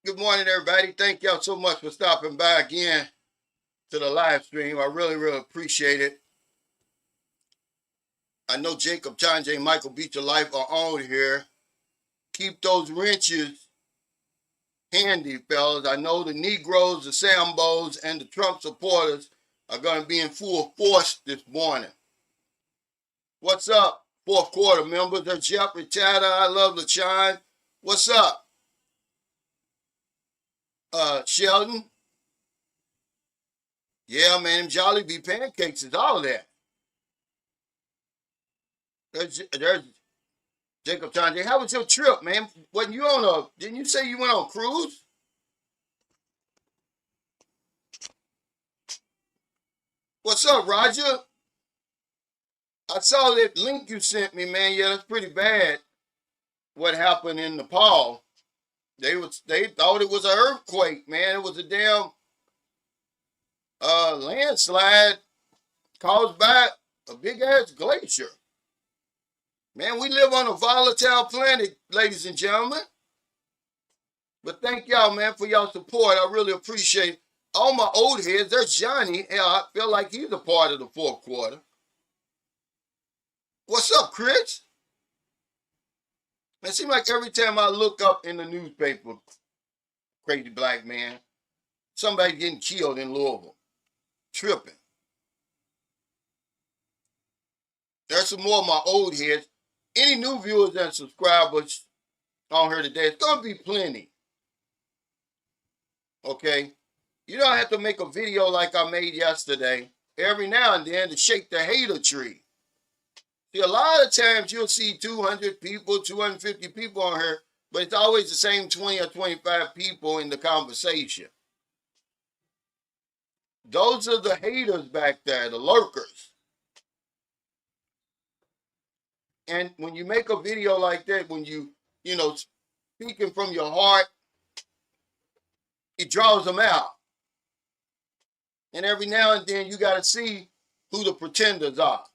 Good morning, everybody. Thank y'all so much for stopping by again to the live stream. I really appreciate it. I know Jacob, John J. Michael Beat Your Life are on here. Keep those wrenches handy, fellas. I know the Negroes, the Sambos, and the Trump supporters are going to be in full force this morning. What's up, fourth quarter members? There's Jeffrey Chatter. I love LaShawn. What's up? Sheldon? Yeah, man, them Jollibee pancakes is all of that. There's Jacob Sanjay. How was your trip, man? Wasn't you on didn't you say you went on a cruise? What's up, Roger? I saw that link you sent me, man. Yeah, that's pretty bad. What happened in Nepal? They thought it was an earthquake, man. It was a damn landslide caused by a big ass glacier. Man, we live on a volatile planet, ladies and gentlemen. But thank y'all, man, for y'all support. I really appreciate all my old heads. There's Johnny. Hell, I feel like he's a part of the fourth quarter. What's up, Chris? It seems like every time I look up in the newspaper, crazy black man, somebody getting killed in Louisville. Tripping. There's some more of my old heads. Any new viewers and subscribers on here today, it's going to be plenty. Okay? You don't have to make a video like I made yesterday every now and then to shake the hater tree. See, a lot of times you'll see 200 people, 250 people on here, but it's always the same 20 or 25 people in the conversation. Those are the haters back there, the lurkers. And when you make a video like that, when you speaking from your heart, it draws them out. And every now and then you got to see who the pretenders are.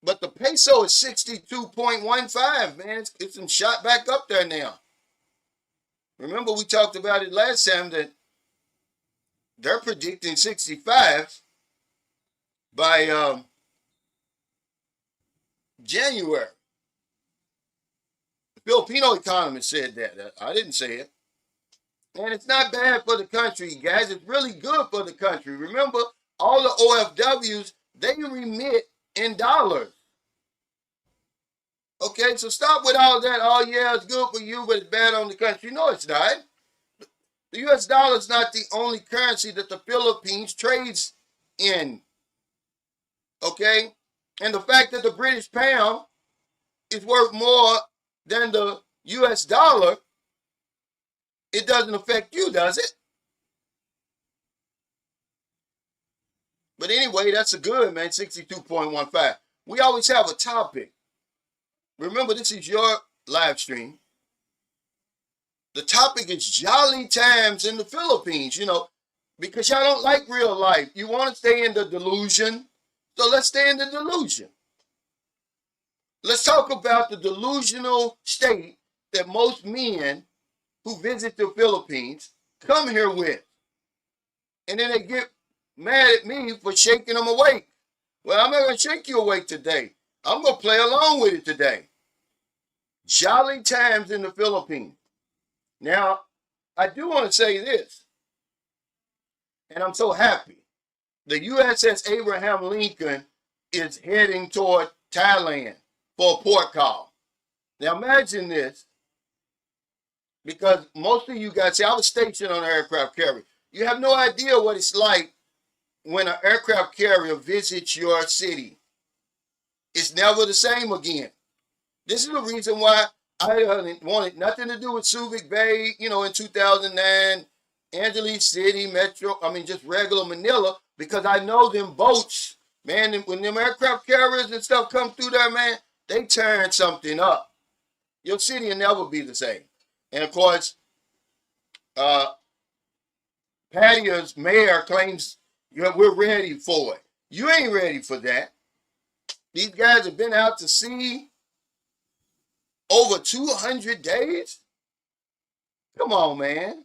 But the peso is 62.15, man. It's been shot back up there now. Remember we talked about it last time that they're predicting 65 by January. The Filipino economist said that. I didn't say it. And it's not bad for the country, guys. It's really good for the country. Remember, all the OFWs, they remit in dollars. Okay, so stop with all that. Oh, yeah, it's good for you, but it's bad on the country. No, it's not. The U.S. dollar is not the only currency that the Philippines trades in. Okay? And the fact that the British pound is worth more than the U.S. dollar, it doesn't affect you, does it? But anyway, that's a good, man, 62.15. We always have a topic. Remember, this is your live stream. The topic is jolly times in the Philippines, because y'all don't like real life. You want to stay in the delusion, so let's stay in the delusion. Let's talk about the delusional state that most men who visit the Philippines come here with. And then they get mad at me for shaking them awake. Well, I'm not going to shake you awake today. I'm going to play along with it today. Jolly times in the Philippines. Now, I do want to say this, and I'm so happy. The USS Abraham Lincoln is heading toward Thailand for a port call. Now, imagine this, because most of you guys say, I was stationed on an aircraft carrier. You have no idea what it's like when an aircraft carrier visits your city. It's never the same again. This is the reason why I wanted nothing to do with Subic Bay, in 2009, Angeles City, Metro, just regular Manila, because I know them boats, man, when them aircraft carriers and stuff come through there, man, they turn something up. Your city will never be the same. And of course, Patia's mayor claims we're ready for it. You ain't ready for that. These guys have been out to sea over 200 days. Come on, man.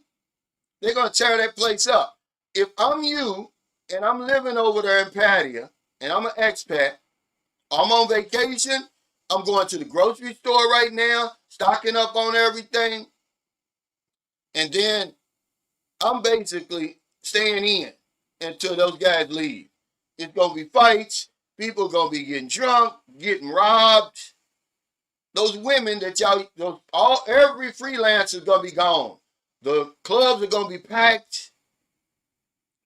They're going to tear that place up. If I'm you and I'm living over there in Patia and I'm an expat, I'm on vacation, I'm going to the grocery store right now, stocking up on everything, and then I'm basically staying in until those guys leave. It's going to be fights. People are going to be getting drunk, getting robbed. Those women that every freelancer is going to be gone. The clubs are going to be packed.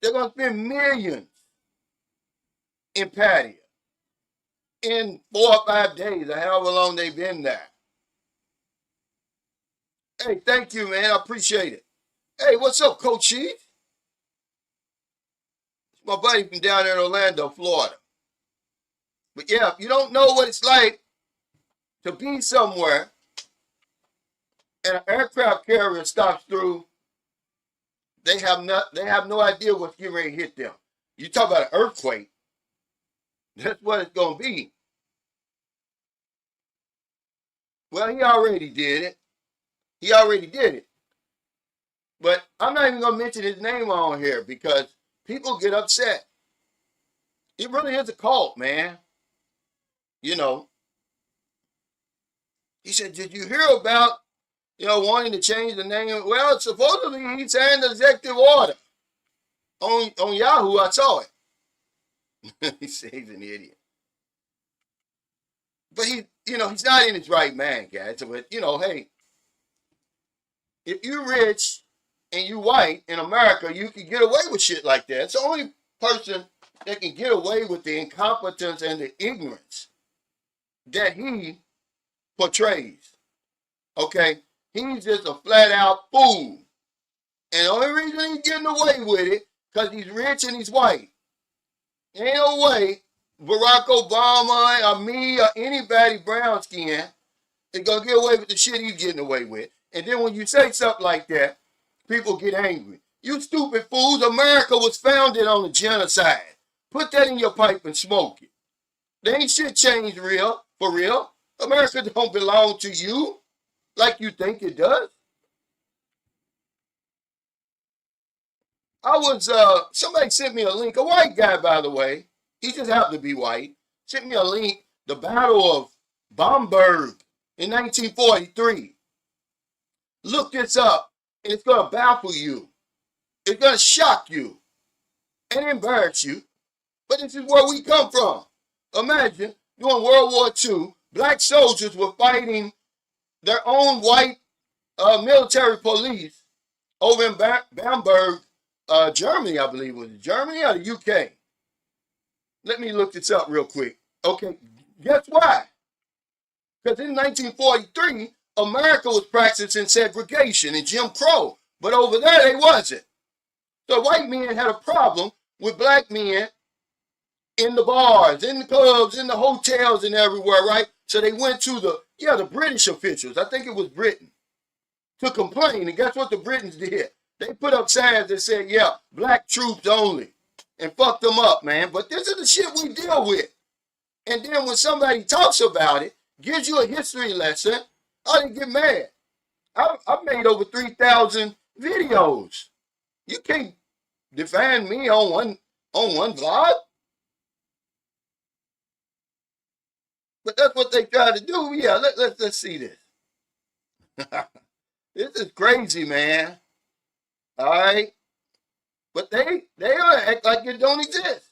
They're going to spend millions in Patia in 4 or 5 days, or however long they've been there. Hey, thank you, man. I appreciate it. Hey, what's up, Coach Chief? It's my buddy from down there in Orlando, Florida. But yeah, if you don't know what it's like to be somewhere and an aircraft carrier stops through, they have no idea what's getting ready to hit them. You talk about an earthquake. That's what it's going to be. Well, he already did it. He already did it. But I'm not even going to mention his name on here because people get upset. It really is a cult, man. You know. He said, did you hear about, wanting to change the name? Well, supposedly he signed the executive order. On Yahoo, I saw it. He said he's an idiot. But he's not in his right mind, guys. But, hey, if you're rich and you white in America, you can get away with shit like that. It's the only person that can get away with the incompetence and the ignorance that he portrays. Okay? He's just a flat out fool. And the only reason he's getting away with it, because he's rich and he's white. Ain't no way Barack Obama or me or anybody brown skin is going to get away with the shit he's getting away with. And then when you say something like that, people get angry. You stupid fools, America was founded on a genocide. Put that in your pipe and smoke it. There ain't shit changed for real. America don't belong to you like you think it does. Somebody sent me a link, a white guy, by the way. He just happened to be white. Sent me a link, the Battle of Bamberg in 1943. Look this up, and it's going to baffle you. It's going to shock you and embarrass you. But this is where we come from. Imagine, during World War II, black soldiers were fighting their own white military police over in Bamberg, Germany, I believe. Was it Germany or the UK? Let me look this up real quick. Okay, guess why? Because in 1943, America was practicing segregation and Jim Crow. But over there, they wasn't. So white men had a problem with black men in the bars, in the clubs, in the hotels, and everywhere, right? So they went to the British officials. I think it was Britain. To complain. And guess what the Britons did? They put up signs that said, yeah, black troops only. And fucked them up, man. But this is the shit we deal with. And then when somebody talks about it, gives you a history lesson, I didn't get mad. I've made over 3,000 videos. You can't define me on one vlog. But that's what they try to do. Yeah, let's see this. This is crazy, man. All right. But they act like it don't exist.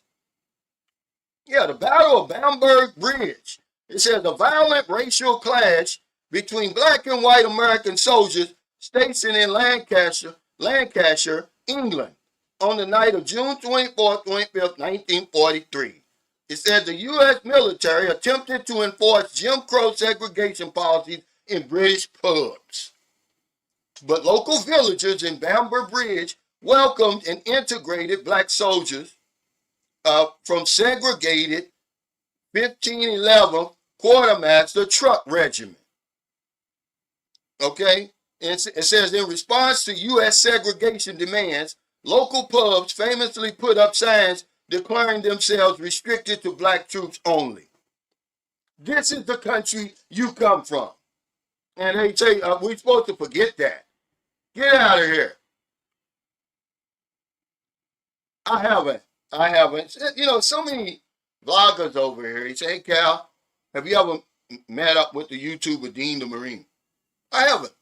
Yeah, the Battle of Bamberg Bridge. It says a violent racial clash between black and white American soldiers stationed in Lancashire, England, on the night of June 24th, 25th, 1943. It says the U.S. military attempted to enforce Jim Crow segregation policies in British pubs. But local villagers in Bamberg Bridge welcomed and integrated black soldiers from segregated 1511th Quartermaster Truck Regiment. Okay? And it says in response to U.S. segregation demands, local pubs famously put up signs declaring themselves restricted to black troops only. This is the country you come from. And they say, we're supposed to forget that. Get out of here. I haven't. I haven't. You know, so many vloggers over here. He say, hey, Cal, have you ever met up with the YouTuber Dean the Marine? I haven't.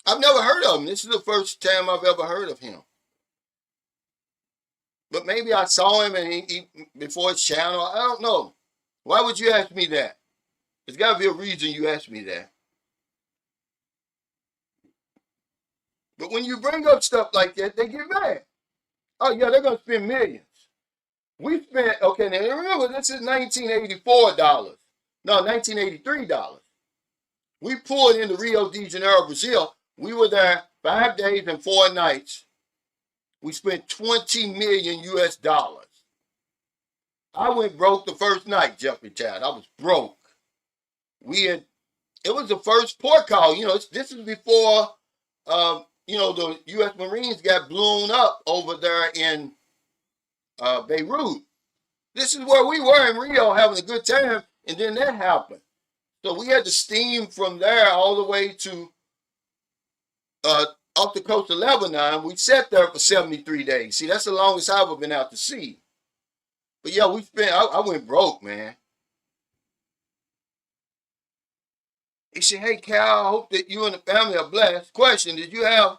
I've never heard of him. This is the first time I've ever heard of him. But maybe I saw him and he before his channel. I don't know. Why would you ask me that? There's got to be a reason you asked me that. But when you bring up stuff like that, they get mad. Oh, yeah, they're going to spend millions. We spent, okay, now remember, this is $1984. No, $1983. We pulled into Rio de Janeiro, Brazil. We were there 5 days and 4 nights. We spent 20 million US dollars. I went broke the first night, Jeffrey Town. I was broke. It was the first port call. You know, this is before, you know, the U.S. Marines got blown up over there in Beirut. This is where we were in Rio having a good time, and then that happened. So we had to steam from there all the way to off the coast of Lebanon. We sat there for 73 days. See, that's the longest I've ever been out to sea. But yeah, I went broke, man. He said, hey, Cal, I hope that you and the family are blessed. Question, did you hear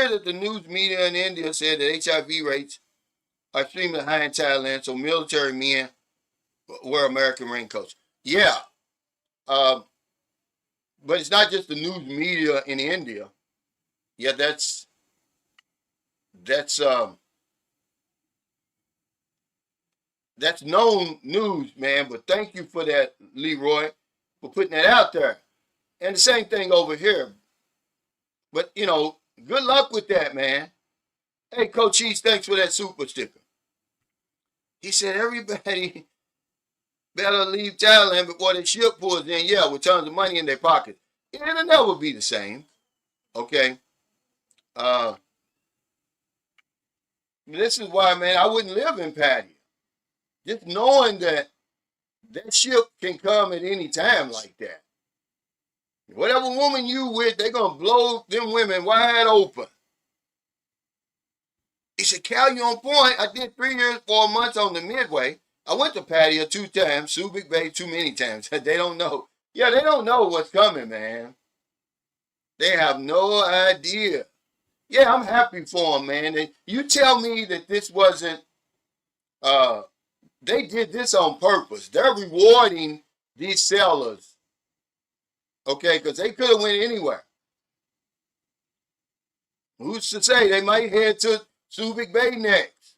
that the news media in India said that HIV rates are extremely high in Thailand, so military men wear American raincoats? Yeah. But it's not just the news media in India. Yeah, that's known news, man. But thank you for that, Leroy, for putting that out there. And the same thing over here. But, you know, good luck with that, man. Hey, Coach Cheese, thanks for that super sticker. He said, everybody better leave Thailand before the ship pulls in. Yeah, with tons of money in their pocket. It'll never be the same. Okay? This is why, man, I wouldn't live in Patio. Just knowing that ship can come at any time like that. Whatever woman you with, they're going to blow them women wide open. He said, Cal, you on point. I did 3 years, 4 months on the Midway. I went to Patio 2 times, Subic Bay too many times. They don't know. Yeah, they don't know what's coming, man. They have no idea. Yeah, I'm happy for them, man. And you tell me that this wasn't, they did this on purpose. They're rewarding these sellers. Okay, because they could have went anywhere. Who's to say they might head to Subic Bay next?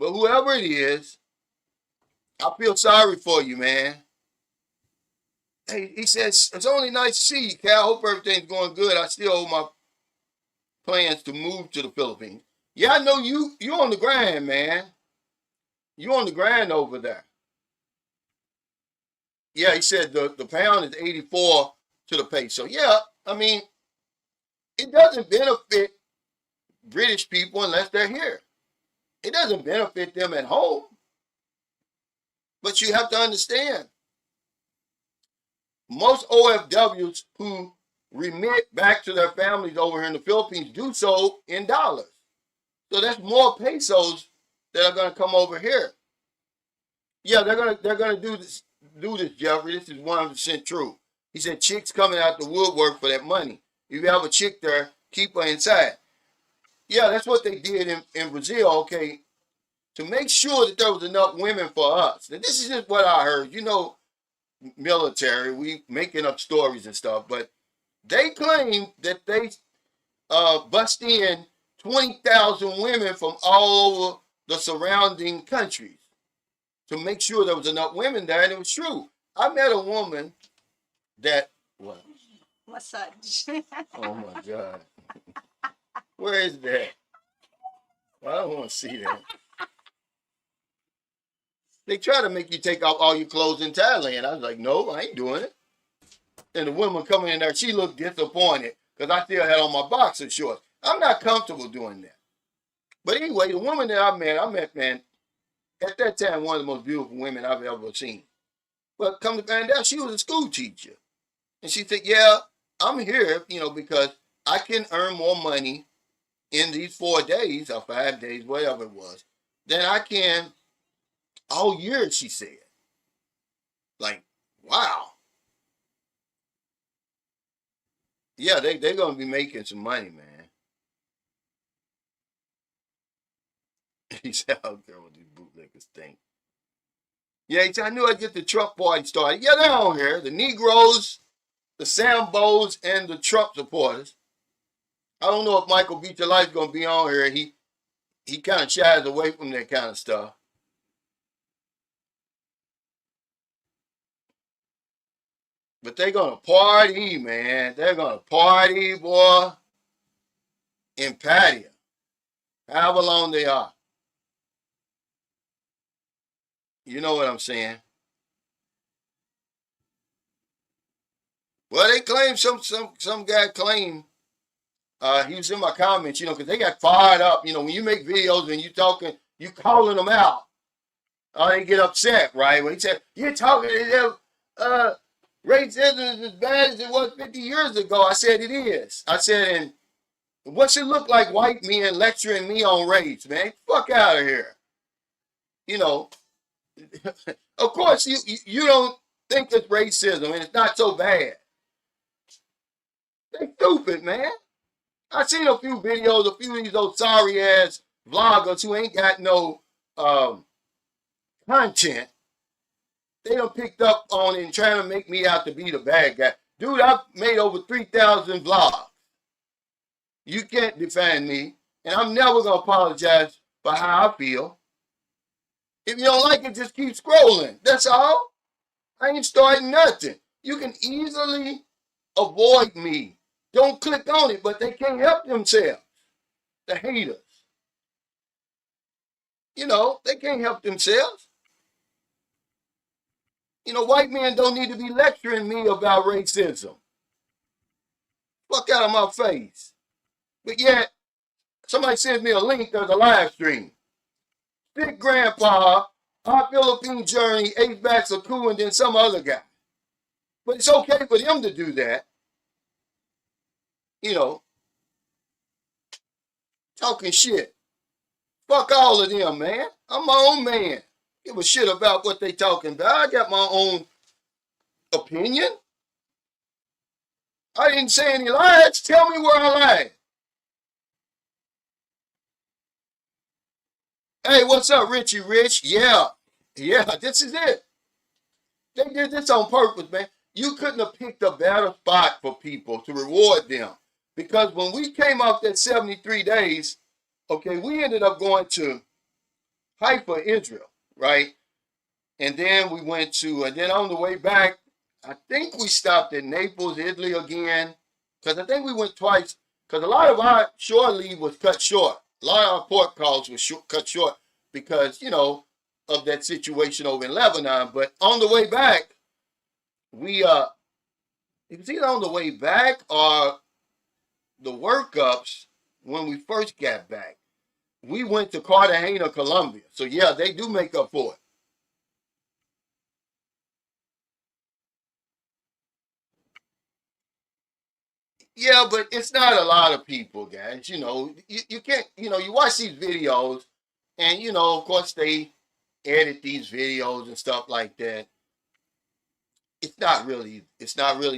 But whoever it is, I feel sorry for you, man. Hey, he says, it's only nice to see you, Cal. Hope everything's going good. I still hold my plans to move to the Philippines. Yeah, I know you're on the grind, man. You're on the grind over there. Yeah, he said the pound is 84 to the peso. Yeah, I mean, it doesn't benefit British people unless they're here. It doesn't benefit them at home. But you have to understand, most OFWs who remit back to their families over here in the Philippines do so in dollars. So that's more pesos that are going to come over here. Yeah, they're gonna do this, Jeffrey. This is 100% true. He said chicks coming out the woodwork for that money. If you have a chick there, keep her inside. Yeah, that's what they did in Brazil, okay, to make sure that there was enough women for us. Now, this is just what I heard. You know, military, we making up stories and stuff, but they claim that they bust in 20,000 women from all over the surrounding countries to make sure there was enough women there, and it was true. I met a woman that, what? Massage. Oh my God. Where is that? I don't want to see that. They try to make you take off all your clothes in Thailand. I was like, no, I ain't doing it. And the woman coming in there, she looked disappointed because I still had on my boxer shorts. I'm not comfortable doing that. But anyway, the woman that I met, man, at that time, one of the most beautiful women I've ever seen. But come to find out, she was a school teacher. And she said, yeah, I'm here, because I can earn more money in these 4 days or 5 days, whatever it was, than I can all year, she said. Like, wow. Yeah, they're going to be making some money, man. He said, I don't care what these bootlickers think. Yeah, he said, I knew I'd get the Trump party started. Yeah, they're on here. The Negroes, the Sambos, and the Trump supporters. I don't know if Michael Beat Your Life's going to be on here. He kind of shies away from that kind of stuff. But they're going to party, man. They're going to party, boy, in patio. However long they are. You know what I'm saying? Well, they claim some guy claimed he was in my comments, because they got fired up. When you make videos and you calling them out, they get upset, right? When he said, you're talking to them, racism is as bad as it was 50 years ago. I said, it is. I said, and what's it look like white men lecturing me on race, man? Fuck out of here. Of course, you don't think it's racism and it's not so bad. They stupid, man. I seen a few videos, a few of these old sorry ass vloggers who ain't got no content. They done picked up on it and trying to make me out to be the bad guy. Dude, I've made over 3,000 vlogs. You can't defend me, and I'm never gonna apologize for how I feel. If you don't like it, just keep scrolling. That's all. I ain't starting nothing. You can easily avoid me. Don't click on it, but they can't help themselves. The haters. They can't help themselves. White men don't need to be lecturing me about racism. Fuck out of my face. But yet, somebody sends me a link, there's a live stream. Big Grandpa, our Philippine journey, 8 bags of coup, and then some other guy. But it's okay for them to do that. Talking shit. Fuck all of them, man. I'm my own man. Give a shit about what they talking about. I got my own opinion. I didn't say any lies. Tell me where I lied. Hey, what's up, Richie Rich? Yeah, this is it. They did this on purpose, man. You couldn't have picked a better spot for people to reward them. Because when we came off that 73 days, okay, we ended up going to Haifa, Israel, right? And then we went to, and then on the way back, I think we stopped at Naples, Italy again, because I think we went twice, because a lot of our shore leave was cut short. A lot of our port calls were cut short because, of that situation over in Lebanon. But on the way back, it was either on the way back or the workups when we first got back. We went to Cartagena, Colombia. So, yeah, they do make up for it. Yeah, but it's not a lot of people, guys. You can't, you watch these videos and, of course, they edit these videos and stuff like that. It's not really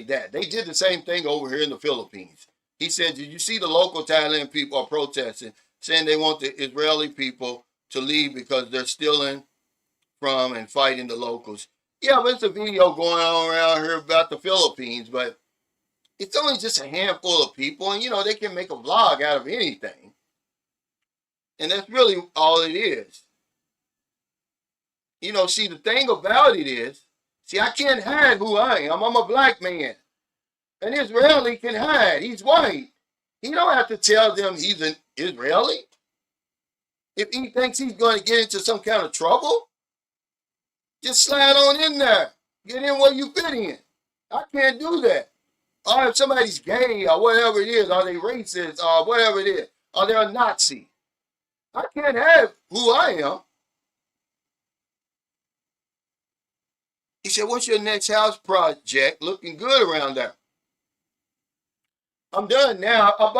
that. They did the same thing over here in the Philippines. He said, did you see the local Thailand people are protesting, saying they want the Israeli people to leave because they're stealing from and fighting the locals? Yeah, but it's a video going on around here about the Philippines, but it's only just a handful of people, and they can make a vlog out of anything. And that's really all it is. See, the thing about it is, I can't hide who I am. I'm a black man. An Israeli can hide. He's white. He don't have to tell them he's an Israeli. If he thinks he's going to get into some kind of trouble, just slide on in there. Get in where you fit in. I can't do that. Or if somebody's gay or whatever it is, are they racist or whatever it is, or they're a Nazi. I can't have who I am. He said, what's your next house project? Looking good around there. I'm done now. I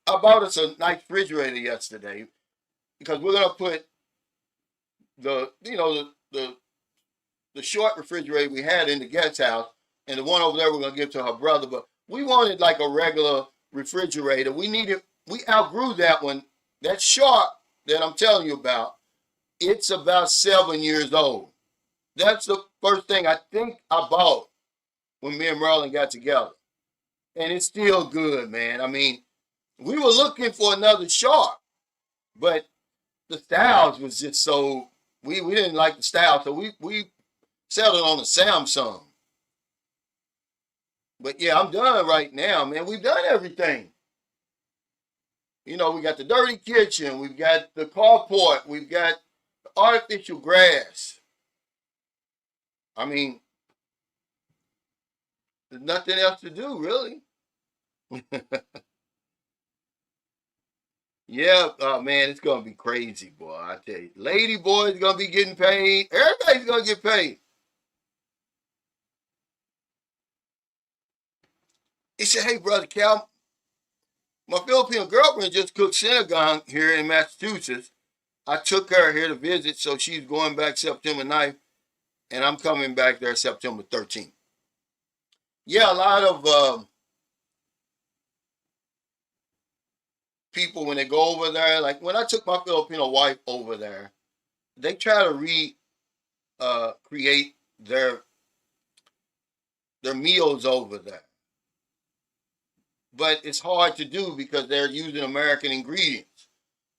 bought us a nice refrigerator yesterday because we're gonna put the short refrigerator we had in the guest house, and the one over there we're gonna give to her brother. But we wanted like a regular refrigerator. We outgrew that one. That short that I'm telling you about, it's about 7 years old. That's the first thing I think I bought when me and Merlin got together. And it's still good, man. I mean, we were looking for another shark, but the styles was just so we didn't like the style, so we settled on a Samsung. But yeah, I'm done right now, man. We've done everything. We got the dirty kitchen, we've got the carport, we've got artificial grass. I mean, there's nothing else to do, really. Yeah, oh man, it's gonna be crazy, boy. I tell you, lady boys gonna be getting paid. Everybody's gonna get paid. He said, "Hey, brother Cal, my Filipino girlfriend just cooked sinigang here in Massachusetts. I took her here to visit, so she's going back September 9th, and I'm coming back there September 13th." Yeah, a lot of people when they go over there, like when I took my Filipino wife over there, they try to create their meals over there, but it's hard to do because they're using American ingredients.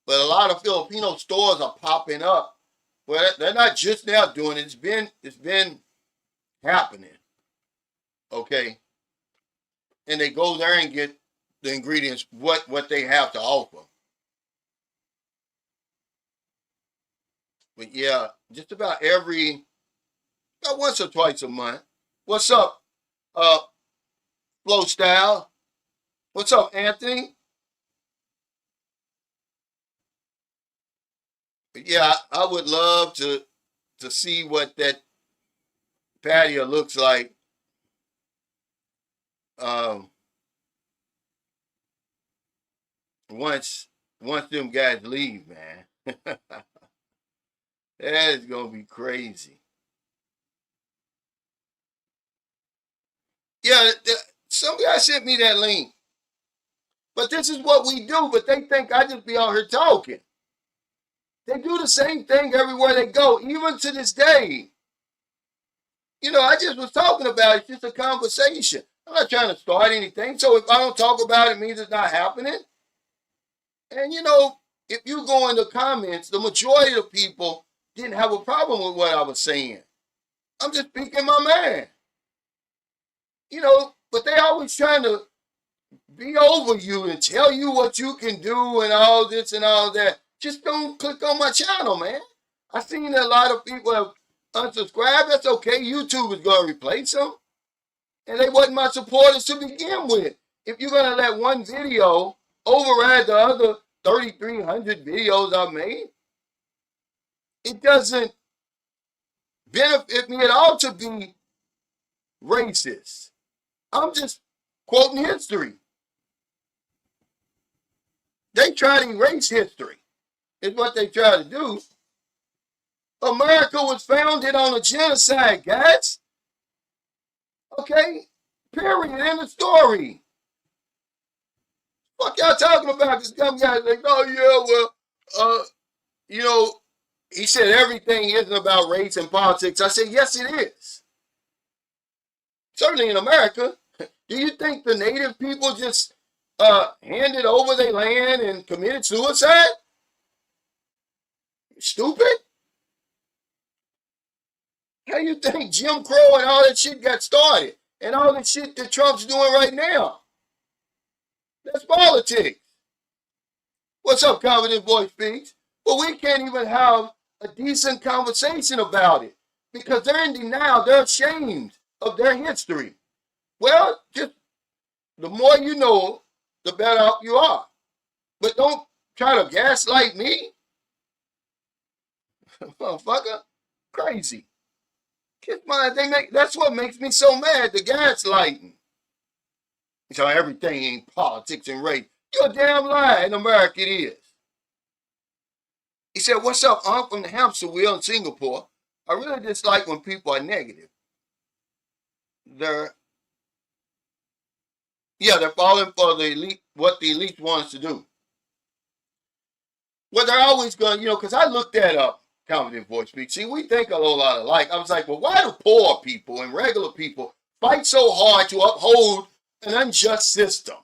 But a lot of Filipino stores are popping up. Well, they're not just now doing it. It's been happening. Okay, and they go there and get the ingredients what they have to offer. But yeah, just about once or twice a month. What's up, uh, Flow Style? What's up, Anthony? But yeah, I would love to see what that patio looks like um, once once them guys leave, man. That is gonna be crazy. Yeah, some guy sent me that link. But this is what we do. But they think I just be out here talking. They do the same thing everywhere they go, even to this day. I just was talking about it. It's just a conversation. I'm not trying to start anything. So if I don't talk about it, it means it's not happening. And if you go in the comments, the majority of people didn't have a problem with what I was saying. I'm just speaking my mind. But they always trying to be over you and tell you what you can do and all this and all that. Just don't click on my channel, man. I've seen a lot of people have unsubscribed. That's okay. YouTube is going to replace them. And they wasn't my supporters to begin with. If you're going to let one video override the other 3,300 videos I've made, it doesn't benefit me at all to be racist. I'm just quoting history. They try to erase history, is what they try to do. America was founded on a genocide, guys. Okay? Period. End of story. What y'all talking about? This dumb guy's like, oh yeah, well, he said everything isn't about race and politics. I said, yes, it is. Certainly in America. Do you think the native people just handed over their land and committed suicide? Stupid. How you think Jim Crow and all that shit got started? And all the shit that Trump's doing right now? That's politics. What's up, Confident Voice Speaks? Well, we can't even have a decent conversation about it because they're in denial. They're ashamed of their history. Well, just the more you know, the better off you are. But don't try to gaslight me. Motherfucker. Crazy. Kiss my, that's what makes me so mad, the gaslighting. So everything ain't politics and race. You're a damn lie. In America it is. He said, "What's up? I'm from the hamster wheel in Singapore. I really dislike when people are negative. They're they're falling for the elite, what the elite wants to do. Well, they're always going, because I looked that up, Confident Voice Speak. See, we think a whole lot alike. I was like, well, why do poor people and regular people fight so hard to uphold an unjust system?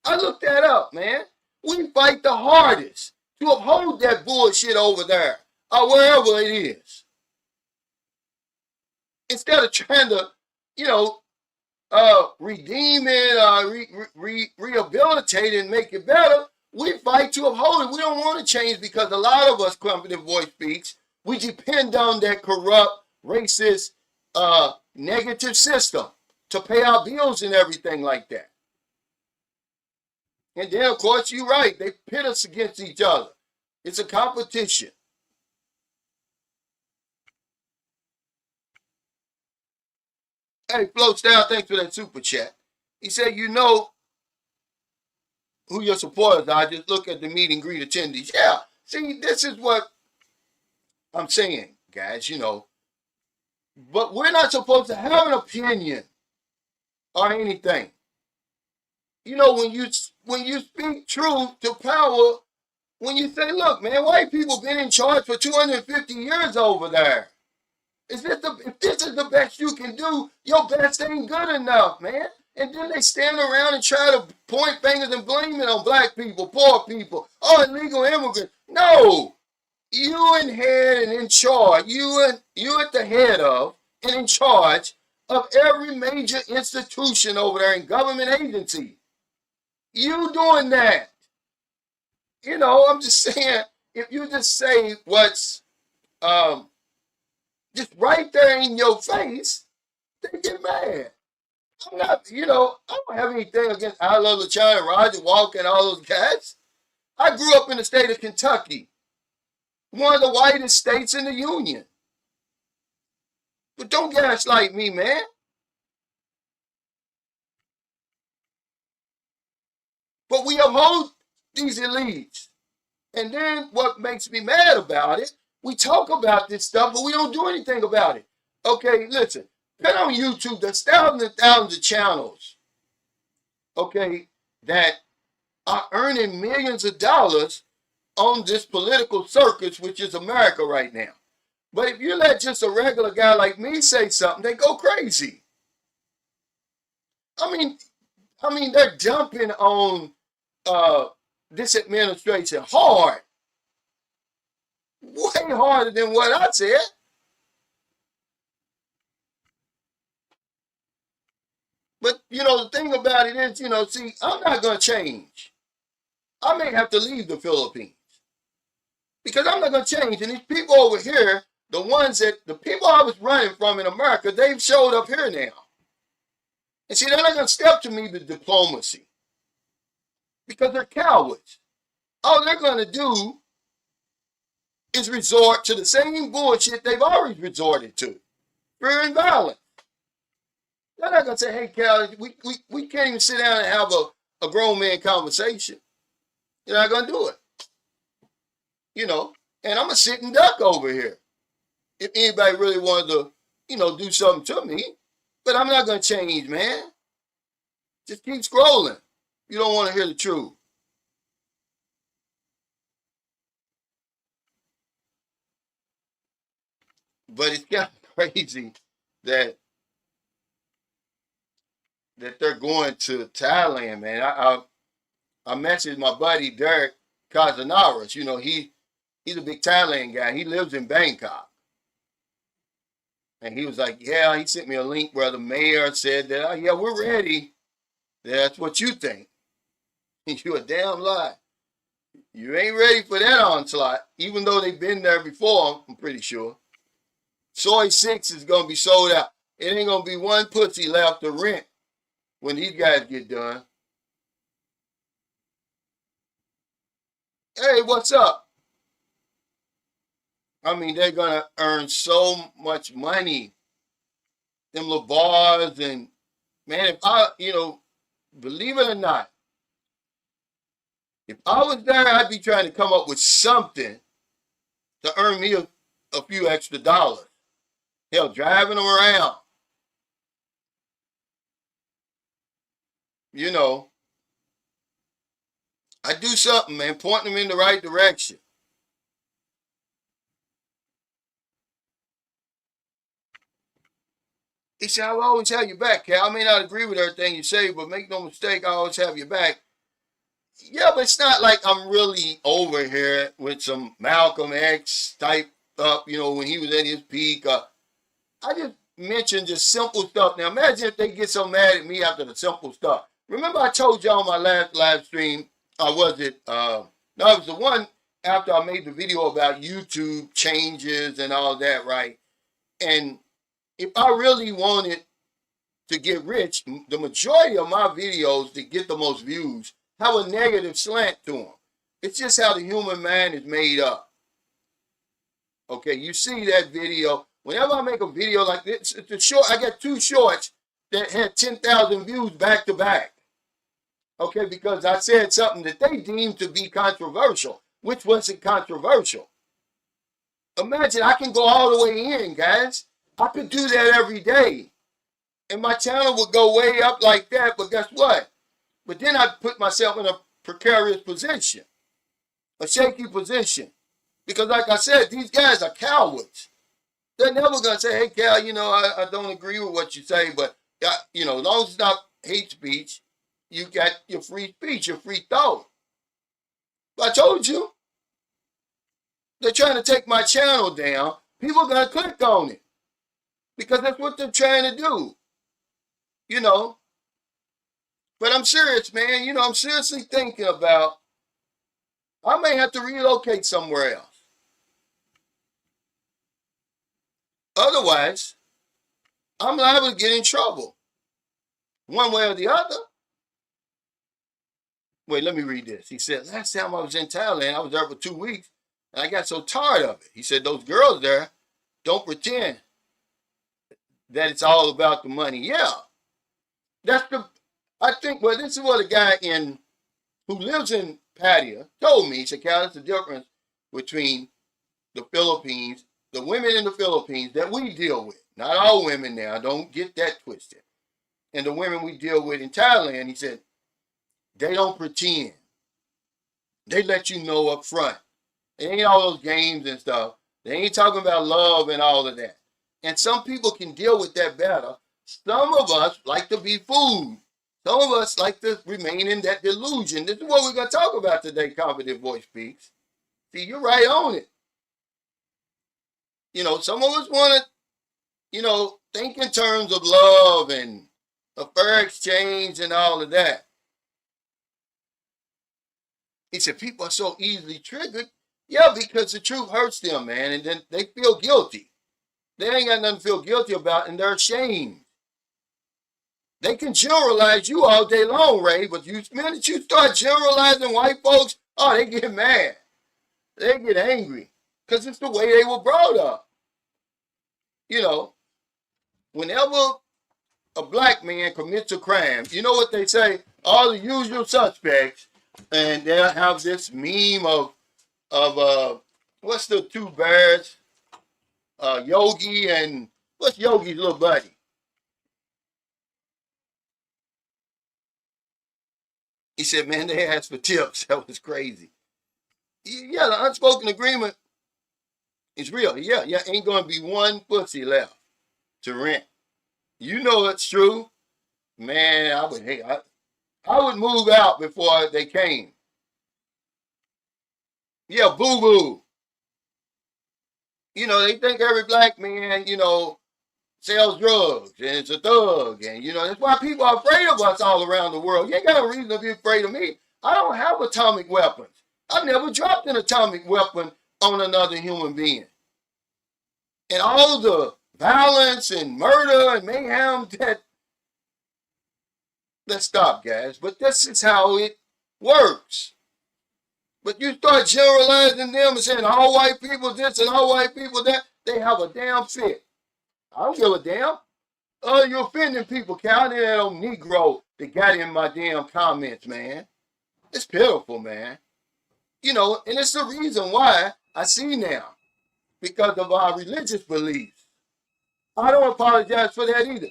I looked that up, man. We fight the hardest to uphold that bullshit over there or wherever it is. Instead of trying to, redeem it, rehabilitate it and make it better, we fight to uphold it. We don't want to change because a lot of us, Confident Voice Speaks, we depend on that corrupt, racist, negative system to pay our bills and everything like that. And then, of course, you're right. They pit us against each other. It's a competition. Hey, Floats Down, thanks for that super chat. He said, you know who your supporters are. Just look at the meet and greet attendees. Yeah, see, this is what I'm saying, guys, But we're not supposed to have an opinion or anything. When you speak truth to power, when you say, look, man, white people been in charge for 250 years over there. If this is the best you can do, your best ain't good enough, man. And then they stand around and try to point fingers and blame it on black people, poor people, illegal immigrants. No, you in head and in charge. You at the head of and in charge of every major institution over there in government agency. You doing that. I'm just saying, if you just say what's just right there in your face, they get mad. I'm not, I don't have anything against I Love LaChina, Roger Walker, and all those guys. I grew up in the state of Kentucky, one of the whitest states in the Union. But don't gaslight me, man. But we uphold these elites. And then what makes me mad about it, we talk about this stuff, but we don't do anything about it. Okay, listen. Put on YouTube, there's thousands and thousands of channels, okay, that are earning millions of dollars on this political circus, which is America right now. But if you let just a regular guy like me say something, they go crazy. I mean, they're jumping on this administration hard. Way harder than what I said. But, the thing about it is, see, I'm not going to change. I may have to leave the Philippines because I'm not going to change. And these people over here, the people I was running from in America, they've showed up here now. And see, they're not going to step to me with diplomacy because they're cowards. All they're going to do is resort to the same bullshit they've always resorted to. Fear and violence. They're not going to say, hey, Cal, we can't even sit down and have a grown man conversation. They're not going to do it. And I'm a sitting duck over here. If anybody really wanted to, do something to me. But I'm not going to change, man. Just keep scrolling. You don't want to hear the truth. But it's kind of crazy that they're going to Thailand, man. I messaged my buddy Derek Kazanaras. He's a big Thailand guy. He lives in Bangkok. And he was like, yeah, he sent me a link where the mayor said that, oh, yeah, we're ready. That's what you think. You a damn lie. You ain't ready for that onslaught, even though they've been there before, I'm pretty sure. Soy 6 is going to be sold out. It ain't going to be one pussy left to rent when these guys get done. Hey, what's up? I mean, they're going to earn so much money. Them little bars and, man, if believe it or not, if I was there, I'd be trying to come up with something to earn me a few extra dollars. Hell, driving them around. You know, I do something, man, point them in the right direction. He said, I'll always have your back, Cal. I may not agree with everything you say, but make no mistake, I always have your back. Yeah, but it's not like I'm really over here with some Malcolm X type up, when he was at his peak. I just mentioned just simple stuff. Now, imagine if they get so mad at me after the simple stuff. Remember I told y'all on my last live stream, or was it, no, it was the one after I made the video about YouTube changes and all that, right? And if I really wanted to get rich, the majority of my videos that get the most views have a negative slant to them. It's just how the human mind is made up. Okay, you see that video. Whenever I make a video like this, it's a short. I got 2 shorts that had 10,000 views back to back. Okay, because I said something that they deemed to be controversial, which wasn't controversial. Imagine I can go all the way in, guys. I could do that every day. And my channel would go way up like that, but guess what? But then I'd put myself in a precarious position, a shaky position. Because like I said, these guys are cowards. They're never going to say, hey, Cal, I don't agree with what you say, but, as long as it's not hate speech, you got your free speech, your free thought. But I told you, they're trying to take my channel down. People are going to click on it because that's what they're trying to do, But I'm serious, man. I'm seriously thinking about, I may have to relocate somewhere else. Otherwise, I'm liable to get in trouble. One way or the other. Wait, let me read this. He said, last time I was in Thailand, I was there for 2 weeks, and I got so tired of it. He said, those girls there don't pretend that it's all about the money. Yeah. I think, this is what a guy who lives in Pattaya told me. He said, Cal, that's the difference between the Philippines, the women in the Philippines that we deal with. Not all women now, don't get that twisted. And the women we deal with in Thailand, he said, they don't pretend. They let you know up front. It ain't all those games and stuff. They ain't talking about love and all of that. And some people can deal with that better. Some of us like to be fooled. Some of us like to remain in that delusion. This is what we're going to talk about today, Confident Voice Speaks. See, you're right on it. Some of us want to, think in terms of love and a fair exchange and all of that. He said, people are so easily triggered. Yeah, because the truth hurts them, man, and then they feel guilty. They ain't got nothing to feel guilty about, and they're ashamed. They can generalize you all day long, Ray, but the minute you start generalizing white folks, oh, they get mad. They get angry because it's the way they were brought up. Whenever a black man commits a crime, you know what they say? All the usual suspects, and they'll have this meme of what's the 2 bears? Yogi and what's Yogi's little buddy? He said, man, they asked for tips. That was crazy. Yeah, the unspoken agreement is real. Yeah, ain't going to be one pussy left to rent. You know it's true. Man, I would move out before they came. Yeah, boo-boo. They think every black man, sells drugs and it's a thug. And, that's why people are afraid of us all around the world. You ain't got a reason to be afraid of me. I don't have atomic weapons. I've never dropped an atomic weapon on another human being. And all the violence and murder and mayhem let's stop, guys. But this is how it works. But you start generalizing them and saying all white people this and all white people that, they have a damn fit. I don't give a damn. Oh, you're offending people, Cal. There ain't no Negro that got in my damn comments, man. It's pitiful, man. You know, and it's the reason why I see now because of our religious beliefs. I don't apologize for that either.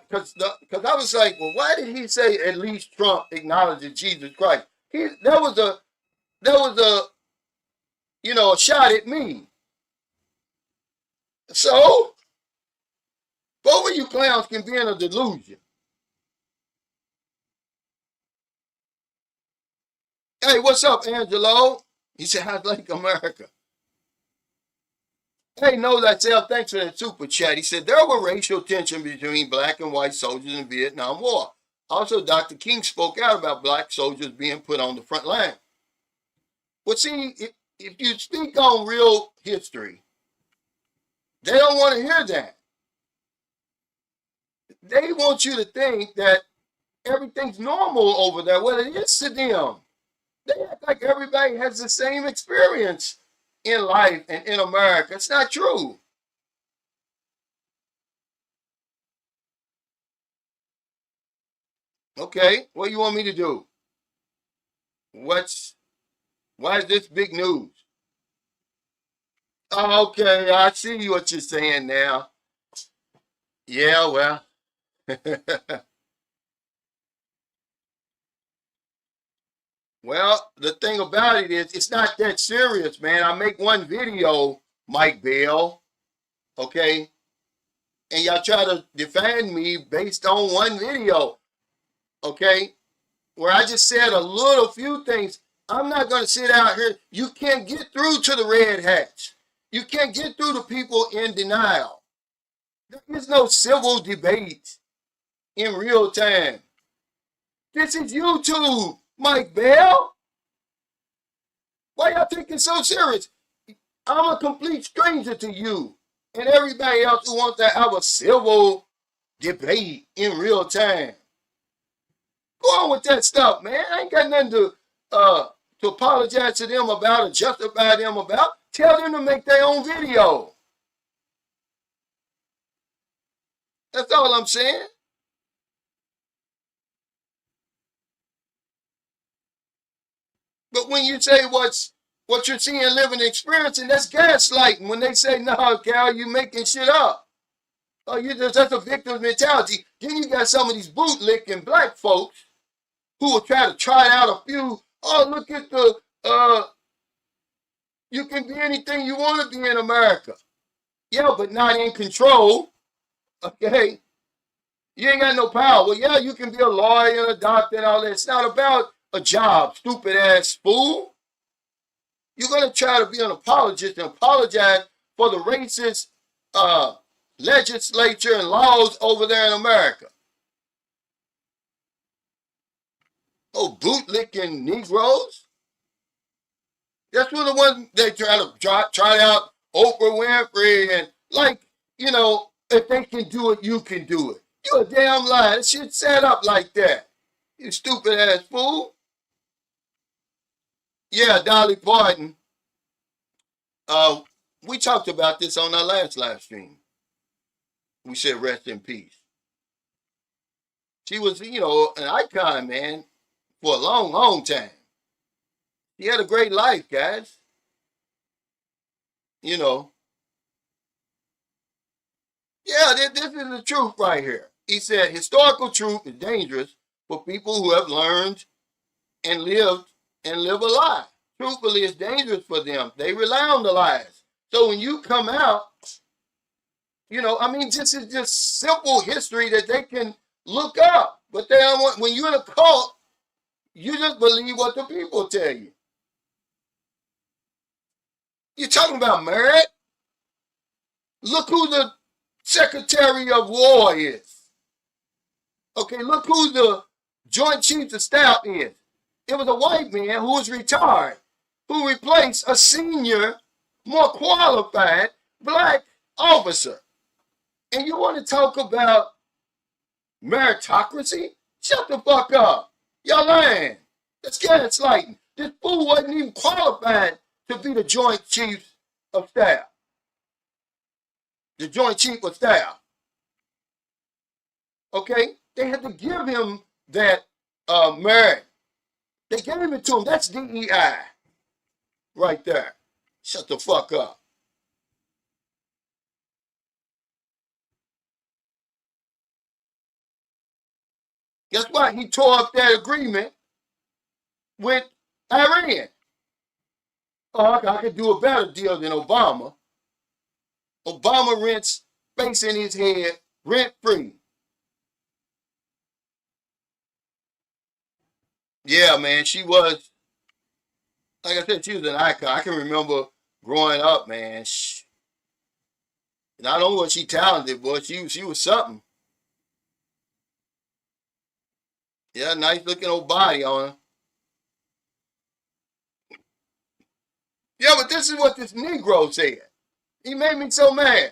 Because I was like, well, why did he say at least Trump acknowledges Jesus Christ? That was a a shot at me. So both of you clowns can be in a delusion. Hey, what's up, Angelo? He said, I like America. Hey, know thyself, thanks for that super chat. He said, there were racial tension between black and white soldiers in the Vietnam War. Also, Dr. King spoke out about black soldiers being put on the front line. Well, see, if you speak on real history, they don't want to hear that. They want you to think that everything's normal over there. Well, it is to them. They act like everybody has the same experience in life and in America. It's not true. Okay, what do you want me to do? Why is this big news? Oh, okay, I see what you're saying now. Yeah, well. Well, the thing about it is, it's not that serious, man. I make one video, Mike Bell, okay, and y'all try to defend me based on one video, okay, where I just said a little few things. I'm not going to sit out here. You can't get through to the red hats. You can't get through to people in denial. There is no civil debate in real time. This is YouTube, Mike Bell. Why y'all taking so serious? I'm a complete stranger to you and everybody else who wants to have a civil debate in real time. Go on with that stuff, man. I ain't got nothing to apologize to them about or justify them about. Tell them to make their own video. That's all I'm saying. But when you say what you're seeing, living, experiencing, that's gaslighting. When they say, no, Cal, you making shit up. Oh, that's a victim mentality. Then you got some of these bootlicking black folks who will try out a few. Oh, look at you can be anything you want to be in America. Yeah, but not in control. Okay? You ain't got no power. Well, yeah, you can be a lawyer and a doctor and all that. It's not about a job, stupid ass fool. You're going to try to be an apologist and apologize for the racist legislature and laws over there in America. Oh, bootlicking Negroes? That's one of the ones they try out Oprah Winfrey and if they can do it, you can do it. You a damn lie. That shit set up like that. You stupid ass fool. Yeah, Dolly Parton. We talked about this on our last live stream. We said rest in peace. She was, an icon, man, for a long, long time. She had a great life, guys. Yeah, this is the truth right here. He said historical truth is dangerous for people who have learned and live a lie. Truthfully, it's dangerous for them. They rely on the lies. So when you come out, this is just simple history that they can look up. But they don't want, when you're in a cult, you just believe what the people tell you. You're talking about merit? Look who the Secretary of War is. Okay, look who the Joint Chiefs of Staff is. It was a white man who was retired, who replaced a senior, more qualified black officer. And you want to talk about meritocracy? Shut the fuck up. Y'all lying. That's gaslighting. This fool wasn't even qualified to be the Joint Chiefs of Staff. The Joint Chief of Staff. Okay? They had to give him that merit. They gave it to him. That's DEI right there. Shut the fuck up. That's why he tore up that agreement with Iran. Oh, I could do a better deal than Obama. Obama rents space in his head rent free. Yeah, man, she was, like I said, she was an icon. I can remember growing up, man. Not only was she talented, but she was something. Yeah, nice looking old body on her. Yeah, but this is what this Negro said. He made me so mad.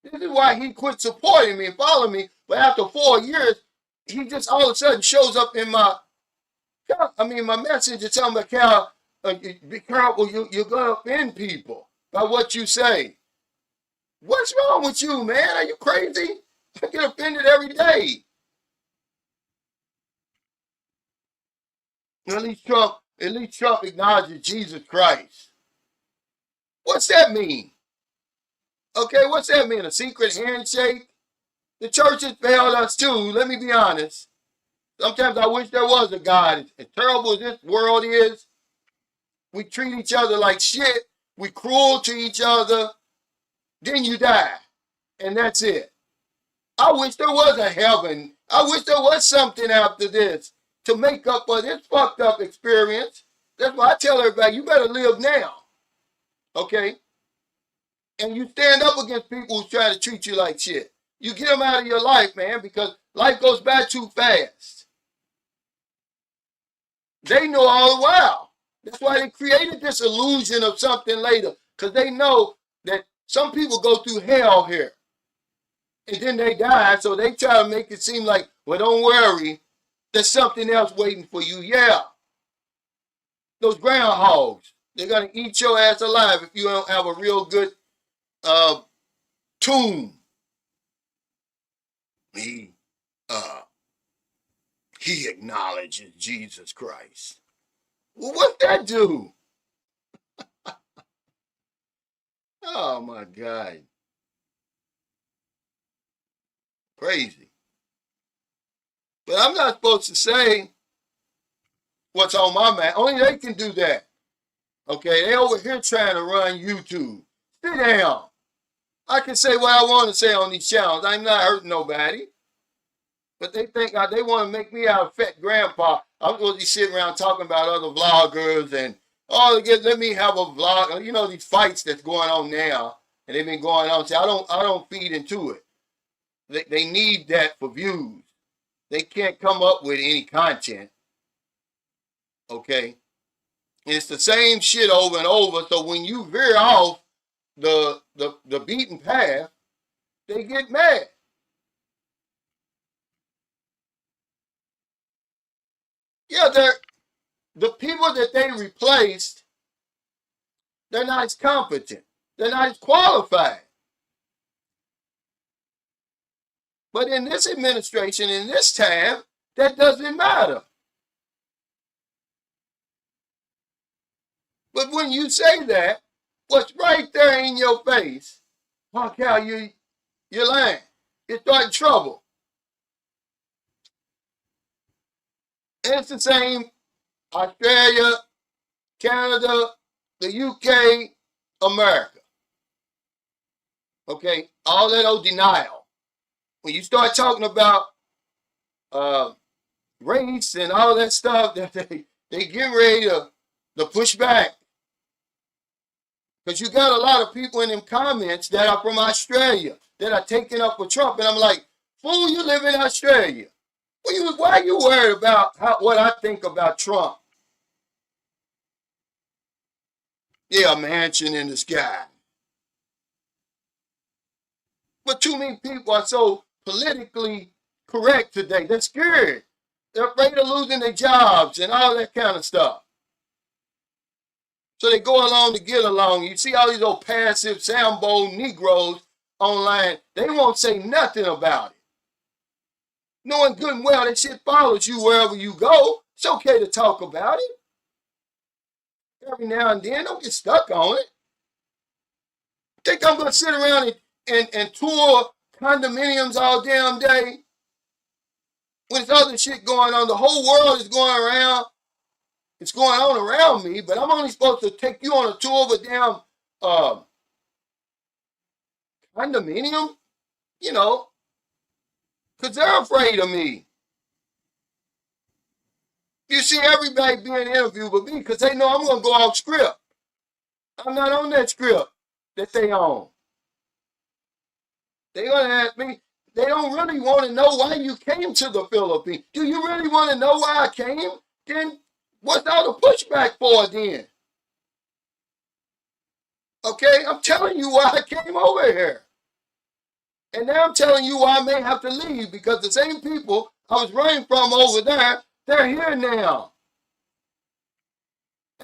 This is why he quit supporting me and following me. But after 4 years, he just all of a sudden shows up in my message and telling me, Cal, be careful, you're going to offend people by what you say. What's wrong with you, man? Are you crazy? I get offended every day. At least Trump acknowledges Jesus Christ. What's that mean? Okay, what's that mean? A secret handshake? The church has failed us too, let me be honest. Sometimes I wish there was a God. As terrible as this world is, we treat each other like shit. We cruel to each other. Then you die. And that's it. I wish there was a heaven. I wish there was something after this to make up for this fucked up experience. That's why I tell everybody, you better live now. Okay? And you stand up against people who's trying to treat you like shit. You get them out of your life, man, because life goes by too fast. They know all the while. That's why they created this illusion of something later, because they know that some people go through hell here. And then they die, so they try to make it seem like, well, don't worry, there's something else waiting for you. Yeah. Those groundhogs, they're going to eat your ass alive if you don't have a real good tomb. He acknowledges Jesus Christ. Well, what's that do? Oh, my God. Crazy. But I'm not supposed to say what's on my mind. Only they can do that. Okay, they over here trying to run YouTube. Sit down. I can say what I want to say on these channels. I'm not hurting nobody. But they think they want to make me out a fat grandpa. I'm supposed to be sitting around talking about other vloggers and, oh, let me have a vlog. You know, these fights that's going on now, and they've been going on. See, I don't feed into it. They need that for views. They can't come up with any content. Okay? And it's the same shit over and over. So when you veer off the beaten path, they get mad. Yeah, the people that they replaced, they're not as competent. They're not as qualified. But in this administration, in this time, that doesn't matter. But when you say that, what's right there in your face, oh, Cal, you're lying. You're starting trouble. And it's the same Australia, Canada, the UK, America. Okay? All that old denial. When you start talking about race and all that stuff, that they get ready to push back. Because you got a lot of people in them comments that are from Australia that are taking up for Trump. And I'm like, fool, you live in Australia. Why are you worried about what I think about Trump? Yeah, a mansion in the sky. But too many people are so politically correct today. They're scared. They're afraid of losing their jobs and all that kind of stuff. So they go along to get along. You see all these old passive, Sambo Negroes online. They won't say nothing about it. knowing good and well that shit follows you wherever you go. It's okay to talk about it every now and then. Don't get stuck on it. Think I'm gonna sit around and tour condominiums all damn day when there's other shit going on? The whole world is going around. It's going on around me, but I'm only supposed to take you on a tour of a damn condominium, you know, because they're afraid of me. You see everybody being interviewed with me because they know I'm going to go off script. I'm not on that script that they own. They're going to ask me, they don't really want to know why you came to the Philippines. Do you really want to know why I came? Then what's all the pushback for then? Okay, I'm telling you why I came over here. And now I'm telling you why I may have to leave, because the same people I was running from over there, they're here now.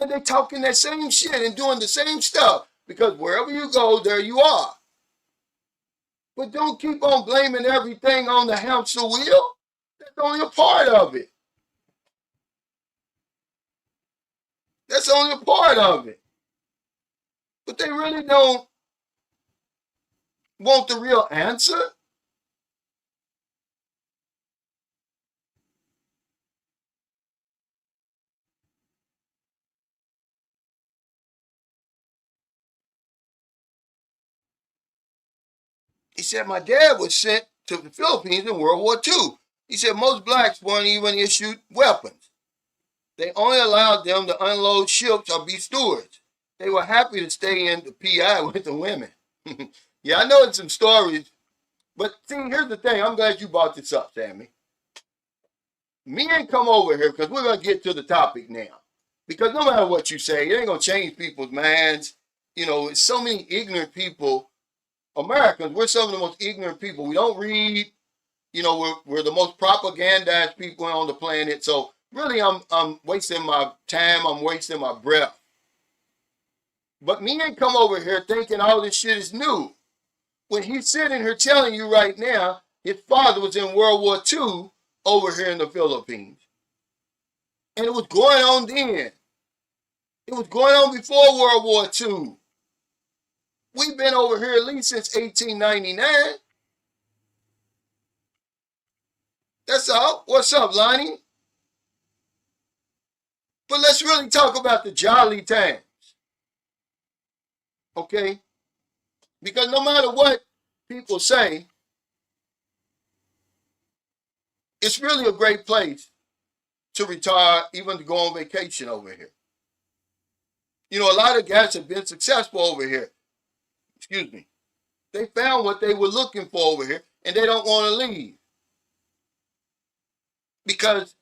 And they're talking that same shit and doing the same stuff, because wherever you go, there you are. But don't keep on blaming everything on the hamster wheel. That's only a part of it. That's only a part of it. But they really don't want the real answer. He said my dad was sent to the Philippines in World War II. He said most blacks weren't even issued weapons. They only allowed them to unload ships or be stewards. They were happy to stay in the PI with the women. Yeah, I know it's some stories, but see, here's the thing. I'm glad you brought this up, Sammy. Me ain't come over here because we're going to get to the topic now. Because no matter what you say, it ain't going to change people's minds. You know, it's so many ignorant people. Americans, we're some of the most ignorant people. We don't read. You know, we're the most propagandized people on the planet. So really, I'm wasting my time. I'm wasting my breath. But me ain't come over here thinking all this shit is new. When he's sitting here telling you right now, his father was in World War II over here in the Philippines. And it was going on then. It was going on before World War II. We've been over here at least since 1899. That's all. What's up, Lonnie? But let's really talk about the jolly times. Okay? Because no matter what people say, it's really a great place to retire, even to go on vacation over here. You know, a lot of guys have been successful over here. Excuse me. They found what they were looking for over here, and they don't want to leave. Because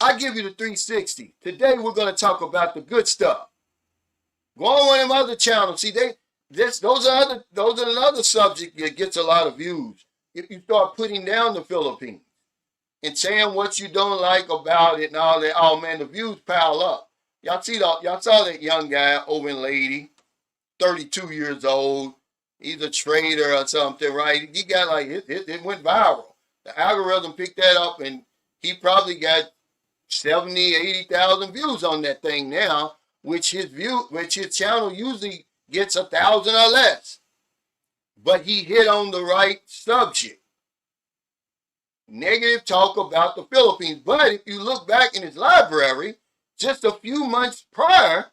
I give you the 360. Today we're going to talk about the good stuff. Go on one of them other channels. See, those are another subject that gets a lot of views. If you start putting down the Philippines and saying what you don't like about it and all that, oh man, the views pile up. Y'all saw that young guy over in Lady, 32 years old. He's a trader or something, right? He got like it went viral. The algorithm picked that up, and he probably got 70, 80,000 views on that thing now, which his channel usually gets 1,000 or less. But he hit on the right subject. Negative talk about the Philippines. But if you look back in his library, just a few months prior,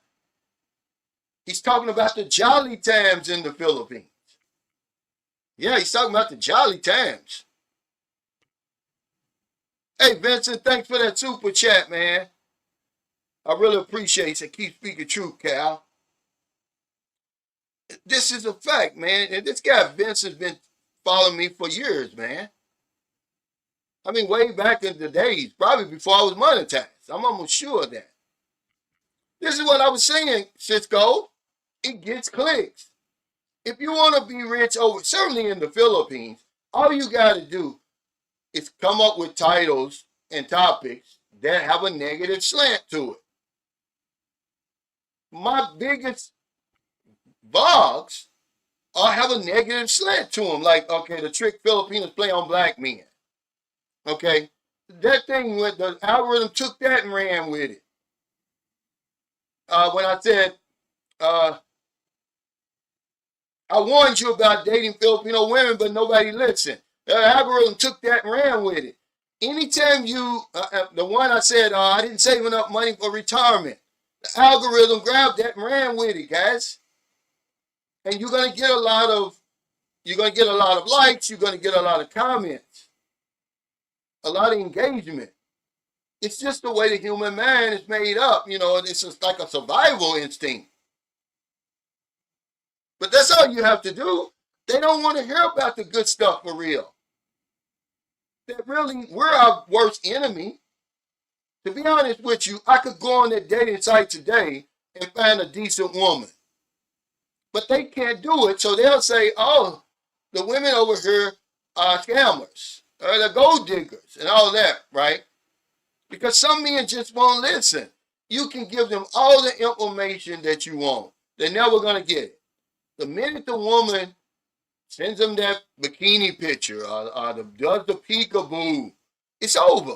he's talking about the jolly times in the Philippines. Yeah, he's talking about the jolly times. Hey, Vincent, thanks for that super chat, man. I really appreciate it. Keep speaking truth, Cal. This is a fact, man. And this guy, Vincent's been following me for years, man. I mean, way back in the days, probably before I was monetized. I'm almost sure of that. This is what I was saying, Cisco. It gets clicks. If you want to be rich certainly in the Philippines, all you got to do is come up with titles and topics that have a negative slant to it. My biggest blogs have a negative slant to them. Like, okay, the trick Filipinos play on black men. Okay, that thing with the algorithm took that and ran with it. When I said I warned you about dating Filipino women, but nobody listened. The algorithm took that and ran with it. Anytime you, the one I said, I didn't save enough money for retirement. The algorithm grabbed that and ran with it, guys. And you're gonna get a lot of, likes. You're gonna get a lot of comments, a lot of engagement. It's just the way the human mind is made up. It's just like a survival instinct. But that's all you have to do. They don't want to hear about the good stuff for real. That really, we're our worst enemy. To be honest with you, I could go on that dating site today and find a decent woman. But they can't do it, so they'll say, oh, the women over here are scammers, or the gold diggers, and all that, right? Because some men just won't listen. You can give them all the information that you want. They're never going to get it. The minute the woman sends them that bikini picture or does the peekaboo, it's over.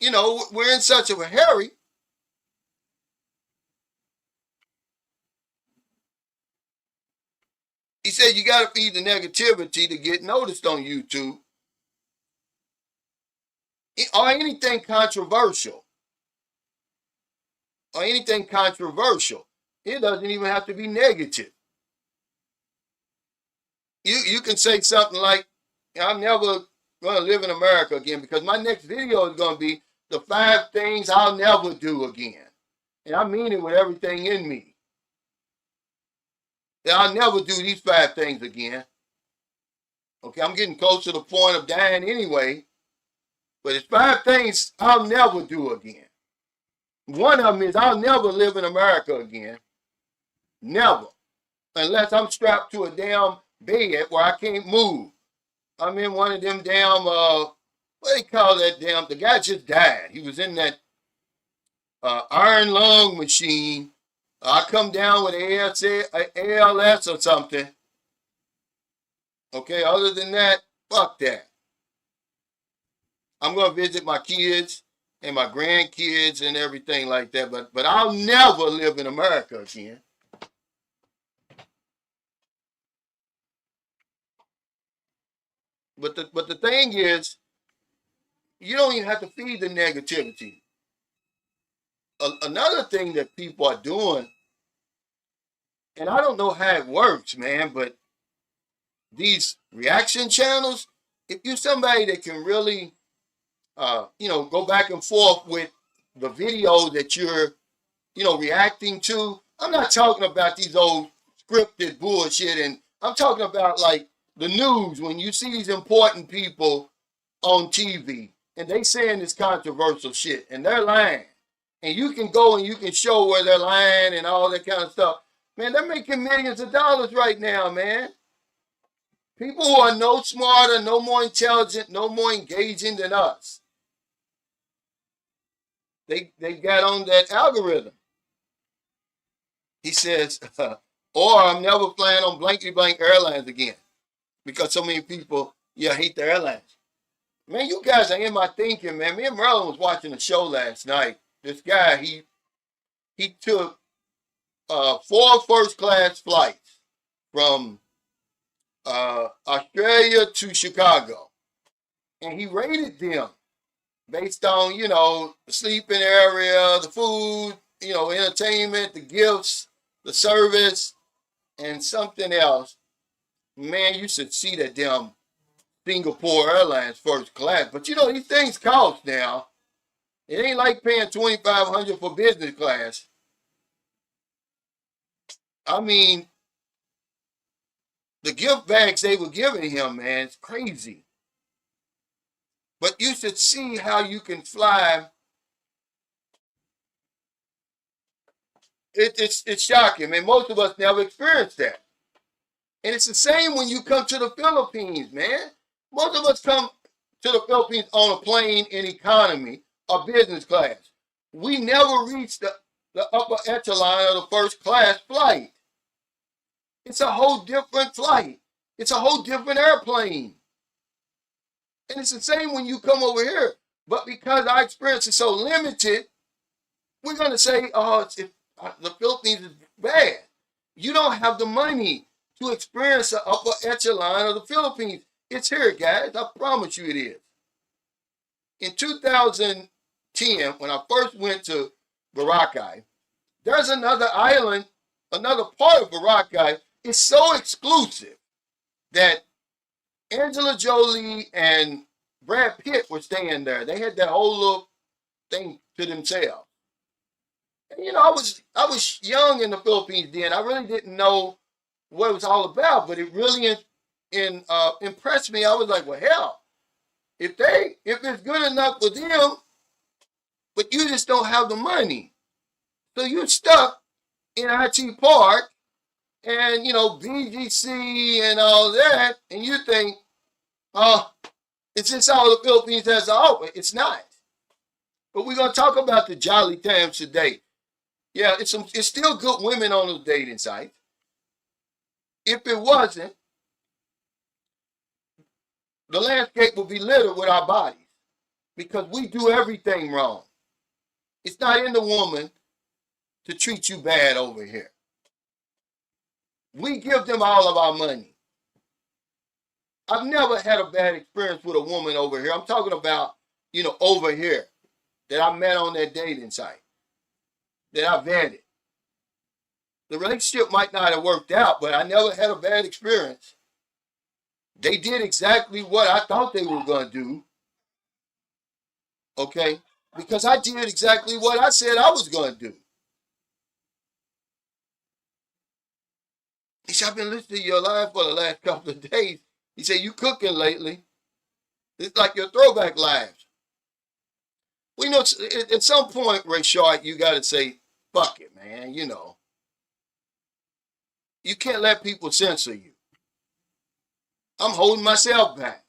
We're in such of a hurry. He said you got to feed the negativity to get noticed on YouTube or anything controversial. It doesn't even have to be negative. You can say something like, I'm never going to live in America again, because my next video is going to be the 5 things I'll never do again. And I mean it with everything in me. That I'll never do these 5 things again. Okay, I'm getting close to the point of dying anyway. But it's 5 things I'll never do again. One of them is I'll never live in America again. Never. Unless I'm strapped to a damn bed where I can't move. I'm in one of them damn, what do they call that damn, the guy just died. He was in that iron lung machine. I come down with ALS or something. Okay, other than that, fuck that. I'm going to visit my kids and my grandkids and everything like that, but I'll never live in America again. But the thing is, you don't even have to feed the negativity. Another thing that people are doing, and I don't know how it works, man, but these reaction channels, if you're somebody that can really, go back and forth with the video that you're, reacting to. I'm not talking about these old scripted bullshit, and I'm talking about like the news, when you see these important people on TV and they saying this controversial shit and they're lying. And you can go and you can show where they're lying and all that kind of stuff. Man, they're making millions of dollars right now, man. People who are no smarter, no more intelligent, no more engaging than us. They got on that algorithm. He says, or I'm never flying on blankety blank airlines again. Because so many people, hate the airlines. Man, you guys are in my thinking, man. Me and Merlin was watching a show last night. This guy, he took 4 first-class flights from Australia to Chicago. And he rated them based on, the sleeping area, the food, entertainment, the gifts, the service, and something else. Man, you should see that damn Singapore Airlines first class. But these things cost now. It ain't like paying $2,500 for business class. I mean, the gift bags they were giving him, man, it's crazy. But you should see how you can fly. It's shocking, man. Most of us never experienced that. And it's the same when you come to the Philippines, man. Most of us come to the Philippines on a plane in economy or business class. We never reach the upper echelon of the first class flight. It's a whole different flight. It's a whole different airplane. And it's the same when you come over here. But because our experience is so limited, we're going to say, oh, the Philippines is bad. You don't have the money to experience the upper echelon of the Philippines. It's here, guys. I promise you it is. In 2010, when I first went to Boracay, there's another island, another part of Boracay. It's so exclusive that Angela Jolie and Brad Pitt were staying there. They had that whole little thing to themselves. And, I was young in the Philippines then. I really didn't know what it was all about, but it really impressed me. I was like, well, hell, if it's good enough for them, but you just don't have the money, so you're stuck in IT Park and BGC and all that, and you think, oh, it's just all the Philippines has to offer. It's not. But we're gonna talk about the Jolly Times today. Yeah, it's still good women on those dating sites. If it wasn't, the landscape would be littered with our bodies because we do everything wrong. It's not in the woman to treat you bad over here. We give them all of our money. I've never had a bad experience with a woman over here. I'm talking about, over here that I met on that dating site, that I vetted. The relationship might not have worked out, but I never had a bad experience. They did exactly what I thought they were going to do. Okay? Because I did exactly what I said I was going to do. He said, I've been listening to your live for the last couple of days. He said, you cooking lately. It's like your throwback lives. Well, at some point, Ray Short, you got to say, fuck it, man, You can't let people censor you. I'm holding myself back.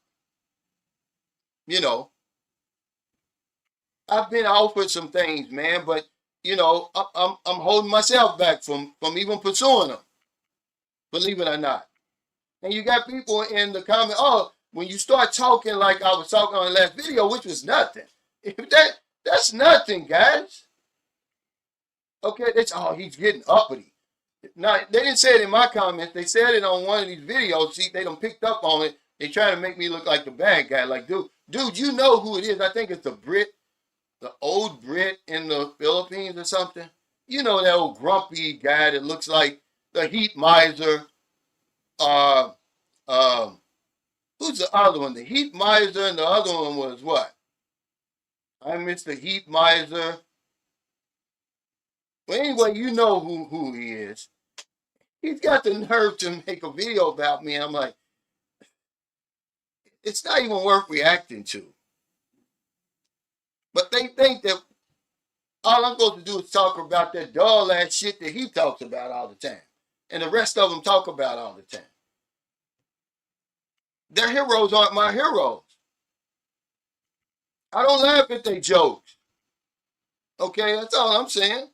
I've been offered some things, man, but, I'm holding myself back from even pursuing them. Believe it or not. And you got people in the comment, oh, when you start talking like I was talking on the last video, which was nothing. That's nothing, guys. Okay, he's getting uppity. Now, they didn't say it in my comments. They said it on one of these videos. See, they done picked up on it. They try to make me look like the bad guy. Like, dude, you know who it is. I think it's the old Brit in the Philippines or something. You know that old grumpy guy that looks like the heat miser. Who's the other one? The heat miser, and the other one was what? I missed the heat miser. Well, anyway, you know who he is. He's got the nerve to make a video about me. And I'm like, it's not even worth reacting to. But they think that all I'm supposed to do is talk about that dull ass shit that he talks about all the time. And the rest of them talk about all the time. Their heroes aren't my heroes. I don't laugh at their jokes. Okay, that's all I'm saying.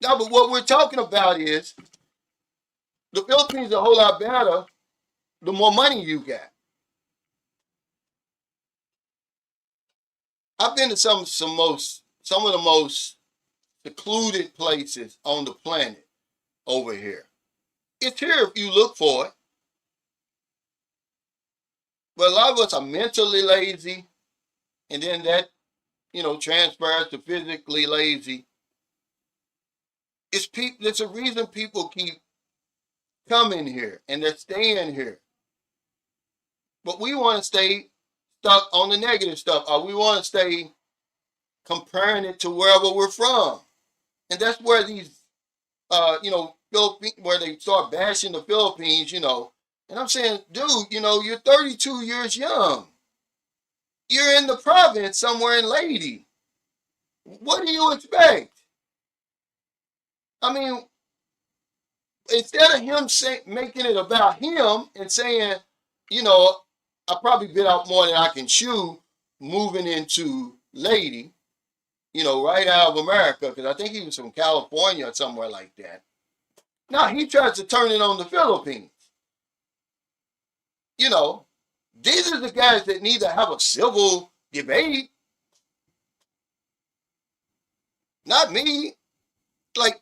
Now, but what we're talking about is the Philippines are a whole lot better the more money you got. I've been to some of the most secluded places on the planet over here. It's here if you look for it. But a lot of us are mentally lazy, and then that, transfers to physically lazy. It's a reason people keep coming here and they're staying here. But we want to stay stuck on the negative stuff, or we want to stay comparing it to wherever we're from. And that's where these, Philippines, where they start bashing the Philippines, And I'm saying, dude, you're 32 years young. You're in the province somewhere in Lady. What do you expect? I mean, instead of him making it about him and saying, I probably bit out more than I can chew moving into Lady, right out of America, because I think he was from California or somewhere like that. Now he tries to turn it on the Philippines. These are the guys that need to have a civil debate, not me. Like,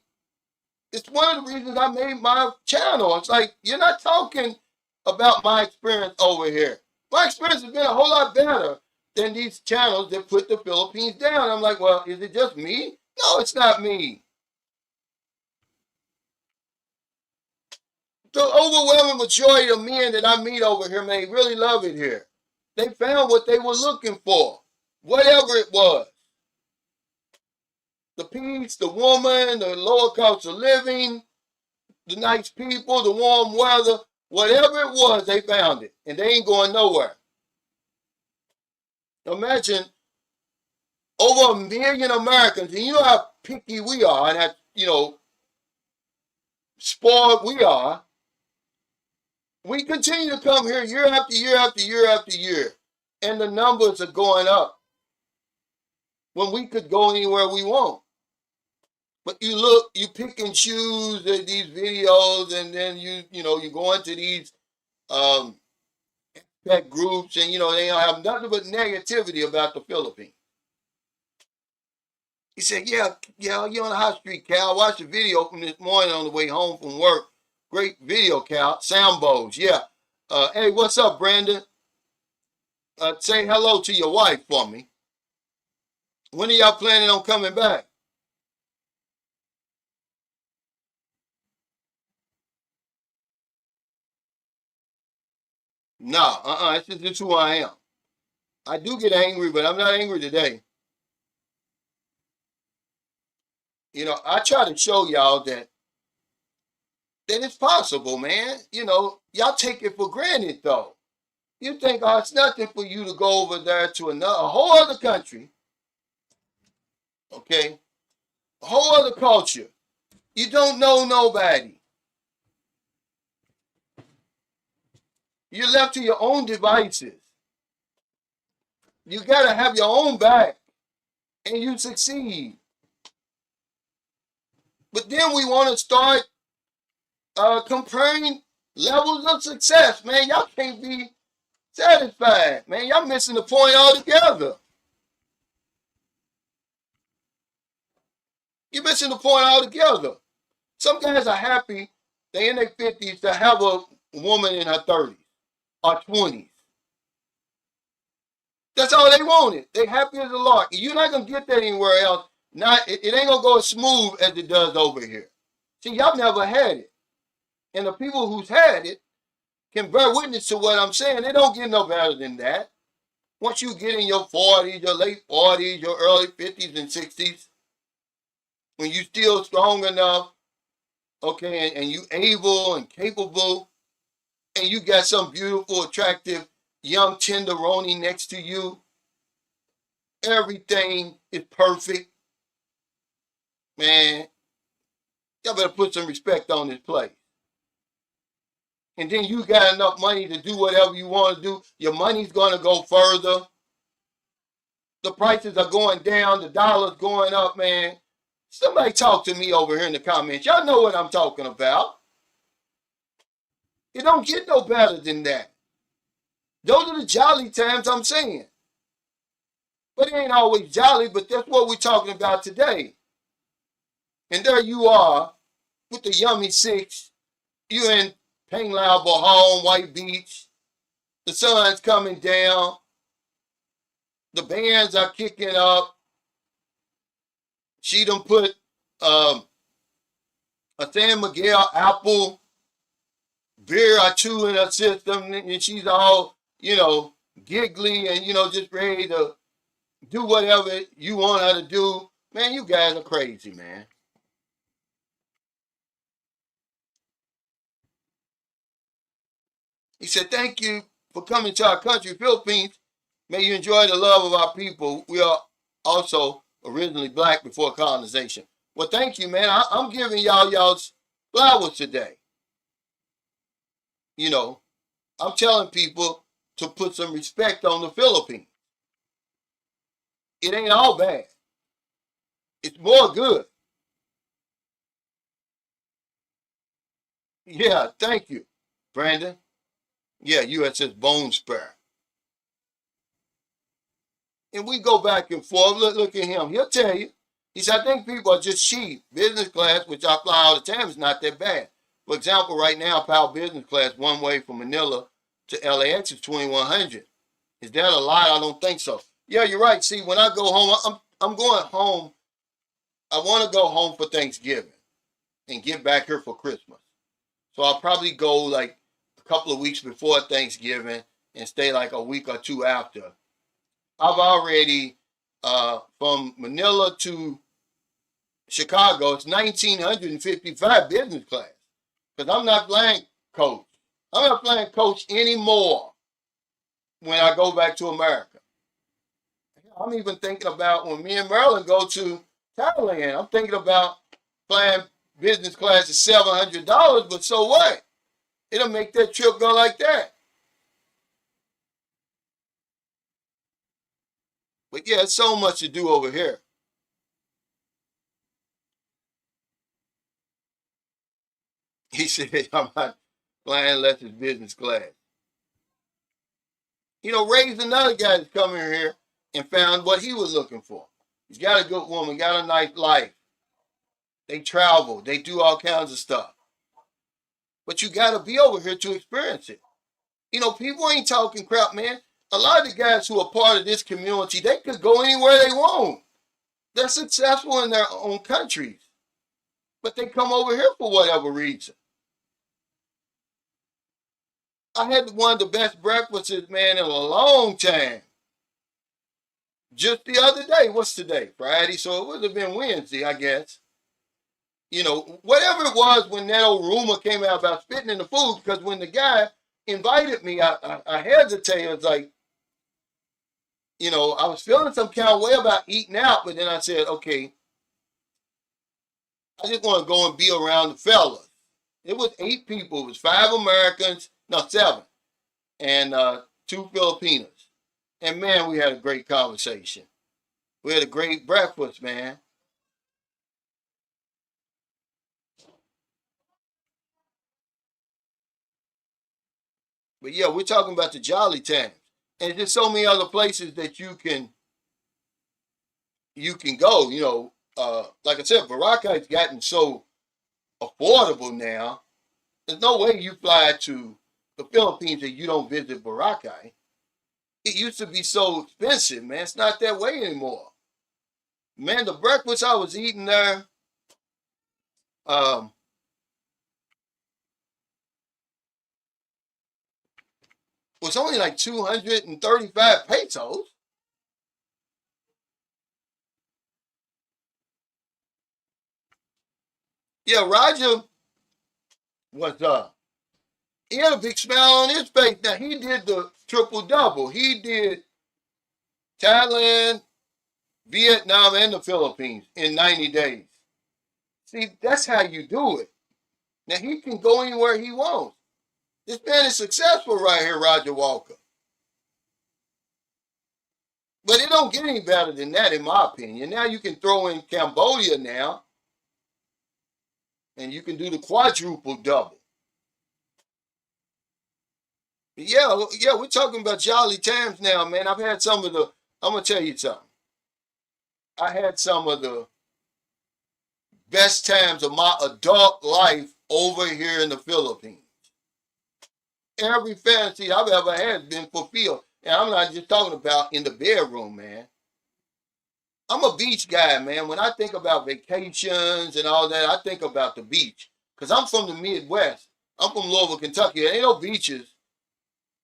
it's one of the reasons I made my channel. It's like, you're not talking about my experience over here. My experience has been a whole lot better than these channels that put the Philippines down. I'm like, well, is it just me? No, it's not me. The overwhelming majority of men that I meet over here, man, really love it here. They found what they were looking for, whatever it was. The peace, the woman, the lower cost of living, the nice people, the warm weather, whatever it was, they found it. And they ain't going nowhere. Imagine over 1 million Americans, and you know how picky we are, and how, spoiled we are. We continue to come here year after year after year after year, and the numbers are going up when we could go anywhere we want. But you look, you pick and choose these videos, and then you go into these pet groups, and they don't have nothing but negativity about the Philippines. He said, yeah, you're on the hot street, Cal. I watched a video from this morning on the way home from work. Great video, Cal. Sambos, yeah. Hey, what's up, Brandon? Say hello to your wife for me. When are y'all planning on coming back? No, it's just who I am. I do get angry, but I'm not angry today. I try to show y'all that it's possible, man. Y'all take it for granted, though. You think, oh, it's nothing for you to go over there to a whole other country, okay? A whole other culture. You don't know nobody. You're left to your own devices. You got to have your own back, and you succeed. But then we want to start comparing levels of success. Man, y'all can't be satisfied. Man, y'all missing the point altogether. You're missing the point altogether. Some guys are happy, they in their 50s, to have a woman in her 30s or 20s. That's all they wanted. They happy as a lark. You're not going to get that anywhere else. It ain't going to go as smooth as it does over here. See, y'all never had it. And the people who's had it can bear witness to what I'm saying. They don't get no better than that. Once you get in your 40s, your late 40s, your early 50s and 60s, when you still strong enough, okay, and you able and capable, and you got some beautiful, attractive, young tenderoni next to you, everything is perfect, man, y'all better put some respect on this place. And then you got enough money to do whatever you want to do. Your money's going to go further. The prices are going down. The dollar's going up, man. Somebody talk to me over here in the comments. Y'all know what I'm talking about. It don't get no better than that. Those are the jolly times I'm saying. But it ain't always jolly, but that's what we're talking about today. And there you are with the yummy six. You in Panglao, Bohol, White Beach. The sun's coming down. The bands are kicking up. She done put a San Miguel apple beer or two in her system, and she's all, giggly and, just ready to do whatever you want her to do. Man, you guys are crazy, man. He said, thank you for coming to our country, Philippines. May you enjoy the love of our people. We are also originally black before colonization. Well, thank you, man. I'm giving y'all's flowers today. I'm telling people to put some respect on the Philippines. It ain't all bad. It's more good. Yeah, thank you, Brandon. Yeah, USS Bone Spur. And we go back and forth. Look at him. He'll tell you. He said, I think people are just cheap. Business class, which I fly all the time, is not that bad. For example, right now, Powell business class, one way from Manila to LAX is 2,100. Is that a lot? I don't think so. Yeah, you're right. See, when I go home, I'm going home. I want to go home for Thanksgiving and get back here for Christmas. So I'll probably go like a couple of weeks before Thanksgiving and stay like a week or two after. I've already, from Manila to Chicago, it's 1,955 business class. Because I'm not flying coach. I'm not flying coach anymore when I go back to America. I'm even thinking about when me and Marilyn go to Thailand, I'm thinking about flying business class is $700, but so what? It'll make that trip go like that. But yeah, it's so much to do over here. He said, I'm not flying unless it's business class. You know, Ray's another guy that's coming here and found what he was looking for. He's got a good woman, got a nice life. They travel, they do all kinds of stuff. But you got to be over here to experience it. You know, people ain't talking crap, man. A lot of the guys who are part of this community, they could go anywhere they want. They're successful in their own countries. But they come over here for whatever reason. I had one of the best breakfasts, man, in a long time. Just the other day. What's today? Friday. So it would have been Wednesday, I guess. You know, whatever it was when that old rumor came out about spitting in the food, because when the guy invited me, I hesitated. I was like, you know, I was feeling some kind of way about eating out, but then I said, okay, I just want to go and be around the fellas. It was 8 people. It was 5 Americans, no, 7, and 2 Filipinos. And man, we had a great conversation. We had a great breakfast, man. But yeah, we're talking about the jolly times. And there's so many other places that you can go. You know, like I said, Boracay's gotten so affordable now. There's no way you fly to the Philippines and you don't visit Boracay. It used to be so expensive, man. It's not that way anymore. Man, the breakfast I was eating there, um, was only like 235 pesos. Yeah, Roger was he had a big smile on his face. Now he did the triple double. He did Thailand, Vietnam, and the Philippines in 90 days. See, that's how you do it. Now he can go anywhere he wants. This man is successful right here, Roger Walker. But it don't get any better than that, in my opinion. Now you can throw in Cambodia now, and you can do the quadruple double. Yeah, yeah, we're talking about jolly times now, man. I've had some of the. I'm gonna tell you something. I had some of the best times of my adult life over here in the Philippines. Every fantasy I've ever had has been fulfilled. And I'm not just talking about in the bedroom, man. I'm a beach guy, man. When I think about vacations and all that, I think about the beach. Because I'm from the Midwest. I'm from Louisville, Kentucky. There ain't no beaches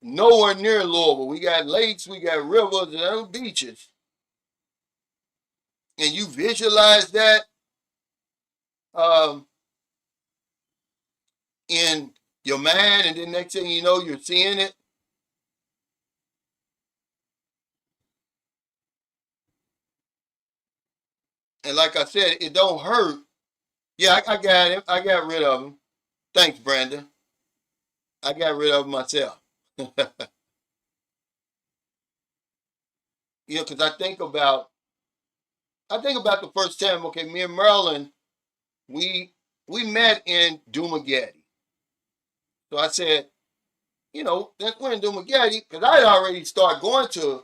nowhere near Louisville. We got lakes, we got rivers, and no beaches. And you visualize that um, in your mind, and then next thing you know, you're seeing it. And like I said, it don't hurt. Yeah, I got him. I got rid of him. Thanks, Brandon. I got rid of him myself. You know, because I think about the first time. Okay, me and Marilyn, we we met in Dumagetti. So I said, you know, that's when Dumagetti, because I had already started going to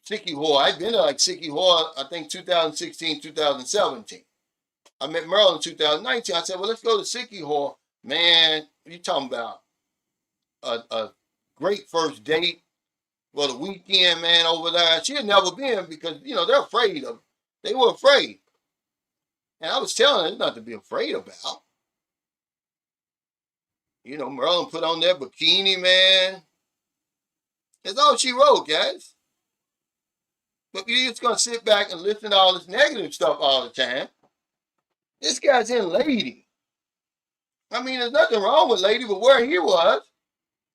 Siquijor. I've been to like Siquijor, I think 2016, 2017. I met Merle in 2019. I said, well, let's go to Siquijor. Man, you talking about a great first date for the weekend, man, over there. She had never been because, they're afraid of, they were afraid. And I was telling her, there's nothing to be afraid about. Merlin put on that bikini, man. That's all she wrote, guys. But you're just going to sit back and listen to all this negative stuff all the time. This guy's in Lady. I mean, there's nothing wrong with Lady, but where he was,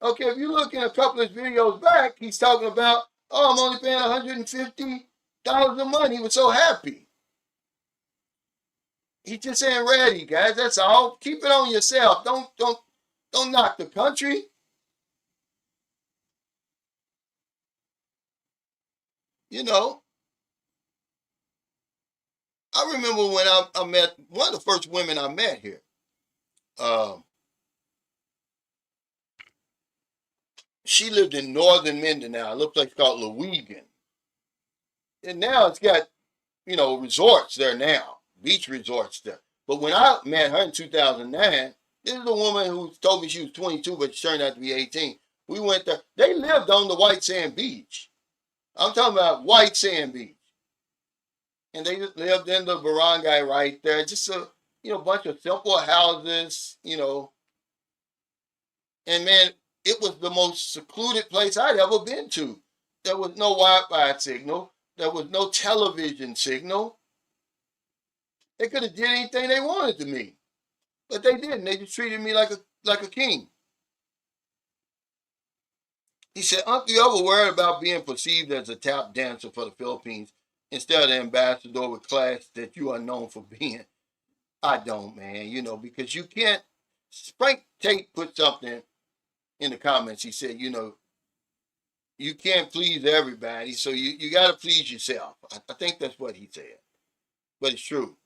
okay, if you look in a couple of his videos back, he's talking about, oh, I'm only paying $150 a month. He was so happy. He just ain't ready, guys. That's all. Keep it on yourself. Don't knock the country. I remember when I met one of the first women I met here. She lived in northern Mindanao, a little place called Lewegan. And now it's got, resorts there now, beach resorts there. But when I met her in 2009, this is a woman who told me she was 22, but she turned out to be 18. We went there. They lived on the White Sand Beach. I'm talking about White Sand Beach. And they just lived in the barangay right there. Just a, bunch of simple houses, And man, it was the most secluded place I'd ever been to. There was no Wi-Fi signal. There was no television signal. They could have did anything they wanted to me. But they didn't. They just treated me like a king. He said, aren't you ever worried about being perceived as a tap dancer for the Philippines instead of the ambassador with class that you are known for being? I don't, man, because you can't. Frank Tate put something in the comments. He said, you can't please everybody, so you got to please yourself. I think that's what he said. But it's true.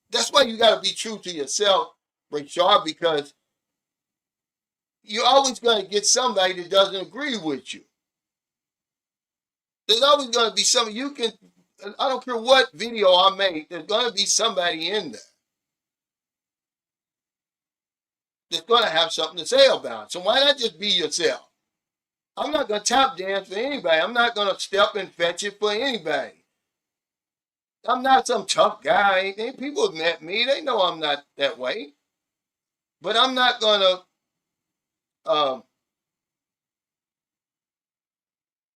That's why you got to be true to yourself, Rashard, because you're always going to get somebody that doesn't agree with you. There's always going to be somebody I don't care what video I make, there's going to be somebody in there that's going to have something to say about it. So why not just be yourself? I'm not going to tap dance for anybody. I'm not going to step and fetch it for anybody. I'm not some tough guy. People have met me. They know I'm not that way. But I'm not going to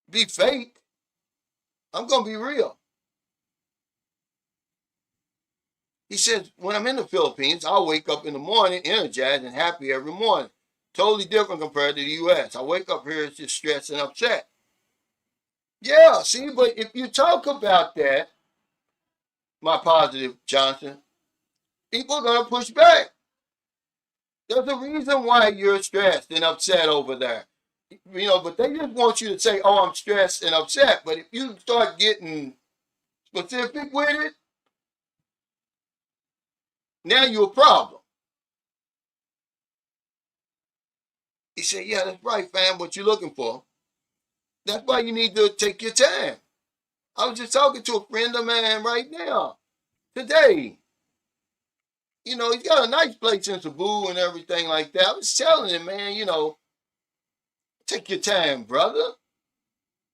be fake. I'm going to be real. He says, when I'm in the Philippines, I'll wake up in the morning energized and happy every morning. Totally different compared to the U.S. I wake up here, it's just stressed and upset. Yeah, see, but if you talk about that, my positive Johnson, people are going to push back. There's a reason why you're stressed and upset over there. But they just want you to say, oh, I'm stressed and upset. But if you start getting specific with it, now you're a problem. He said, yeah, that's right, fam, what you're looking for. That's why you need to take your time. I was just talking to a friend of mine right now, today. He's got a nice place in Cebu and everything like that. I was telling him, man, take your time, brother.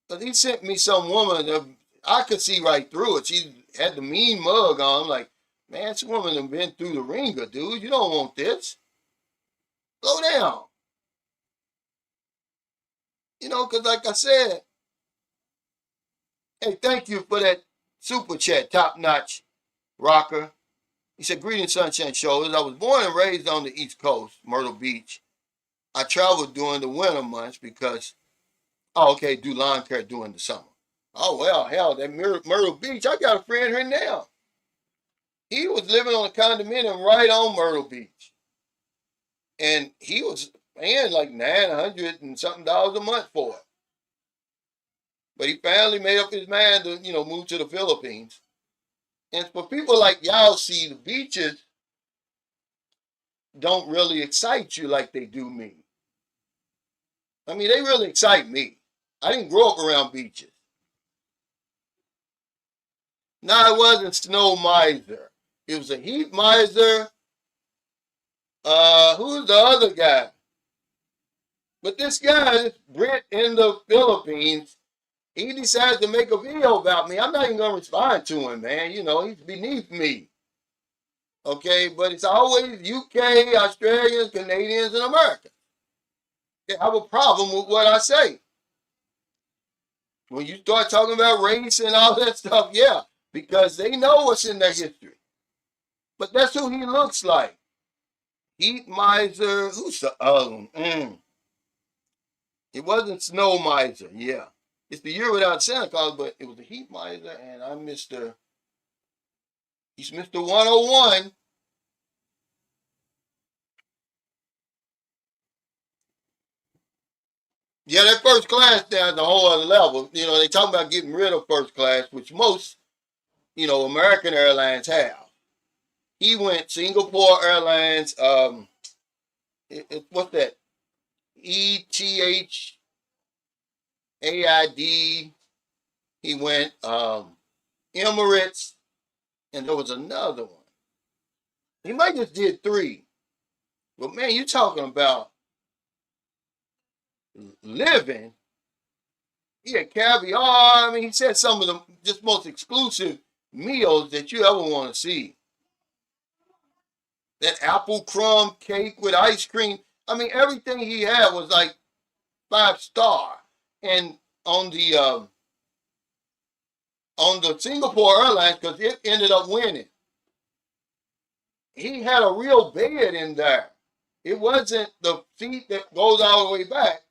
Because he sent me some woman that I could see right through it. She had the mean mug on. I'm like, man, this woman has been through the ringer, dude. You don't want this. Slow down. Because like I said, hey, thank you for that super chat, top-notch rocker. He said, greetings, Sunshine Shoulders. I was born and raised on the East Coast, Myrtle Beach. I traveled during the winter months because, do lawn care during the summer. Oh, well, hell, that Myrtle Beach, I got a friend here now. He was living on a condominium right on Myrtle Beach. And he was paying like $900 and something a month for it. But he finally made up his mind to, move to the Philippines. And for people like y'all, see, the beaches don't really excite you like they do me. I mean, they really excite me. I didn't grow up around beaches. No, it wasn't Snow Miser. It was a Heat Miser. Who's the other guy? But this guy, this Brit in the Philippines, he decides to make a video about me. I'm not even gonna respond to him, man. You know, he's beneath me. Okay, but it's always UK, Australians, Canadians, and Americans. They have a problem with what I say. When you start talking about race and all that stuff, yeah, because they know what's in their history. But that's who he looks like. Heat Miser. Who's the other one? It wasn't Snow Miser, yeah. It's the year without Santa Claus, but it was the Heat Miser, and I'm Mr. He's Mr. 101. Yeah, that first class down the whole other level. You know, they talk about getting rid of first class, which most, American Airlines have. He went Singapore Airlines, what's that? ETHAID. He went Emirates, and there was another one. He might just did three. But man, you talking about living. He had caviar. I mean, he said some of the just most exclusive meals that you ever want to see. That apple crumb cake with ice cream. I mean, everything he had was like 5-star. And on the Singapore Airlines, because it ended up winning, he had a real bed in there. It wasn't the seat that goes all the way back.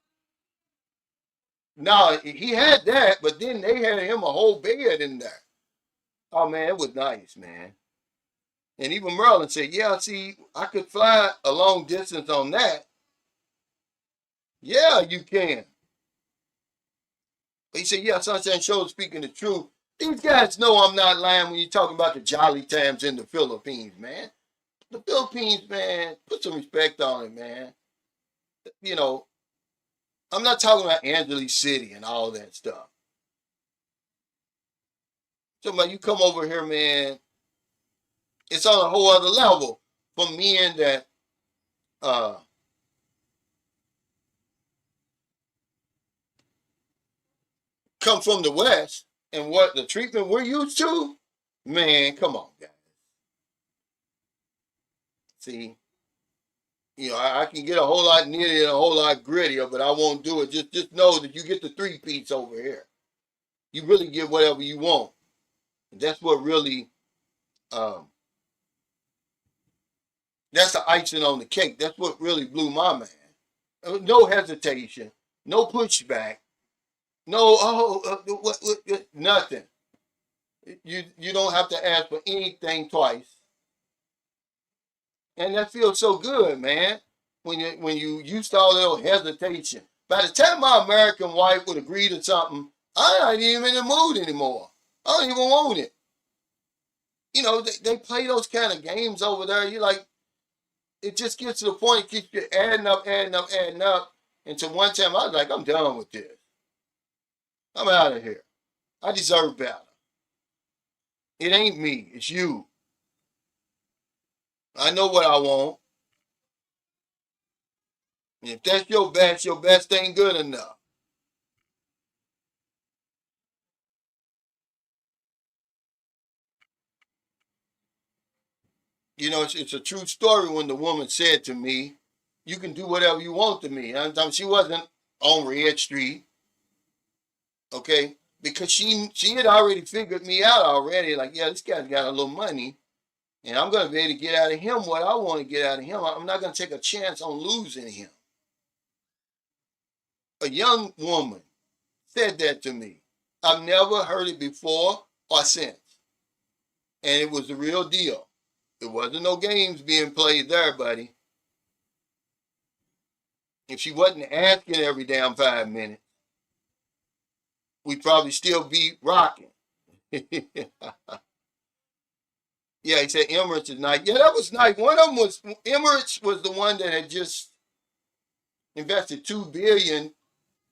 No, he had that, but then they had him a whole bed in there. Oh man, it was nice, man. And even Merlin said, "Yeah, see, I could fly a long distance on that." Yeah, you can. He said, "Yeah, Sunshine Show is speaking the truth." These guys know I'm not lying when you're talking about the Jolly Times in the Philippines, man. The Philippines, man, put some respect on it, man. You know, I'm not talking about Angeles City and all that stuff. Somebody, you come over here, man, it's on a whole other level for men that uh, come from the West and what the treatment we're used to. Man, come on, guys. See, I can get a whole lot nitty and a whole lot grittier, but I won't do it. Just know that you get the 3 peats over here. You really get whatever you want. And that's what really, um, that's the icing on the cake. That's what really blew my man. No hesitation, no pushback, no, nothing. You don't have to ask for anything twice. And that feels so good, man. When you used to all that little hesitation. By the time my American wife would agree to something, I'm not even in the mood anymore. I don't even want it. They play those kind of games over there. You like, it just gets to the point, it keeps you adding up, adding up, adding up. Until one time I was like, I'm done with this. I'm out of here. I deserve better. It ain't me, it's you. I know what I want. And if that's your best ain't good enough. It's a true story when the woman said to me, you can do whatever you want to me. And she wasn't on Red Street, okay? Because she had already figured me out already. Like, yeah, this guy's got a little money, and I'm going to be able to get out of him what I want to get out of him. I'm not going to take a chance on losing him. A young woman said that to me. I've never heard it before or since. And it was the real deal. There wasn't no games being played there, buddy. If she wasn't asking every damn 5 minutes, we'd probably still be rocking. Yeah, he said Emirates is nice. Yeah, that was nice. One of them was, Emirates was the one that had just invested $2 billion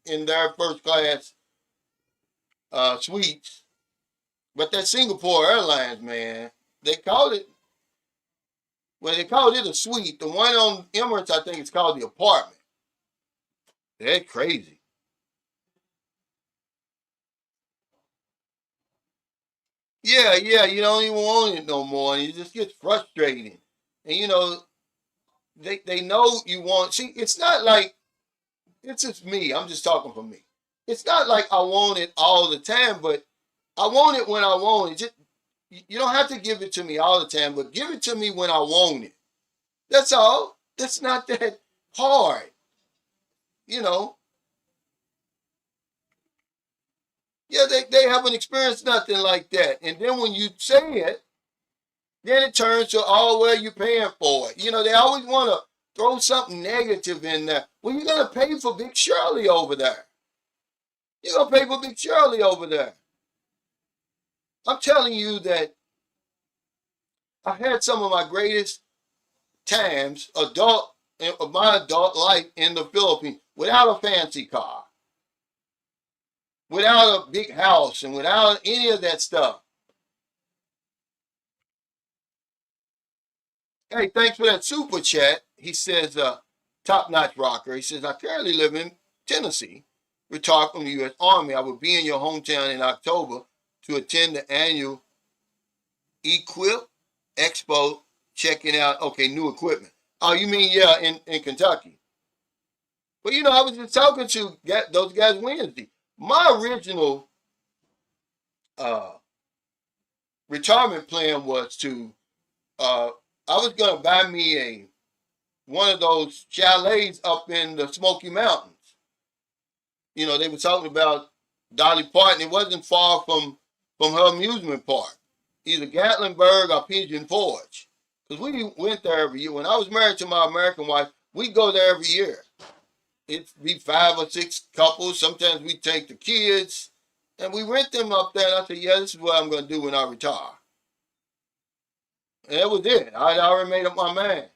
in their first class suites. But that Singapore Airlines, man, they called it, well, they called it a suite. The one on Emirates, I think it's called the apartment. That's crazy. Yeah, yeah, you don't even want it no more, and it just gets frustrating. And they know you want. See, it's not like it's just me. I'm just talking for me. It's not like I want it all the time, but I want it when I want it. Just you don't have to give it to me all the time, but give it to me when I want it. That's all. That's not that hard, you know. Yeah, they haven't experienced nothing like that. And then when you say it, then it turns to, oh, well, you're paying for it. They always want to throw something negative in there. Well, you're going to pay for Big Shirley over there. You're going to pay for Big Shirley over there. I'm telling you that I had some of my greatest times of my adult life in the Philippines without a fancy car, without a big house, and without any of that stuff. Hey, thanks for that super chat. He says, top notch rocker. He says, I currently live in Tennessee, retired from the U.S. Army. I will be in your hometown in October to attend the annual Equip Expo, checking out, okay, new equipment. Oh, you mean, yeah, in Kentucky. But, I was just talking to those guys Wednesday. My original uh, retirement plan was to, I was going to buy me one of those chalets up in the Smoky Mountains. They were talking about Dolly Parton. It wasn't far from her amusement park, either Gatlinburg or Pigeon Forge. Because we went there every year. When I was married to my American wife, we go there every year. It'd be 5 or 6 couples. Sometimes we take the kids, and we rent them up there. And I said, yeah, this is what I'm going to do when I retire. And that was it. I already made up my mind.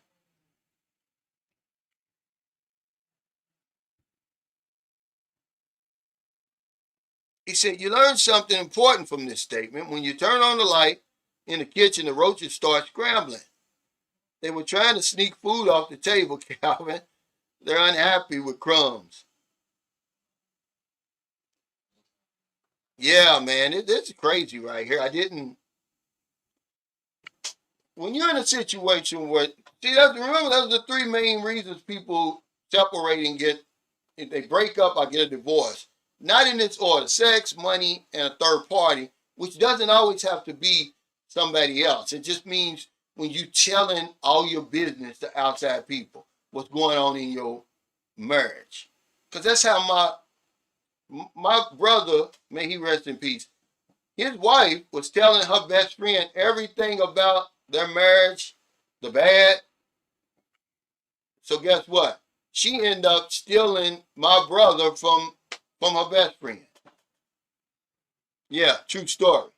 He said, you learn something important from this statement. When you turn on the light in the kitchen, the roaches start scrambling. They were trying to sneak food off the table, Calvin. They're unhappy with crumbs. Yeah, man, it's crazy right here. When you're in a situation where, remember, those are the 3 main reasons people separate and if they break up or get a divorce. Not in this order: sex, money, and a third party, which doesn't always have to be somebody else. It just means when you telling all your business to outside people, what's going on in your marriage. Because that's how my brother, may he rest in peace, his wife was telling her best friend everything about their marriage, the bad. So guess what? She ended up stealing my brother from her best friend. Yeah, true story.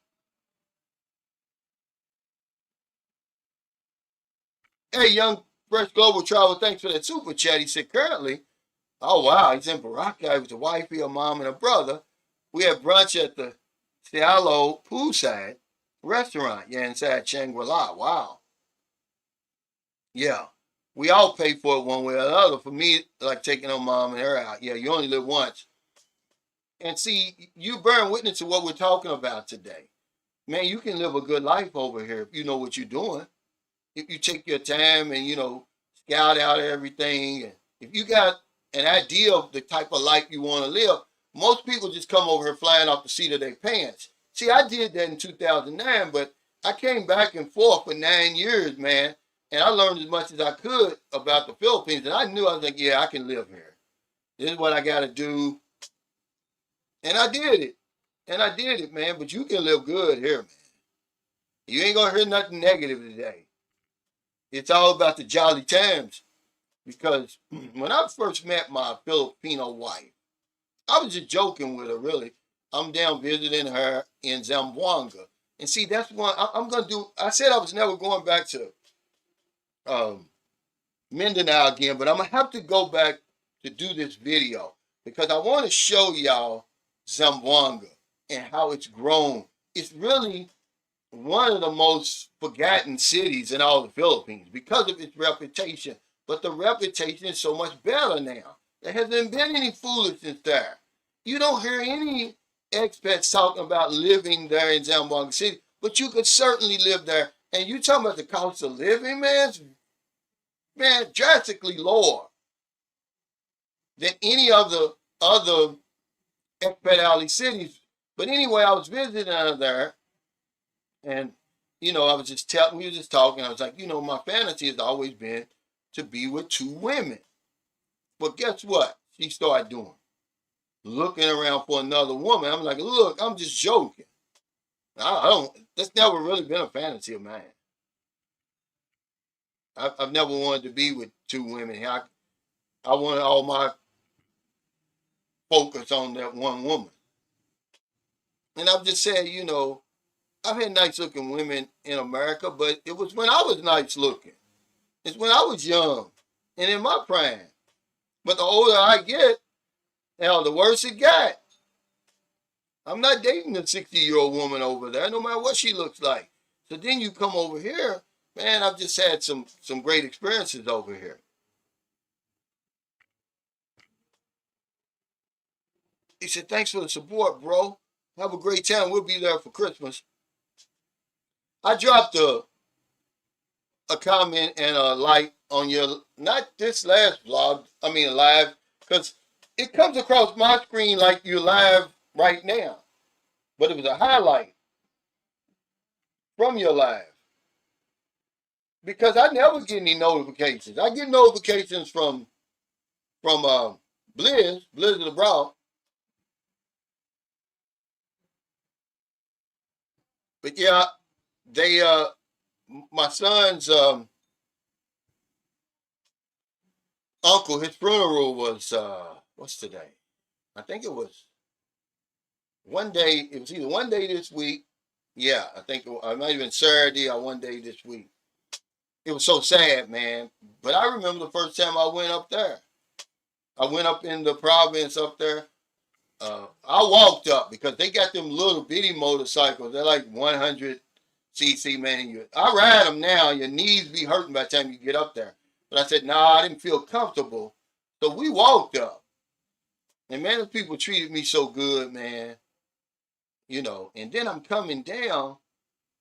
Hey, young Fresh Global Travel, thanks for that super chat. He said, currently, oh wow, he's in Baraka with a wifey, a mom, and a brother. We had brunch at the Cialo poolside restaurant, yeah, inside Shangri-La. Wow. Yeah. We all pay for it one way or another. For me, like taking her mom and her out. Yeah, you only live once. And see, you bearing witness to what we're talking about today. Man, you can live a good life over here if you know what you're doing. If you take your time and, scout out everything. And if you got an idea of the type of life you want to live, most people just come over here flying off the seat of their pants. See, I did that in 2009, but I came back and forth for 9 years, man. And I learned as much as I could about the Philippines. And I knew, I was like, yeah, I can live here. This is what I got to do. And I did it. And I did it, man. But you can live good here, man. You ain't going to hear nothing negative today. It's all about the jolly times. Because when I first met my Filipino wife, I was just joking with her, really. I'm down visiting her in Zamboanga. And see, that's one I'm going to do. I said I was never going back to Mindanao again, but I'm going to have to go back to do this video. because I want to show y'all Zamboanga and how it's grown. It's really one of the most forgotten cities in all the Philippines because of its reputation. But the reputation is so much better now. There hasn't been any foolishness there. You don't hear any expats talking about living there in Zamboanga City, but you could certainly live there. And you talking about the cost of living, man, drastically lower than any of the other expat alley cities. But anyway, I was visiting there, and I was just telling, we were just talking. I was like, my fantasy has always been to be with two women. But guess what? She started doing, looking around for another woman. I'm like, look, I'm just joking. I don't. That's never really been a fantasy of mine. I've never wanted to be with two women. I wanted all my focus on that one woman. And I've just said, I've had nice looking women in America, but it was when I was nice looking. It's when I was young and in my prime. But the older I get, hell, the worse it got. I'm not dating a 60-year-old woman over there, no matter what she looks like. So then you come over here, man, I've just had some great experiences over here. He said, thanks for the support, bro. Have a great time. We'll be there for Christmas. I dropped a comment and a like on your, not this last vlog, live, because it comes across my screen like you're live right now. But it was a highlight from your live. Because I never get any notifications. I get notifications from Bliss of the Brow. But yeah, they my son's uncle, his funeral was what's today? I think it was one day. It was either one day this week. Yeah, I think it might have been Saturday or one day this week. It was so sad, man. But I remember the first time I went up there. I went up in the province up there. I walked up because they got them little bitty motorcycles. They're like 100cc, man. I ride them now. Your knees be hurting by the time you get up there. But I said, nah, I didn't feel comfortable. So we walked up. And man, those people treated me so good, man. And then I'm coming down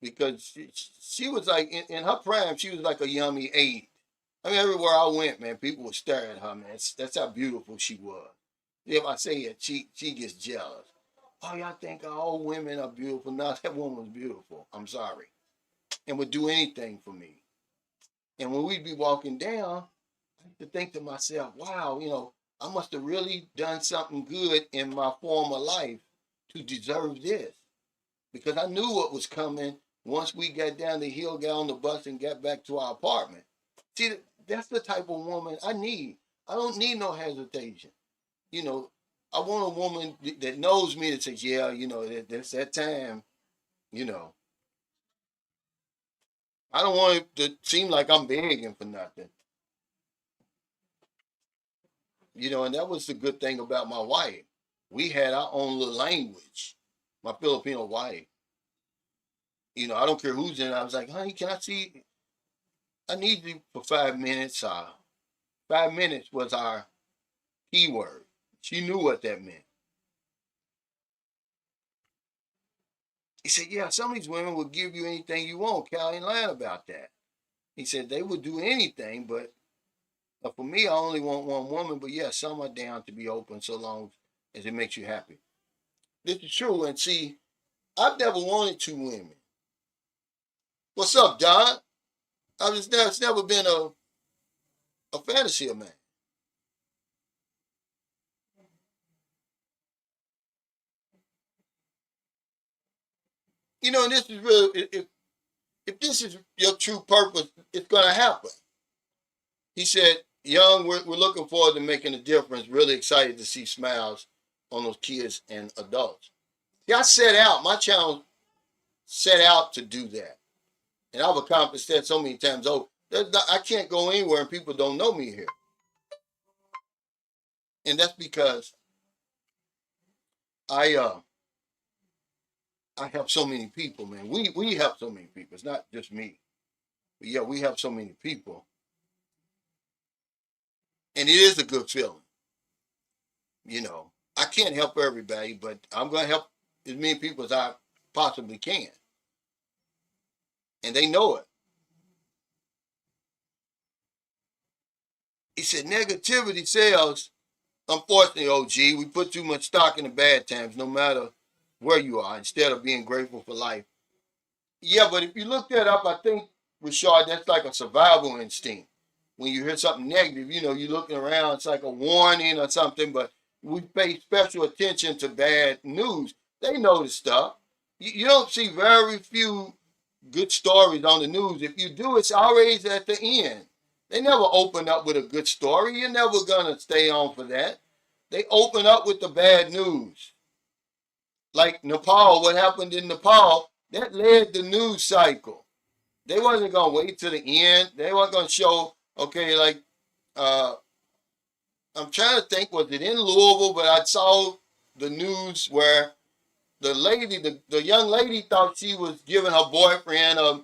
because she was like, in her prime, she was like a yummy 8. Everywhere I went, man, people would stare at her, man. That's how beautiful she was. If I say it, she gets jealous. Oh, y'all think all women are beautiful? No, that woman was beautiful. I'm sorry. And would do anything for me. And when we'd be walking down, I used to think to myself, wow, I must have really done something good in my former life to deserve this. Because I knew what was coming once we got down the hill, got on the bus, and got back to our apartment. See, that's the type of woman I need. I don't need no hesitation. I want a woman that knows me, that says, yeah, that's that time, I don't want it to seem like I'm begging for nothing. And that was the good thing about my wife. We had our own little language, my Filipino wife. I don't care who's in it. I was like, honey, can I see? I need you for 5 minutes. 5 minutes was our keyword. She knew what that meant. He said, yeah, some of these women will give you anything you want. Callie ain't lying about that. He said they would do anything, but for me, I only want one woman. But yeah, some are down to be open so long as it makes you happy. This is true. And see, I've never wanted two women. What's up, Don? It's never been a fantasy of mine. And this is real. If this is your true purpose, it's going to happen. He said, Young, we're looking forward to making a difference. Really excited to see smiles on those kids and adults. See, my channel set out to do that. And I've accomplished that so many times. I can't go anywhere and people don't know me here. And that's because I I help so many people, man. We help so many people. It's not just me. But yeah, we help so many people. And it is a good feeling. You know, I can't help everybody, but I'm going to help as many people as I possibly can. And they know it. He said, negativity sells. Unfortunately, OG, we put too much stock in the bad times, no matter where you are, instead of being grateful for life. Yeah, but if you look that up, I think, Rashard, that's like a survival instinct. When you hear something negative, you know, you're looking around, it's like a warning or something, but we pay special attention to bad news. They know the stuff. You don't see very few good stories on the news. If you do, it's always at the end. They never open up with a good story. You're never going to stay on for that. They open up with the bad news. Like Nepal, what happened in Nepal, that led the news cycle. They wasn't going to wait to the end. They weren't going to show, okay, like, uh, I'm trying to think, was it in Louisville? But I saw the news where the lady, the young lady thought she was giving her boyfriend a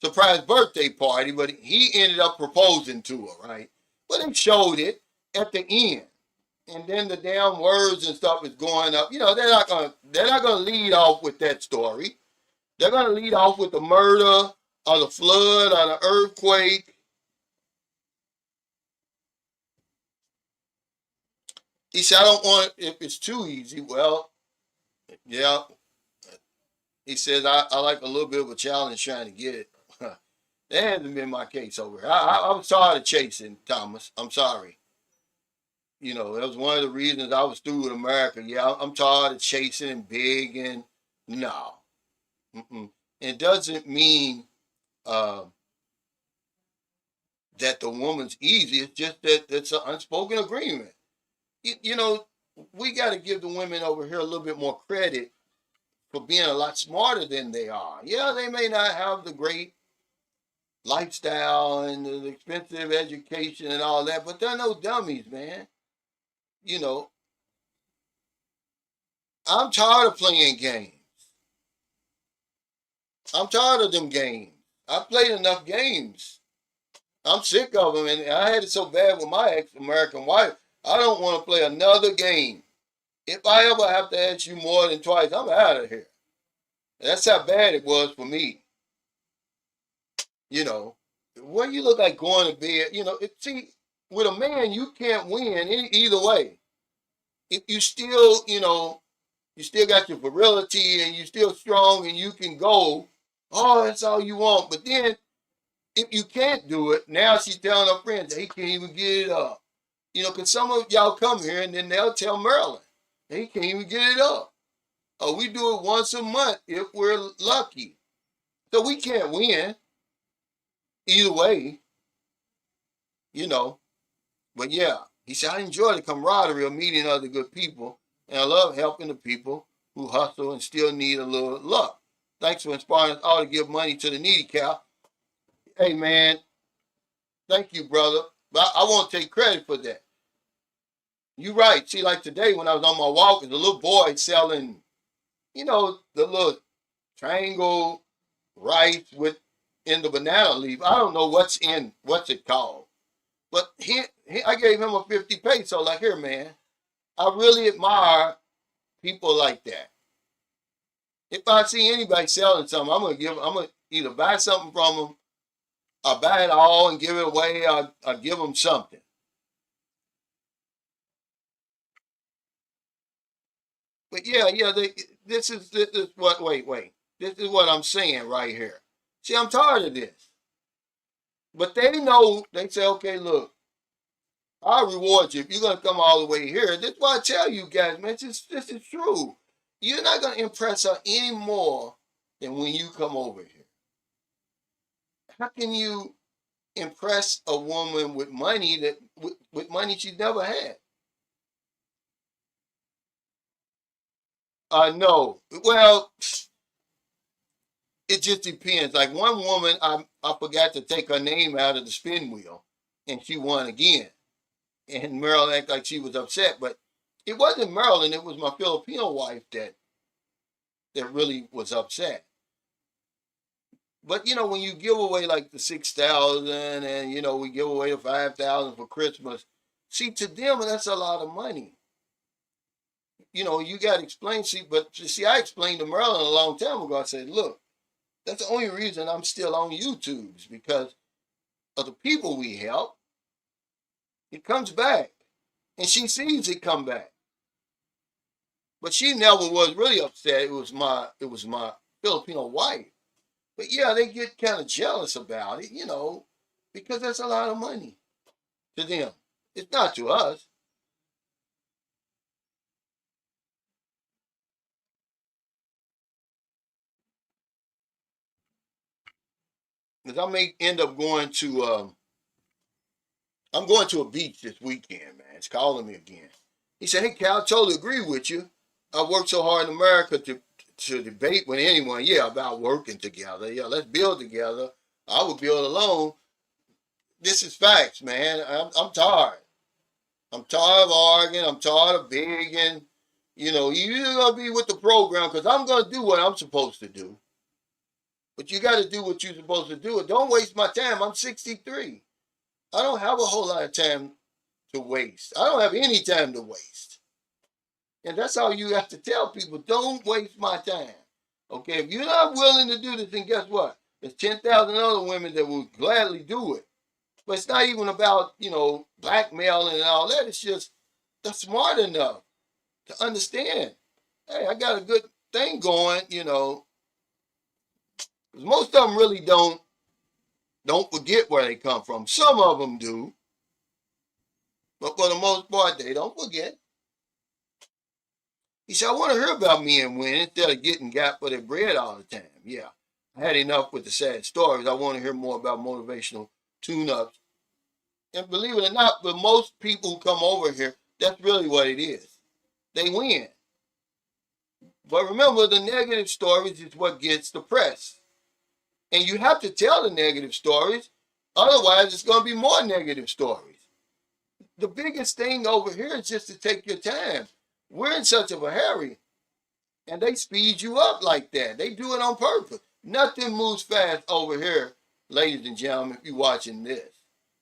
surprise birthday party, but he ended up proposing to her, right? But they showed it at the end. And then the damn words and stuff is going up. You know, they're not gonna lead off with that story. They're gonna lead off with the murder or the flood or the earthquake. He said, I don't want it if it's too easy. Well, yeah. He says, I like a little bit of a challenge trying to get it. That hasn't been my case over here. I'm sorry to chasing, Thomas. I'm sorry. You know, that was one of the reasons I was through with America. Yeah, I'm tired of chasing and big and no. Mm-mm. It doesn't mean uh, that the woman's easy. It's just that it's an unspoken agreement. You know, we got to give the women over here a little bit more credit for being a lot smarter than they are. Yeah, they may not have the great lifestyle and the expensive education and all that, but they're no dummies, man. You know, I'm tired of playing games. I'm tired of them games. I played enough games. I'm sick of them, and I had it so bad with my ex-American wife. I don't want to play another game. If I ever have to ask you more than twice, I'm out of here. That's how bad it was for me. You know, what you look like going to bed. You know, see, with a man, you can't win either way. If you still, you know, you still got your virility and you still strong and you can go. Oh, that's all you want. But then if you can't do it, now she's telling her friends, he can't even get it up. You know, because some of y'all come here and then they'll tell Maryland, he can't even get it up. Oh, we do it once a month if we're lucky. So we can't win either way, you know. But yeah, he said, I enjoy the camaraderie of meeting other good people, and I love helping the people who hustle and still need a little luck. Thanks for inspiring us all to give money to the needy, Cal. Hey, man, thank you, brother. But I won't take credit for that. You're right. See, like today when I was on my walk, there's a little boy selling, you know, the little triangle rice with in the banana leaf. I don't know what's it called. But I gave him a 50 peso. Like, here, man, I really admire people like that. If I see anybody selling something, I'm gonna either buy something from them, or buy it all and give it away, or give them something. But yeah, this is what. Wait. This is what I'm saying right here. See, I'm tired of this. But they know. They say, okay, look, I'll reward you if you're gonna come all the way here. This is why I tell you guys, man. This is true. You're not gonna impress her any more than when you come over here. How can you impress a woman with money with money she's never had? No. Well, it just depends. Like one woman, I forgot to take her name out of the spin wheel, and she won again. And Meryl acted like she was upset, but It wasn't Maryland, it was my Filipino wife that really was upset. But you know, when you give away like the 6,000, and you know we give away the 5,000 for Christmas, see, to them that's a lot of money. You know, you got to explain. See, but see, I explained to Maryland a long time ago. I said, look, that's the only reason I'm still on YouTube's because of the people we help. It comes back, and she sees it come back. But she never was really upset. It was my Filipino wife. But yeah, they get kind of jealous about it, you know, because that's a lot of money to them. It's not to us. Because I may end up going to I'm going to a beach this weekend, man. It's calling me again. He said, hey Cal, I totally agree with you. I worked so hard in America to debate with anyone, yeah, about working together. Yeah, let's build together. I would build alone. This is facts, man. I'm tired. I'm tired of arguing. I'm tired of begging. You know, you're either gonna be with the program because I'm gonna do what I'm supposed to do. But you got to do what you're supposed to do. And don't waste my time. I'm 63. I don't have a whole lot of time to waste. I don't have any time to waste. And that's how you have to tell people, don't waste my time. Okay, if you're not willing to do this, then guess what? There's 10,000 other women that will gladly do it. But it's not even about, you know, blackmailing and all that. It's just they're smart enough to understand. Hey, I got a good thing going, you know. Because most of them really don't forget where they come from. Some of them do, but for the most part, they don't forget. He said, I want to hear about men and women instead of getting got for their bread all the time. Yeah, I had enough with the sad stories. I want to hear more about motivational tune-ups. And believe it or not, for most people who come over here, that's really what it is. They win. But remember, the negative stories is what gets the press. And you have to tell the negative stories. Otherwise, it's going to be more negative stories. The biggest thing over here is just to take your time. We're in such of a hurry, and they speed you up like that. They do it on purpose. Nothing moves fast over here, ladies and gentlemen, if you're watching this.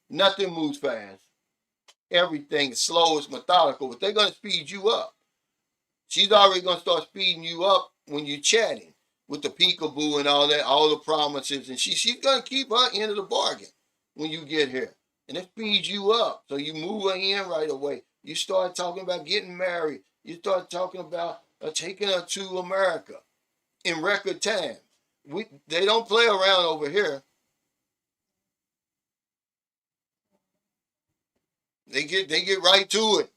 Nothing moves fast. Everything is slow, it's methodical, but they're going to speed you up. She's already going to start speeding you up when you're chatting with the peekaboo and all that, all the promises, and she's going to keep her end of the bargain when you get here. And it speeds you up. So you move her in right away. You start talking about getting married. You start talking about taking her to America in record time. They don't play around over here. They get right to it.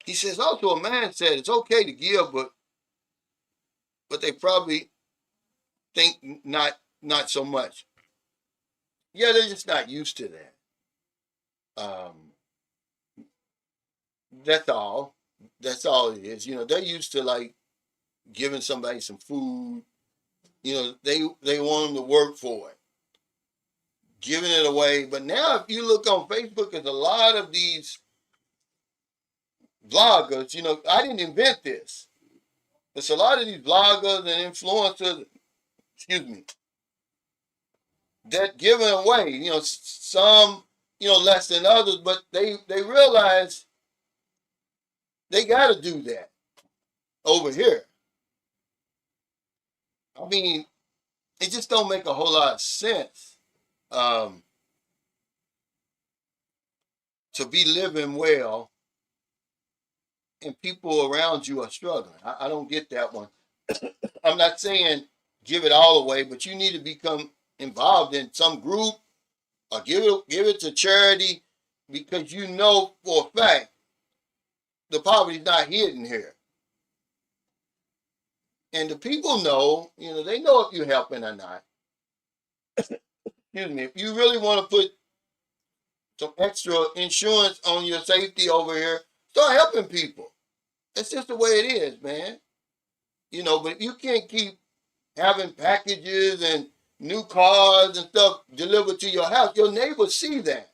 He says also a man said it's okay to give, but they probably think not so much. Yeah, they're just not used to that. Um, that's all. That's all it is. You know, they're used to like giving somebody some food. You know, they want them to work for it, giving it away. But now, if you look on Facebook, there's a lot of these bloggers. You know, I didn't invent this. There's a lot of these bloggers and influencers. Excuse me. That giving away. You know, some less than others, but they realize they got to do that over here. I mean, it just don't make a whole lot of sense um, to be living well and people around you are struggling. I don't get that one. I'm not saying give it all away, but you need to become involved in some group or give it to charity because you know for a fact the poverty's not hidden here. And the people know, they know if you're helping or not. Excuse me. If you really want to put some extra insurance on your safety over here, start helping people. That's just the way it is, man. But if you can't keep having packages and new cars and stuff delivered to your house, your neighbors see that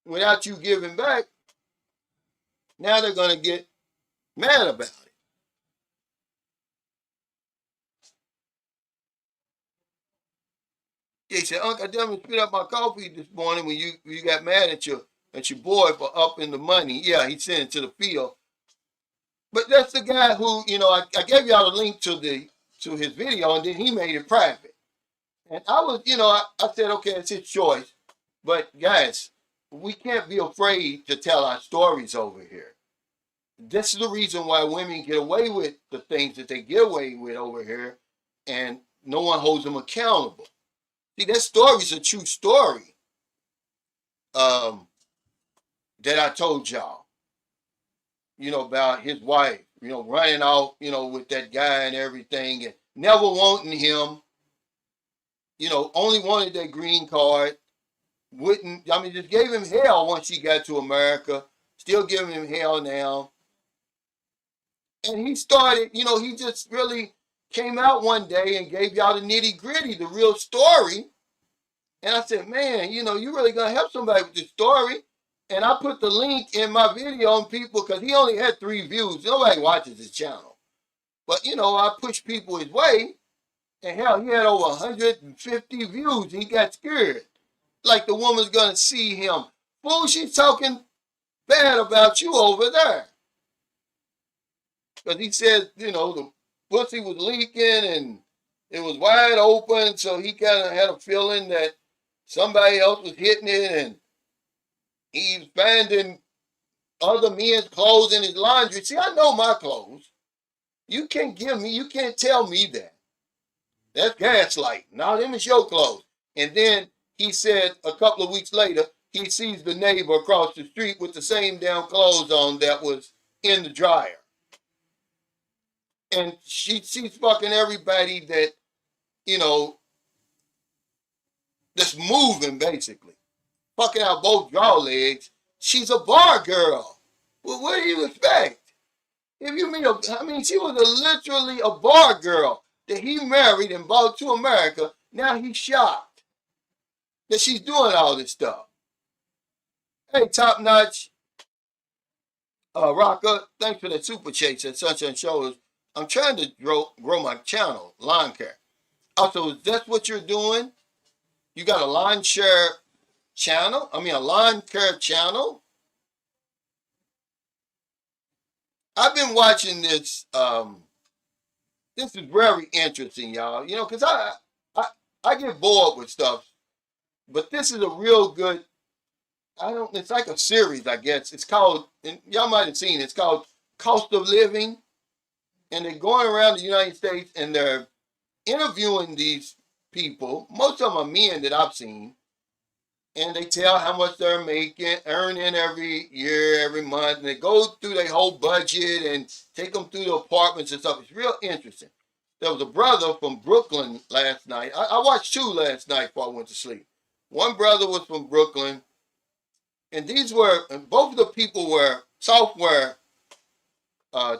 without you giving back. Now they're going to get mad about it. They said, Uncle, I done spit up my coffee this morning when you got mad at your boy for upping the money. Yeah, he sent it to the field. But that's the guy who, I gave y'all a link to his video, and then he made it private. And I was, I said, okay, it's his choice. But guys, we can't be afraid to tell our stories over here. This is the reason why women get away with the things that they get away with over here, and no one holds them accountable. See, that story is a true story that I told y'all, about his wife, running out, with that guy and everything, and never wanting him, only wanted that green card, just gave him hell once he got to America, still giving him hell now. And he started, he just really came out one day and gave y'all the nitty gritty, the real story. And I said, man, you really going to help somebody with this story. And I put the link in my video on people because he only had 3 views. Nobody watches his channel. But, I pushed people his way. And hell, he had over 150 views. He got scared. Like the woman's going to see him. Fool, she's talking bad about you over there. Because he said, the pussy was leaking and it was wide open. So he kind of had a feeling that somebody else was hitting it, and he was finding other men's clothes in his laundry. See, I know my clothes. You can't tell me that. That's gaslight. No, them is your clothes. And then he said a couple of weeks later, he sees the neighbor across the street with the same damn clothes on that was in the dryer. And she's fucking everybody that, that's moving, basically. Fucking out both jaw legs. She's a bar girl. Well, what do you expect? If you mean, she was literally a bar girl that he married and brought to America. Now he's shocked that she's doing all this stuff. Hey, Top Notch Rocker, thanks for that super chase at Sunshine Shows. I'm trying to grow my channel, lawn care. Also, is that what you're doing? You got a lawn share channel? A lawn care channel? I've been watching this. This is very interesting, y'all. Because I get bored with stuff. But this is a real good, it's like a series, I guess. It's called, and y'all might have seen it, it's called Cost of Living. And they're going around the United States and they're interviewing these people. Most of them are men that I've seen. And they tell how much they're earning every year, every month. And they go through their whole budget and take them through the apartments and stuff. It's real interesting. There was a brother from Brooklyn last night. I watched 2 last night before I went to sleep. One brother was from Brooklyn. And both of the people were software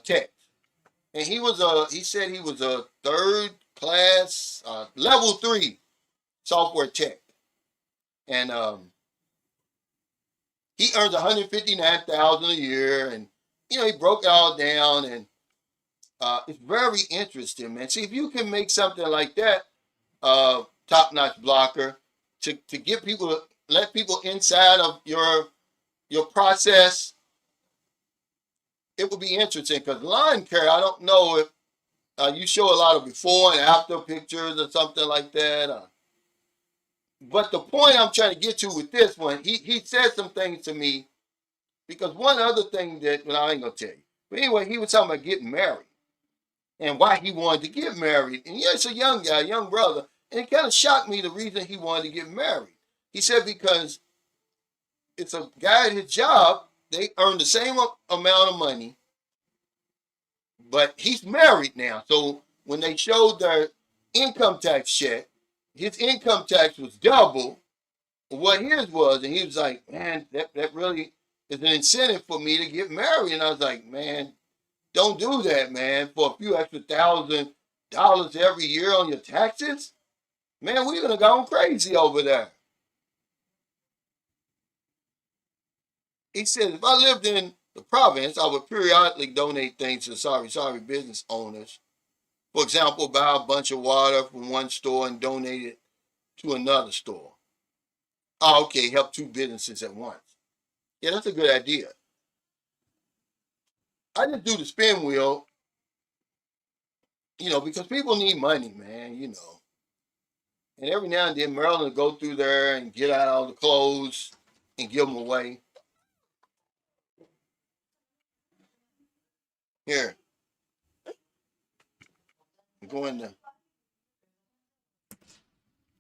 techs. And he said he was a 3rd class, level 3 software tech. And he earns $159,000 a year. And, he broke it all down. And it's very interesting, man. See, if you can make something like that, top-notch blocker, to get people, let people inside of your process, it would be interesting. Because lawn care, I don't know if you show a lot of before and after pictures or something like that. But the point I'm trying to get to with this one, he said some things to me, because one other thing that, I ain't going to tell you. But anyway, he was talking about getting married and why he wanted to get married. And it's a young guy, young brother. And it kind of shocked me the reason he wanted to get married. He said because it's a guy at his job, they earn the same amount of money, but he's married now. So when they showed their income tax check, his income tax was double what his was. And he was like, man, that really is an incentive for me to get married. And I was like, man, don't do that, man, for a few extra $1,000 every year on your taxes. Man, we gonna go crazy over there. He said, if I lived in the province, I would periodically donate things to sorry business owners. For example, buy a bunch of water from one store and donate it to another store. Oh, okay, help two businesses at once. Yeah, that's a good idea. I just do the spin wheel, because people need money, man. And every now and then, Maryland will go through there and get out all the clothes and give them away. Here, go in there.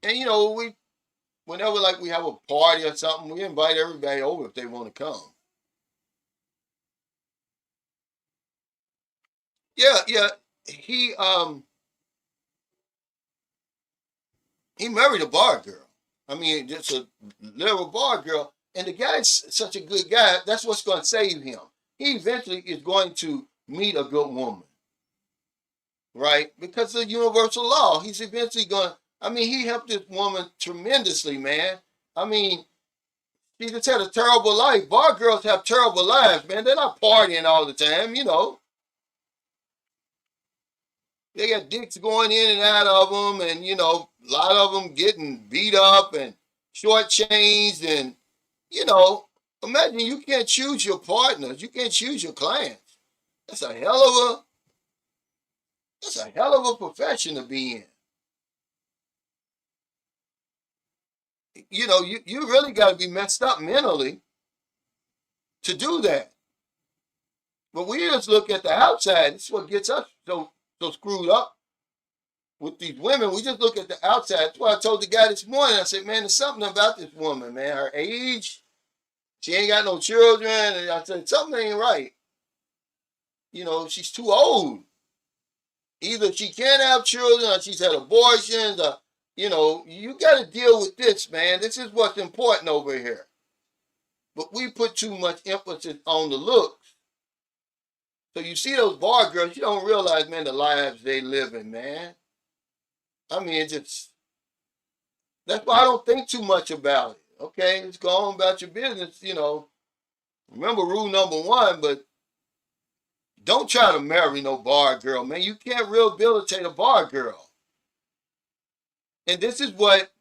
And whenever like we have a party or something, we invite everybody over if they want to come. Yeah, yeah. He um he married a bar girl. I mean, just a little bar girl. And the guy's such a good guy. That's what's going to save him. He eventually is going to meet a good woman, right? Because of universal law, he's eventually going. I mean, he helped this woman tremendously, man. I mean, she just had a terrible life. Bar girls have terrible lives, man. They're not partying all the time. They got dicks going in and out of them, and a lot of them getting beat up and shortchanged, and you know, imagine you can't choose your partners, you can't choose your clients. That's a hell of a that's a hell of a profession to be in. You really got to be messed up mentally to do that. But we just look at the outside. This is what gets us so screwed up with these women. We just look at the outside. That's why I told the guy this morning. I said, man, there's something about this woman, man. Her age, she ain't got no children. And I said, something ain't right. She's too old. Either she can't have children or she's had abortions. Or, you got to deal with this, man. This is what's important over here. But we put too much emphasis on the looks. So you see those bar girls, you don't realize, man, the lives they living, man. I mean, that's why I don't think too much about it. Okay, let's go on about your business, Remember rule number one, but don't try to marry no bar girl, man. You can't rehabilitate a bar girl. And this is what,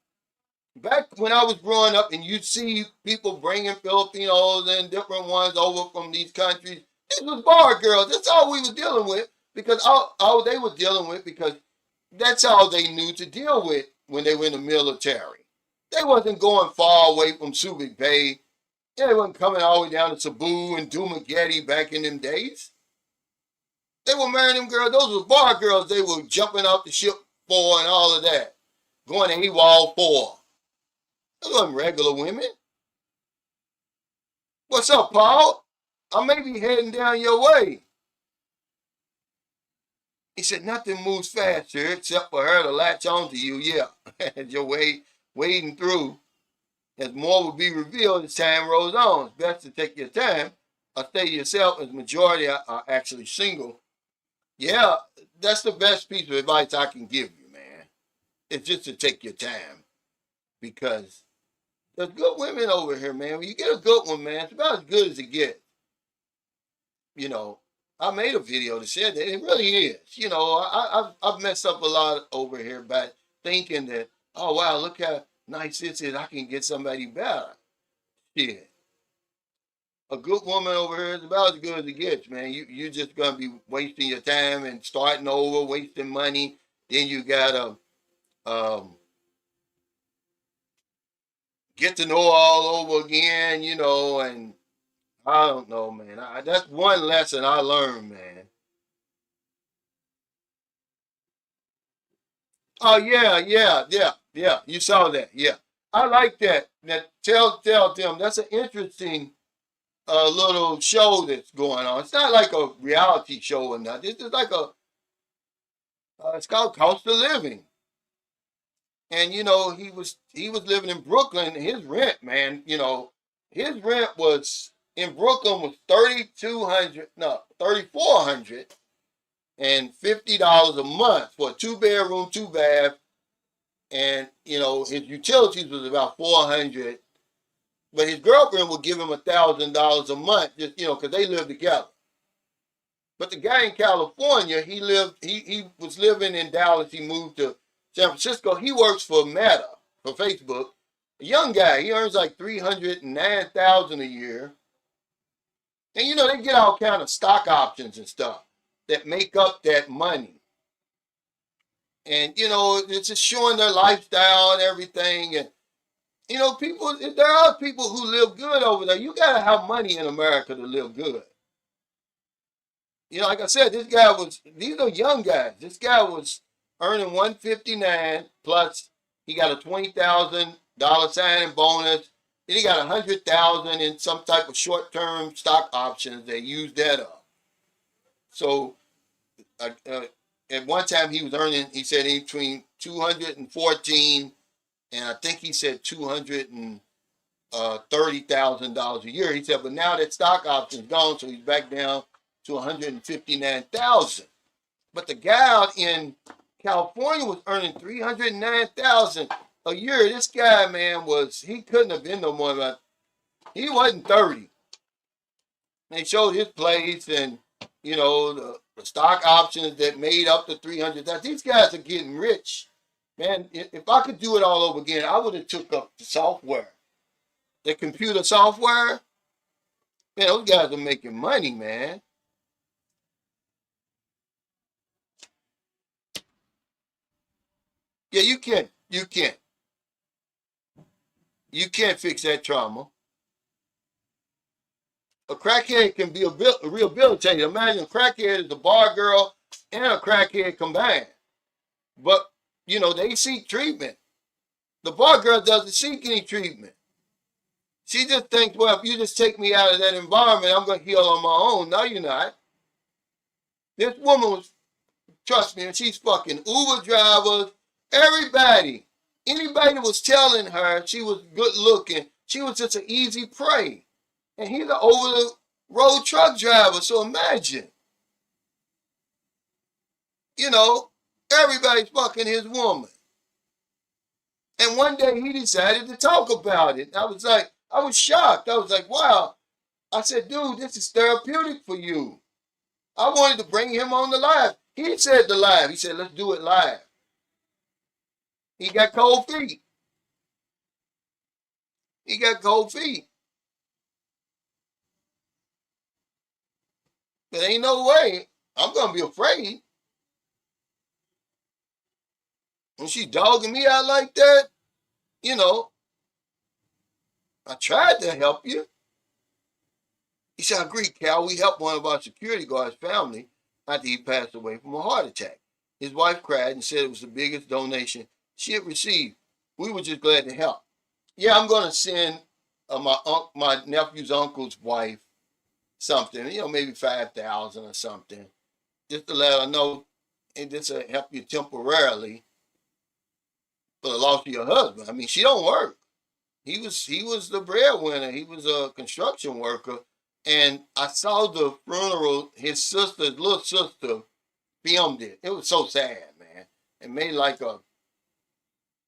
back when I was growing up and you'd see people bringing Filipinos and different ones over from these countries, this was bar girls. That's all we were dealing with because all they were dealing with because that's all they knew to deal with when they were in the military. They wasn't going far away from Subic Bay. They wasn't coming all the way down to Cebu and Dumaguete back in them days. They were marrying them girls. Those were bar girls they were jumping off the ship for and all of that. Going to AWOL for. Those wasn't regular women. What's up, Paul? I may be heading down your way. He said, nothing moves faster except for her to latch onto you. Yeah, as you're wading through. As more will be revealed as time rolls on. It's best to take your time or stay yourself, as majority are actually single. Yeah, that's the best piece of advice I can give you, man. It's just to take your time. Because there's good women over here, man. When you get a good one, man, it's about as good as it gets. I made a video that said that it really is. I've messed up a lot over here by thinking that, oh wow, look how nice this is. I can get somebody better. Shit. A good woman over here is about as good as it gets, man. You're just gonna be wasting your time and starting over, wasting money. Then you gotta get to know all over again, and I don't know, man. That's one lesson I learned, man. Oh yeah, yeah, yeah, yeah. You saw that, yeah. I like that. That tell them that's an interesting little show that's going on. It's not like a reality show or nothing. It's just like it's called Cost of Living. And he was living in Brooklyn. His rent, man, his rent was in Brooklyn was 3,200, no, 3,450 dollars a month for a 2 bedroom, 2 bath, and his utilities was about $400, but his girlfriend would give him $1,000 a month, just because they lived together. But the guy in California, he was living in Dallas. He moved to San Francisco. He works for Meta, for Facebook. A young guy, he earns like $309,000 a year. And they get all kind of stock options and stuff that make up that money. And it's just showing their lifestyle and everything. And there are people who live good over there. You gotta have money in America to live good. Like I said, these are young guys. This guy was earning $159 plus he got a $20,000 signing bonus. Then he got $100,000 in some type of short-term stock options. They used that up. So at one time he was earning, he said, between $214 and I think he said $230,000 a year. He said, but now that stock option's gone, so he's back down to $159,000. But the guy out in California was earning $309,000 a year. This guy, man, he couldn't have been no more than, he wasn't 30. They showed his place and, the stock options that made up to $300,000. These guys are getting rich. Man, if I could do it all over again, I would have took up the software. The computer software, man, those guys are making money, man. Yeah, you can't. You can't. You can't fix that trauma. A crackhead can be rehabilitated. Imagine a crackhead is a bar girl and a crackhead combined. But, they seek treatment. The bar girl doesn't seek any treatment. She just thinks, well, if you just take me out of that environment, I'm going to heal on my own. No, you're not. This woman was, trust me, and she's fucking Uber drivers, everybody. Anybody that was telling her she was good looking, she was just an easy prey. And he's an over-the-road truck driver, so imagine. Everybody's fucking his woman. And one day he decided to talk about it. I was shocked. I was like, wow. I said, dude, this is therapeutic for you. I wanted to bring him on the live. He said the live. He said, let's do it live. He got cold feet. He got cold feet. There ain't no way I'm going to be afraid. When she dogging me out like that, I tried to help you. He said, I agree, Cal. We helped one of our security guards' family after he passed away from a heart attack. His wife cried and said it was the biggest donation she had received. We were just glad to help. Yeah, I'm going to send my nephew's uncle's wife something, maybe $5,000 or something, just to let her know, and this will help you temporarily for the loss of your husband. I mean, she don't work. He was the breadwinner. He was a construction worker, and I saw the funeral. His little sister, filmed it. It was so sad, man. It made like a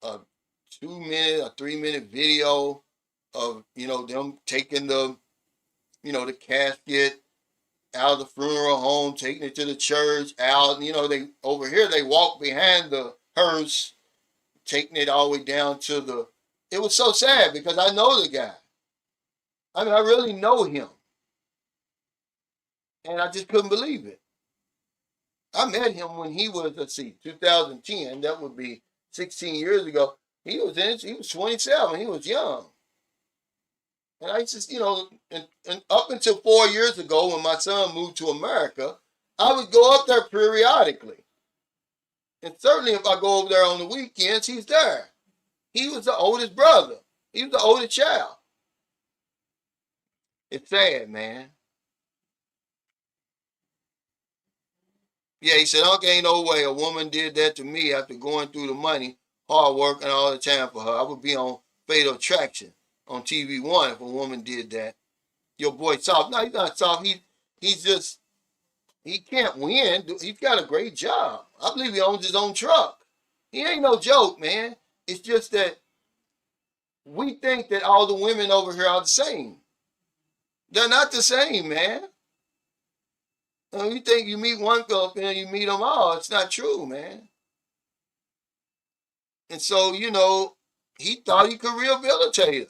2-minute or 3-minute video of them taking the the casket out of the funeral home, taking it to the church, out. They over here they walk behind the hearse, taking it all the way down to the. It was so sad because I know the guy. I mean, I really know him, and I just couldn't believe it. I met him when he was, 2010. That would be 16 years ago. He was 27. He was young. And I just, and up until 4 years ago when my son moved to America, I would go up there periodically. And certainly if I go over there on the weekends, he's there. He was the oldest brother. He was the oldest child. It's sad, man. Yeah, he said, Uncle, ain't no way a woman did that to me after going through the money, hard work, and all the time for her. I would be on Fatal Attraction on TV One if a woman did that. Your boy soft. No, he's not soft. He can't win. He's got a great job. I believe he owns his own truck. He ain't no joke, man. It's just that we think that all the women over here are the same. They're not the same, man. You think you meet one girl and you meet them all. It's not true, man. And so, he thought he could rehabilitate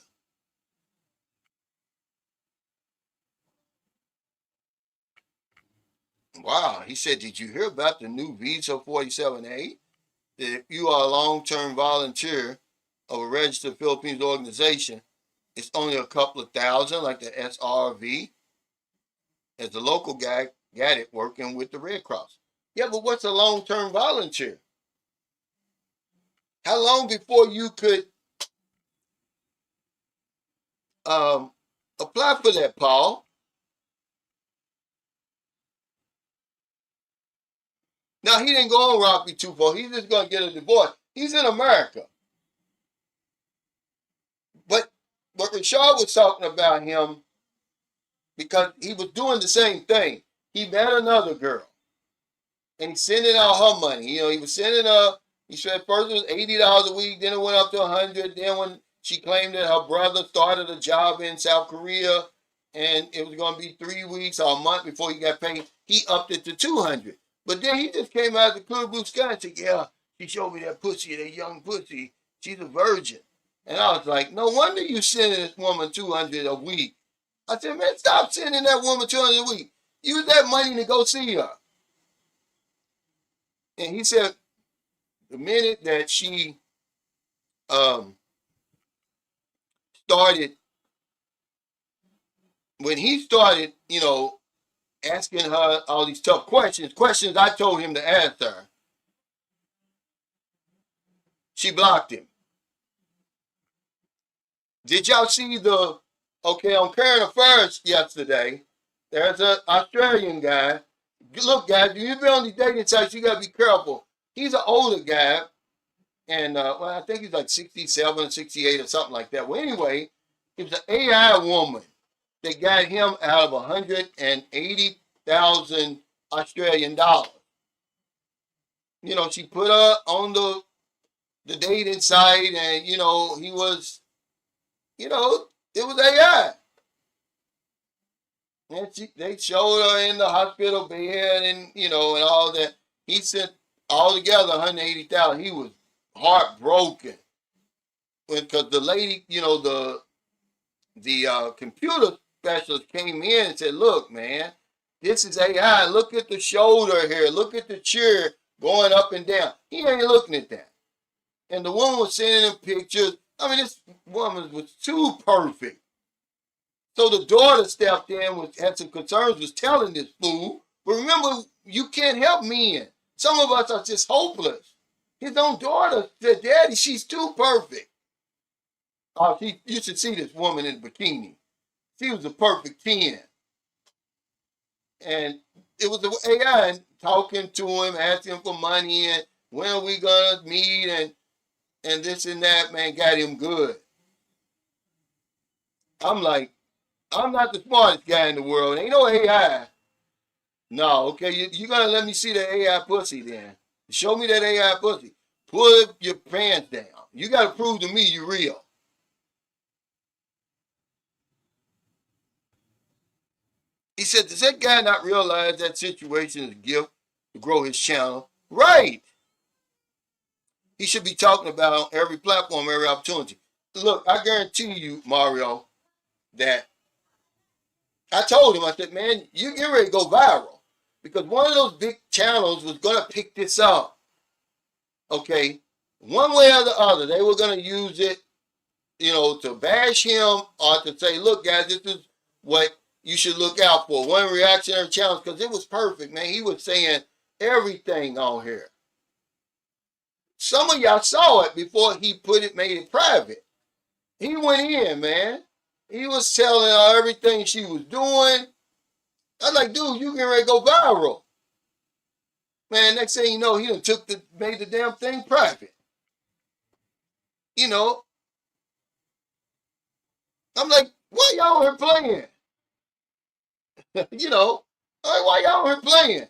her. Wow. He said, did you hear about the new Visa 47A? That if you are a long-term volunteer of a registered Philippines organization, it's only a couple of thousand, like the SRV, as the local guy got it working with the Red Cross. Yeah, but what's a long-term volunteer? How long before you could apply for that, Paul? Now, he didn't go on Rocky too far. He's just going to get a divorce. He's in America. But Rashad was talking about him because he was doing the same thing. He met another girl, and he's sending out her money. He was sending her, he said first it was $80 a week, then it went up to $100. Then when she claimed that her brother started a job in South Korea, and it was going to be 3 weeks or a month before he got paid, he upped it to $200. But then he just came out of the clear blue sky and said, yeah, she showed me that pussy, that young pussy. She's a virgin. And I was like, no wonder you sending this woman $200 a week. I said, man, stop sending that woman $200 a week. Use that money to go see her. And he said, the minute that she started, when he started, asking her all these tough questions I told him to answer, she blocked him. Did y'all see on Current Affairs yesterday, there's an Australian guy. Look, guys, if you've been on these dating sites, you got to be careful. He's an older guy, and I think he's like 67, 68 or something like that. Well, anyway, it was an AI woman that got him out of 180,000 Australian dollars. She put her on the dating site, and he was, it was AI. And they showed her in the hospital bed, and and all that. He sent all together 180,000. He was heartbroken because the lady, the computer specialist came in and said, look, man, this is AI. Look at the shoulder here. Look at the chair going up and down. He ain't looking at that. And the woman was sending him pictures. I mean, this woman was too perfect. So the daughter stepped in, had some concerns, was telling this fool. But remember, you can't help men. Some of us are just hopeless. His own daughter said, Daddy, she's too perfect. Oh, you should see this woman in a bikini. She was a perfect 10. And it was the AI talking to him, asking him for money, and when are we going to meet, and this and that, man, got him good. I'm like, I'm not the smartest guy in the world. Ain't no AI. No, okay, you're going to let me see the AI pussy then. Show me that AI pussy. Pull your pants down. You got to prove to me you're real. He said, does that guy not realize that situation is a gift to grow his channel? Right. He should be talking about on every platform, every opportunity. Look, I guarantee you, Mario, that I told him, I said, man, you get ready to go viral. Because one of those big channels was going to pick this up. Okay? One way or the other, they were going to use it, to bash him or to say, look, guys, this is what you should look out for. One reactionary challenge, because it was perfect, man. He was saying everything on here. Some of y'all saw it before he made it private. He went in, man. He was telling her everything she was doing. I was like, dude, you getting ready to go viral. Man, next thing you know, he done made the damn thing private. I'm like, why y'all on here playing? Why y'all on here playing?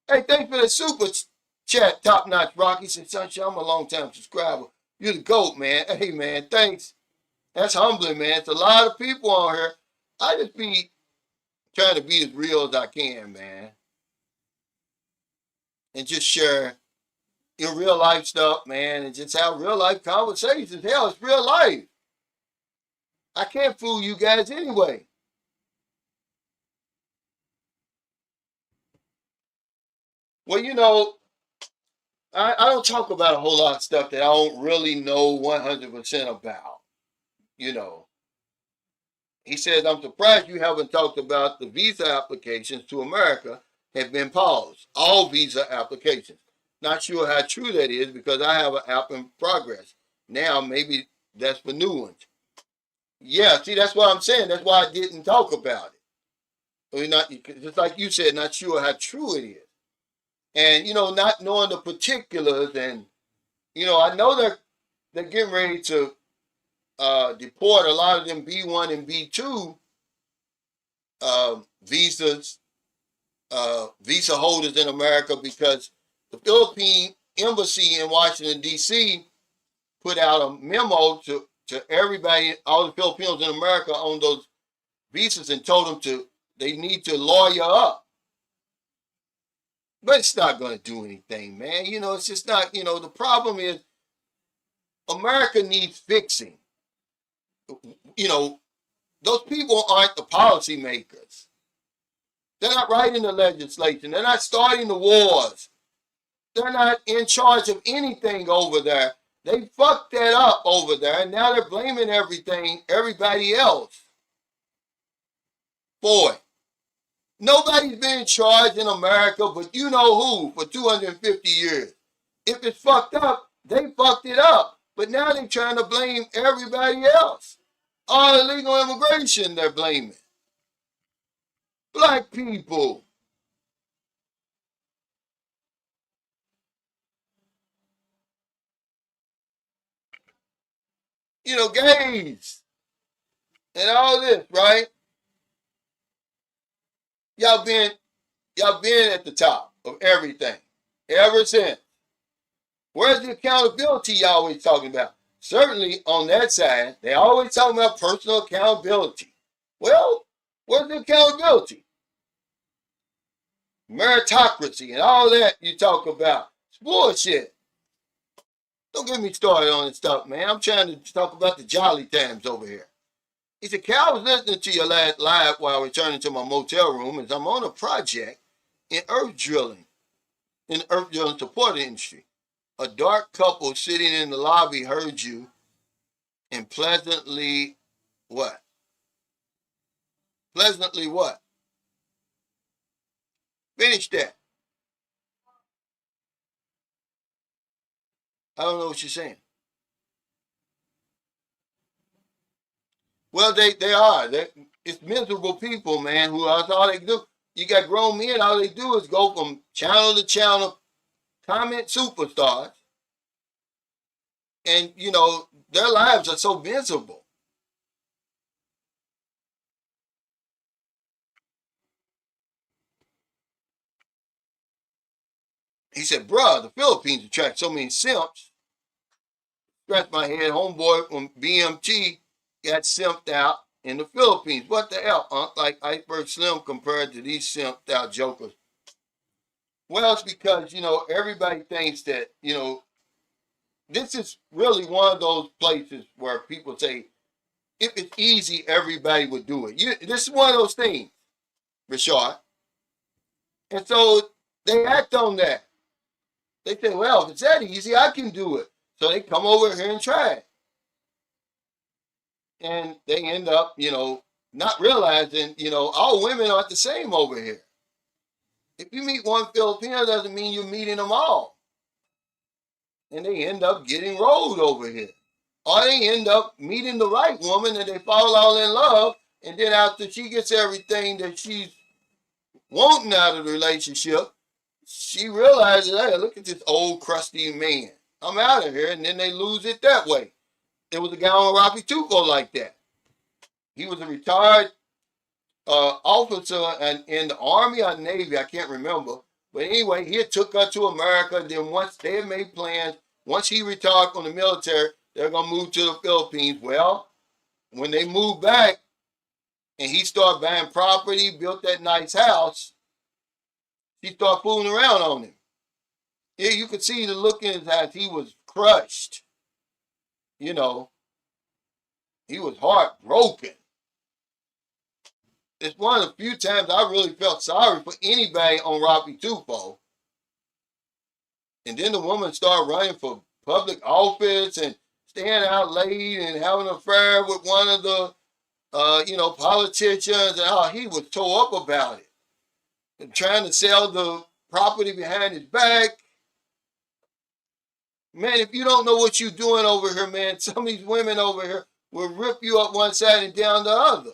Hey, thanks for the super Chat, top notch Rocky said, Sunshine, I'm a long time subscriber. You're the GOAT, man. Hey, man, thanks. That's humbling, man. It's a lot of people on here. I just be trying to be as real as I can, man. And just share your real life stuff, man, and just have real life conversations. Hell, it's real life. I can't fool you guys anyway. Well, I don't talk about a whole lot of stuff that I don't really know 100% about. You know, he says, I'm surprised you haven't talked about the visa applications to America have been paused. All visa applications. Not sure how true that is because I have an app in progress. Now, maybe that's for new ones. Yeah, see, that's what I'm saying. That's why I didn't talk about it. We're not, just like you said, not sure how true it is. And, not knowing the particulars. And, I know they're getting ready to deport a lot of them B1 and B2 visas, visa holders in America because the Philippine embassy in Washington, D.C. put out a memo to everybody, all the Filipinos in America on those visas and told them they need to lawyer up. But it's not going to do anything, man. It's just not, the problem is America needs fixing. Those people aren't the policymakers. They're not writing the legislation. They're not starting the wars. They're not in charge of anything over there. They fucked that up over there, and now they're blaming everybody else for it. Nobody's been in charge in America, but you know who, for 250 years. If it's fucked up, they fucked it up. But now they're trying to blame everybody else. All illegal immigration, they're blaming. Black people. Gays. And all this, right? Y'all been at the top of everything. Ever since. Where's the accountability y'all always talking about? Certainly on that side, they always talking about personal accountability. Well, where's the accountability? Meritocracy and all that you talk about. It's bullshit. Don't get me started on this stuff, man. I'm trying to talk about the jolly times over here. He said, Cal, I was listening to your last live while returning to my motel room as I'm on a project in the earth drilling support industry. A dark couple sitting in the lobby heard you and pleasantly what? Pleasantly what? Finish that. I don't know what you're saying. Well, they are. It's miserable people, man, who that's all they do. You got grown men, all they do is go from channel to channel, comment superstars, and, their lives are so miserable. He said, bruh, the Philippines attract so many simps. Scratch my head, homeboy from BMT got simped out in the Philippines. What the hell, like Iceberg Slim compared to these simped out jokers. Well, it's because, everybody thinks that, this is really one of those places where people say, if it's easy, everybody would do it. This is one of those things, Rashad. And so they act on that. They say, well, if it's that easy, I can do it. So they come over here and try it. And they end up, not realizing, all women aren't the same over here. If you meet one Filipino, doesn't mean you're meeting them all. And they end up getting rolled over here. Or they end up meeting the right woman and they fall all in love. And then after she gets everything that she's wanting out of the relationship, she realizes, hey, look at this old crusty man. I'm out of here. And then they lose it that way. There was a guy on Rafi Tuco like that. He was a retired officer in the Army or Navy, I can't remember, But anyway, he had took her to America. And then once they had made plans, once he retired from the military, they're going to move to the Philippines. Well, when they moved back and he started buying property, built that nice house, she started fooling around on him. Yeah, you could see the look in his eyes. He was crushed. You know, he was heartbroken. It's one of the few times I really felt sorry for anybody on Robbie Tufo. And then the woman started running for public office and staying out late and having an affair with one of the, politicians. And how he was tore up about it. And trying to sell the property behind his back. Man, if you don't know what you're doing over here, man, some of these women over here will rip you up one side and down the other.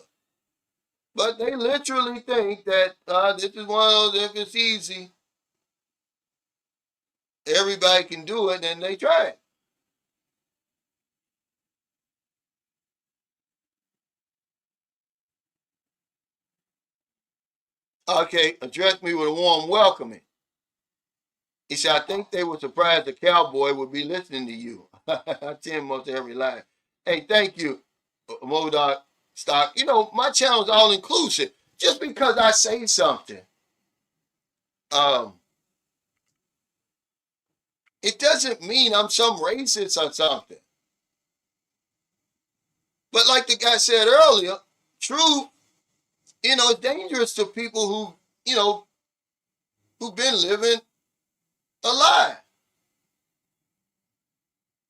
But they literally think that this is one of those, if it's easy, everybody can do it, and they try it. Okay, address me with a warm welcoming. He said, I think they were surprised the cowboy would be listening to you. I tell most every line. Hey, thank you, Modoc Stock. You know, my channel is all inclusive. Just because I say something, it doesn't mean I'm some racist or something. But like the guy said earlier, truth, it's dangerous to people who've been living a lie.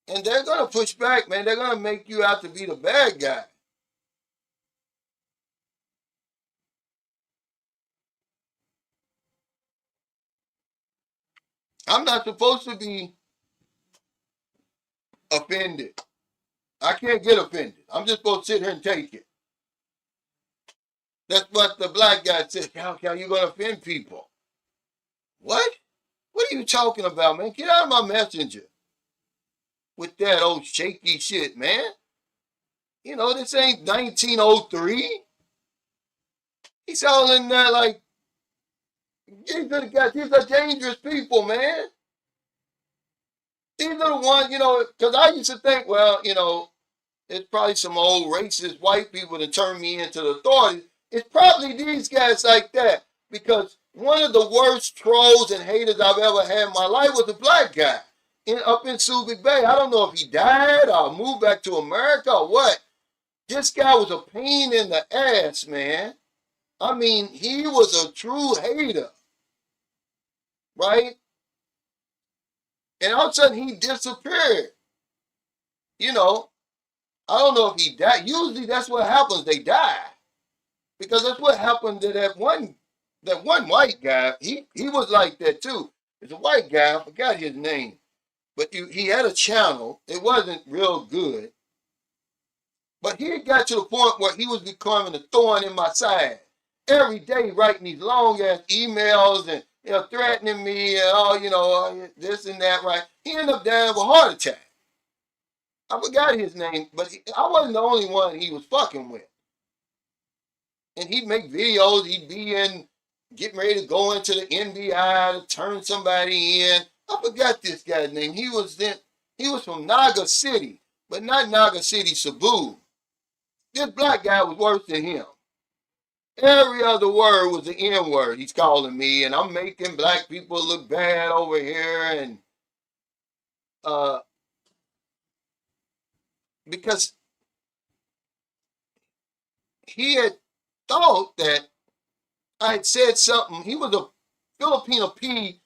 And they're going to push back, man. They're going to make you out to be the bad guy. I'm not supposed to be offended. I can't get offended. I'm just supposed to sit here and take it. That's what the black guy said. How you going to offend people? What? What are you talking about, man? Get out of my messenger with that old shaky shit, man. This ain't 1903. He's all in there like, these are dangerous people, man. These are the ones, because I used to think, well, it's probably some old racist white people that turn me into the authorities. It's probably these guys like that. Because one of the worst trolls and haters I've ever had in my life was a black guy up in Subic Bay. I don't know if he died or moved back to America or what. This guy was a pain in the ass, man. I mean, he was a true hater. Right? And all of a sudden he disappeared. I don't know if he died. Usually that's what happens. They die. Because that's what happened to that one white guy. He was like that too. It's a white guy. I forgot his name. But he had a channel. It wasn't real good. But he got to the point where he was becoming a thorn in my side. Every day writing these long ass emails and threatening me and this and that, right? He ended up dying of a heart attack. I forgot his name, but I wasn't the only one he was fucking with. And he'd make videos. He'd be getting ready to go into the NBI to turn somebody in. I forgot this guy's name. He was from Naga City, but not Naga City, Cebu. This black guy was worse than him. Every other word was the N word. He's calling me, and I'm making black people look bad over here, and because he had thought that I had said something. He was a Filipino P,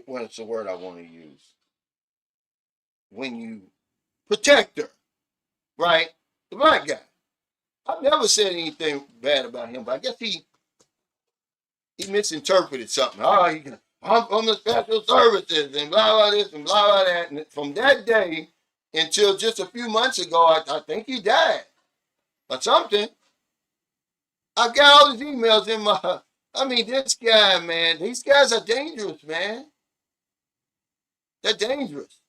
what's the word I want to use? When you protector, right? The black guy. I've never said anything bad about him, but I guess he misinterpreted something. I'm from the special services and blah, blah, this and blah, blah, that. And from that day until just a few months ago, I think he died or something. I've got all his emails in my, this guy, man, these guys are dangerous, man. They're dangerous.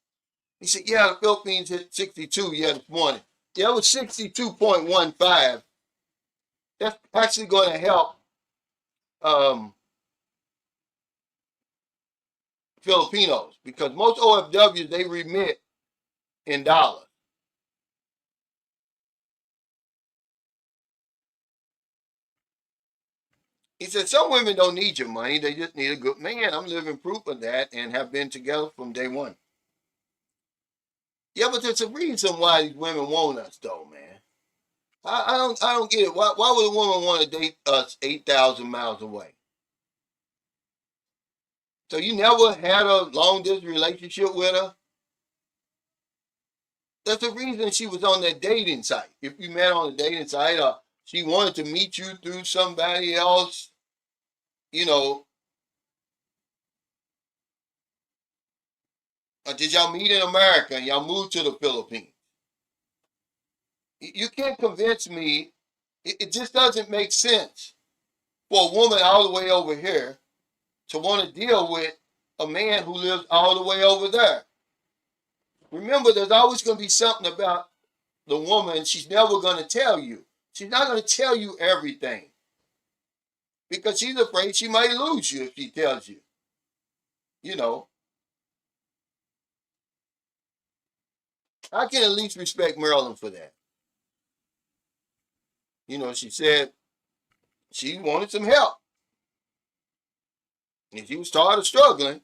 He said, yeah, the Philippines hit 62, this morning. Yeah, it was 62.15. That's actually going to help um, Filipinos because most OFWs they remit in dollars. He said some women don't need your money; they just need a good man. I'm living proof of that, and have been together from day one. Yeah, but there's a reason why these women want us, though, man. I don't get it. Why would a woman want to date us 8,000 miles away? So you never had a long distance relationship with her? That's the reason she was on that dating site. If you met on a dating site, or she wanted to meet you through somebody else, you know, or did y'all meet in America and y'all moved to the Philippines? You can't convince me. It just doesn't make sense for a woman all the way over here to want to deal with a man who lives all the way over there. Remember, there's always going to be something about the woman she's never going to tell you. She's not going to tell you everything because she's afraid she might lose you if she tells you. You know, I can at least respect Marilyn for that. You know, she said she wanted some help. And she was tired of struggling.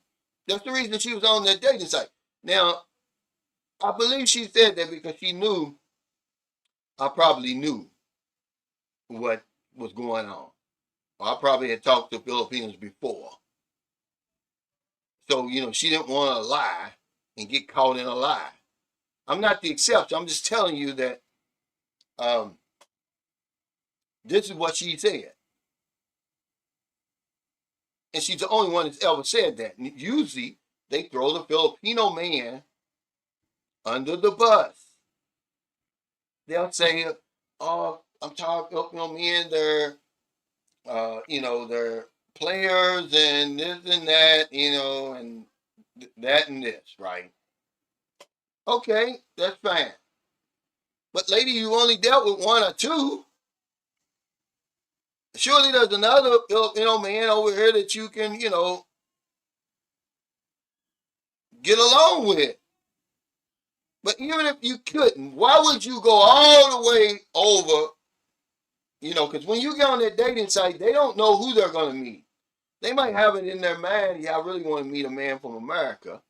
That's the reason she was on that dating site. Now, I believe she said that because she knew I probably knew what was going on. Or I probably had talked to Filipinos before. So, you know, she didn't want to lie and get caught in a lie. I'm not the exception. I'm just telling you that um, this is what she said. And she's the only one that's ever said that. And usually, they throw the Filipino man under the bus. They'll say, "Oh, I'm tired of Filipino men. They're players and this and that, and that and this, right? Okay, that's fine. But lady, you only dealt with one or two. Surely there's another Filipino man over here that you can, get along with. But even if you couldn't, why would you go all the way over? Because when you get on that dating site, they don't know who they're going to meet. They might have it in their mind, yeah, I really want to meet a man from America.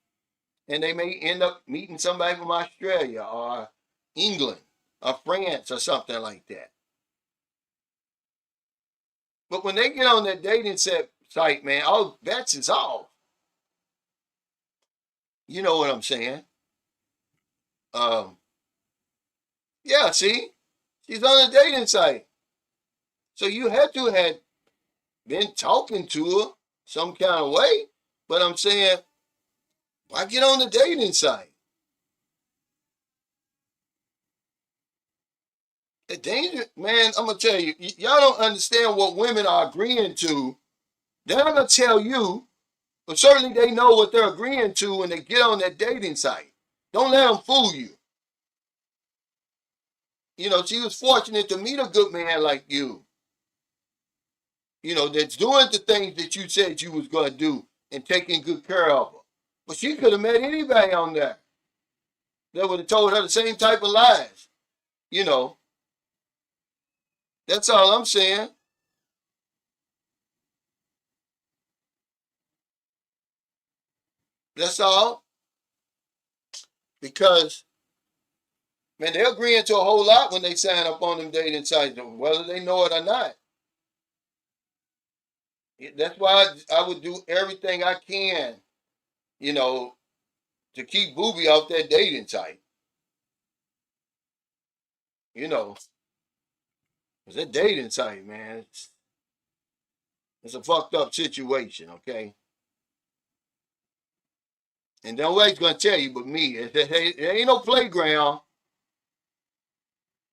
And they may end up meeting somebody from Australia or England or France or something like that. But when they get on that dating site, man, all bets is off. You know what I'm saying? Um, yeah, see? She's on a dating site. So you had to have been talking to her some kind of way. But I'm saying, why get on the dating site? The danger, man, I'm going to tell you, y'all don't understand what women are agreeing to. They're not going to tell you, but certainly they know what they're agreeing to when they get on that dating site. Don't let them fool you. She was fortunate to meet a good man like you. That's doing the things that you said you was going to do and taking good care of her. But she could have met anybody on there that would have told her the same type of lies. You know, that's all I'm saying. That's all. Because, man, they're agreeing to a whole lot when they sign up on them dating sites, whether they know it or not. That's why I would do everything I can, you know, to keep Booby off that dating site. You know, it's a dating site, man. It's a fucked up situation, okay? And nobody's gonna tell you but me. It ain't no playground.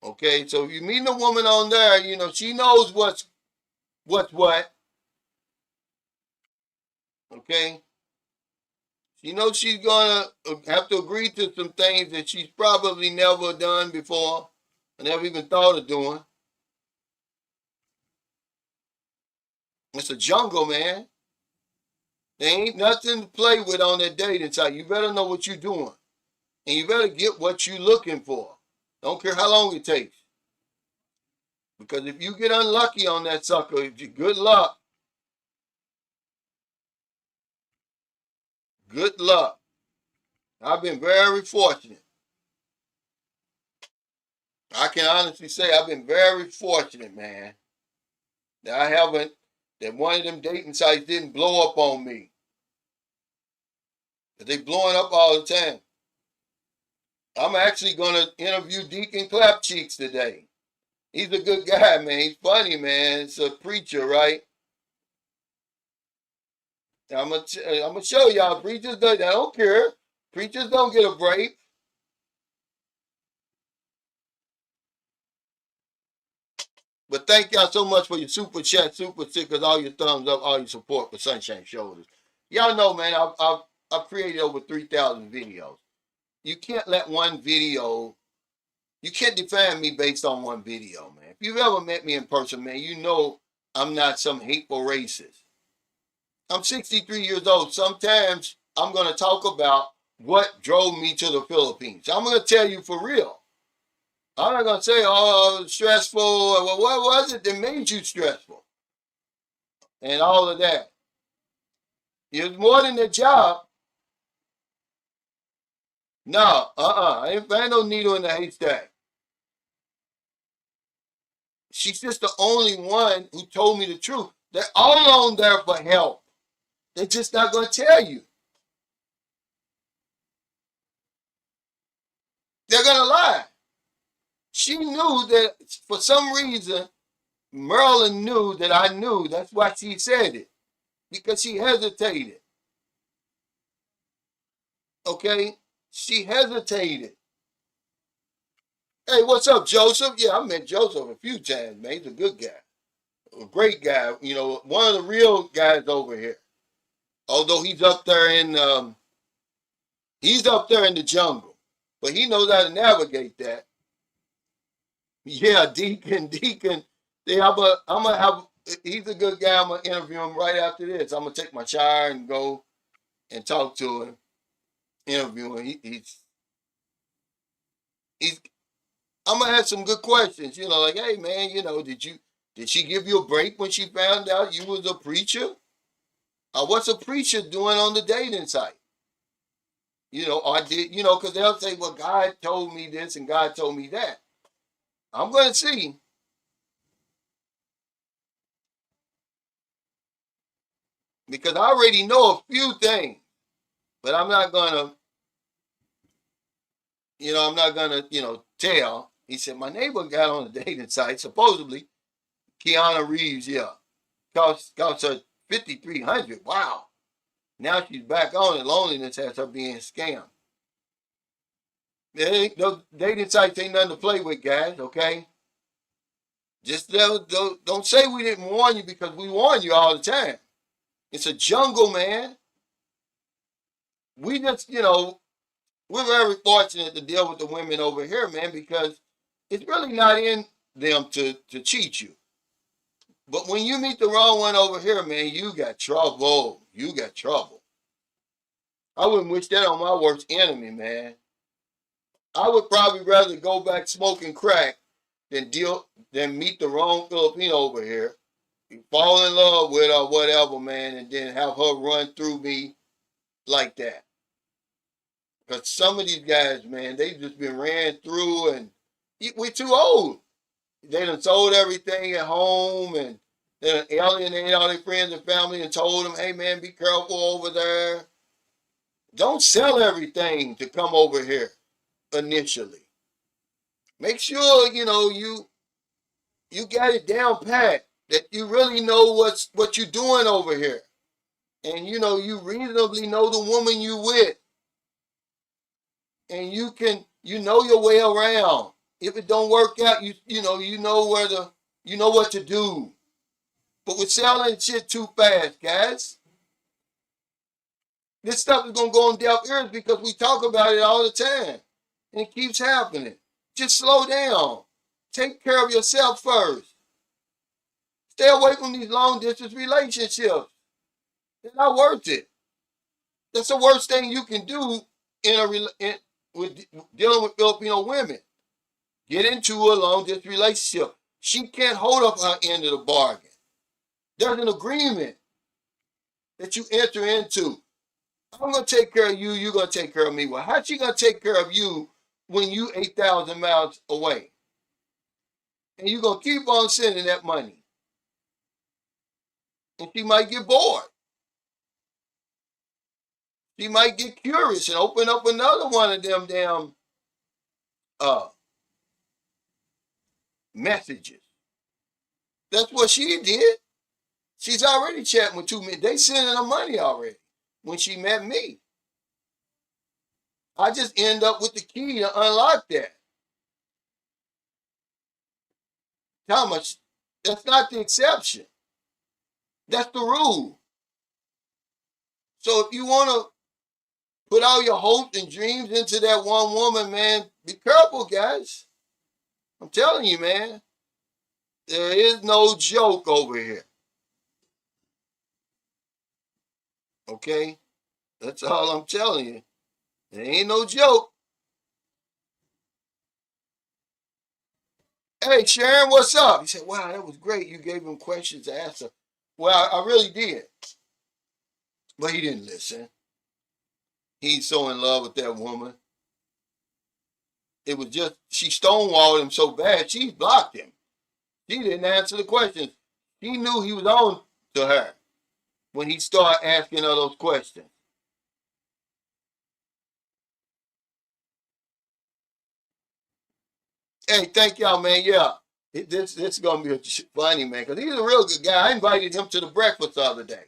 Okay, so if you meet a woman on there, she knows what's what. Okay, she knows she's gonna have to agree to some things that she's probably never done before, and never even thought of doing. It's a jungle, man. There ain't nothing to play with on that dating site. You better know what you're doing. And you better get what you're looking for. Don't care how long it takes. Because if you get unlucky on that sucker, good luck. Good luck. I've been very fortunate. I can honestly say I've been very fortunate, man. That I haven't, that one of them dating sites didn't blow up on me. But they blowing up all the time. I'm actually going to interview Deacon Clapcheeks today. He's a good guy, man. He's funny, man. It's a preacher, right? I'm gonna show y'all. Preachers don't care. Preachers don't get a break. But thank y'all so much for your super chat, super stickers, all your thumbs up, all your support for Sunshine Shoulders. Y'all know, man, I've created over 3,000 videos. You can't let one video, you can't define me based on one video, man. If you've ever met me in person, man, you know I'm not some hateful racist. I'm 63 years old. Sometimes I'm going to talk about what drove me to the Philippines. I'm going to tell you for real. I'm not going to say, oh, stressful. Well, what was it that made you stressful? And all of that. It was more than the job. No, I ain't find no needle in the haystack. She's just the only one who told me the truth. They're all on there for help. They're just not going to tell you. They're going to lie. She knew that for some reason, Marilyn knew that I knew. That's why she said it. Because she hesitated. Okay? She hesitated. Hey, what's up, Joseph? Yeah, I met Joseph a few times, man. He's a good guy. A great guy. You know, one of the real guys over here. Although he's up there in the jungle. But he knows how to navigate that. Yeah, Deacon. Yeah, I'm gonna have. He's a good guy. I'm gonna interview him right after this. I'm gonna take my shower and go and talk to him, interview him. He's. I'm gonna have some good questions. You know, like, hey man, you know, did she give you a break when she found out you was a preacher? What's a preacher doing on the dating site? You know, or did you know? Because they'll say, well, God told me this and God told me that. I'm gonna see. Because I already know a few things, but I'm not gonna, tell. He said, my neighbor got on the dating site, supposedly, Keanu Reeves, yeah. Cost her 5,300. Wow. Now she's back on it. Loneliness has her being scammed. Those dating sites ain't nothing to play with, guys, okay? Just don't say we didn't warn you because we warn you all the time. It's a jungle, man. We just, we're very fortunate to deal with the women over here, man, because it's really not in them to cheat you. But when you meet the wrong one over here, man, you got trouble. You got trouble. I wouldn't wish that on my worst enemy, man. I would probably rather go back smoking crack than meet the wrong Filipino over here, fall in love with her, whatever, man, and then have her run through me like that. Because some of these guys, man, they've just been ran through and we're too old. They done sold everything at home and they done alienated all their friends and family and told them, hey, man, be careful over there. Don't sell everything to come over here initially. Make sure, you got it down pat, that you really know what you're doing over here. And, you reasonably know the woman you with. And you know your way around. If it don't work out, you know what to do. But we're selling shit too fast, guys. This stuff is gonna go on deaf ears because we talk about it all the time. And it keeps happening. Just slow down. Take care of yourself first. Stay away from these long distance relationships. They're not worth it. That's the worst thing you can do with dealing with Filipino women. Get into a long distance relationship. She can't hold up her end of the bargain. There's an agreement that you enter into. I'm going to take care of you. You're going to take care of me. Well, how's she going to take care of you when you 8,000 miles away? And you're going to keep on sending that money. And she might get bored. She might get curious and open up another one of them damn messages. That's what she did. She's already chatting with 2 men. They sending her money already when she met me. I just end up with the key to unlock that. Thomas, that's not the exception. That's the rule. So if you want to put all your hopes and dreams into that one woman, man, be careful, guys. I'm telling you, man. There is no joke over here. Okay? That's all I'm telling you. There ain't no joke. Hey, Sharon, what's up? He said, wow, that was great. You gave him questions to answer. Well, I really did. But he didn't listen. He's so in love with that woman. It was just, she stonewalled him so bad, she blocked him. She didn't answer the questions. He knew he was on to her when he started asking her those questions. Hey, thank y'all, man. Yeah, this is going to be funny, man, because he's a real good guy. I invited him to the breakfast the other day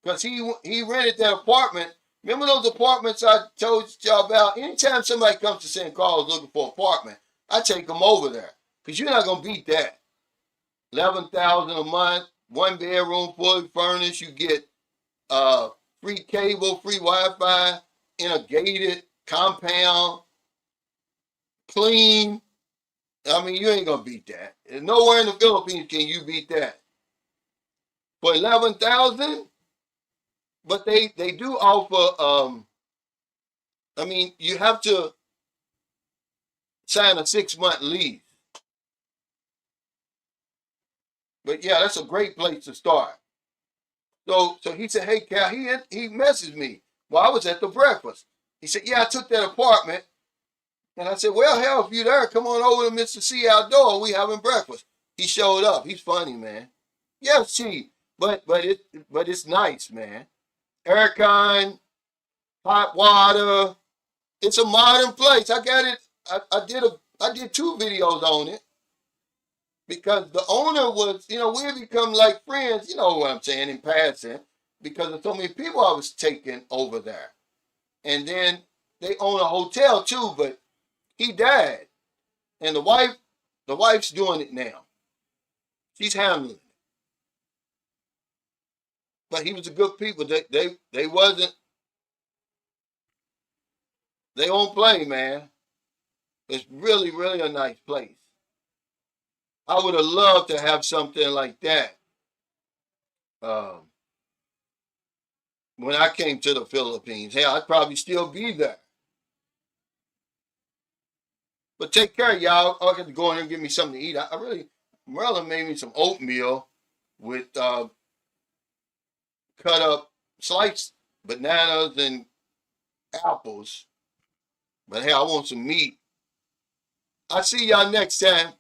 because he rented that apartment. Remember those apartments I told y'all about? Anytime somebody comes to St. Carlos looking for an apartment, I take them over there because you're not going to beat that. 11,000 a month, 1 bedroom, fully furnished. You get free cable, free Wi-Fi in a gated compound, clean. I mean, you ain't gonna beat that. And nowhere in the Philippines can you beat that. For 11,000, but they do offer. I mean, you have to sign a 6-month lease. But yeah, that's a great place to start. So he said, hey, Cal, he messaged me while I was at the breakfast. He said, yeah, I took that apartment. And I said, well, hell, if you're there, come on over to Mr. C Outdoor. We having breakfast. He showed up. He's funny, man. Yeah, it's cheap, but it's nice, man. Aircon, hot water. It's a modern place. I got it. I did 2 videos on it because the owner was, we become like friends. You know what I'm saying in passing because of so many people I was taking over there, and then they own a hotel too, but he died, and the wife's doing it now. She's handling it. But he was a good people. They wasn't. They don't play, man. It's really, really a nice place. I would have loved to have something like that when I came to the Philippines. Hell, I'd probably still be there. But take care, y'all. I got to go in there and get me something to eat. Merlin made me some oatmeal with cut up sliced bananas and apples. But hey, I want some meat. I'll see y'all next time.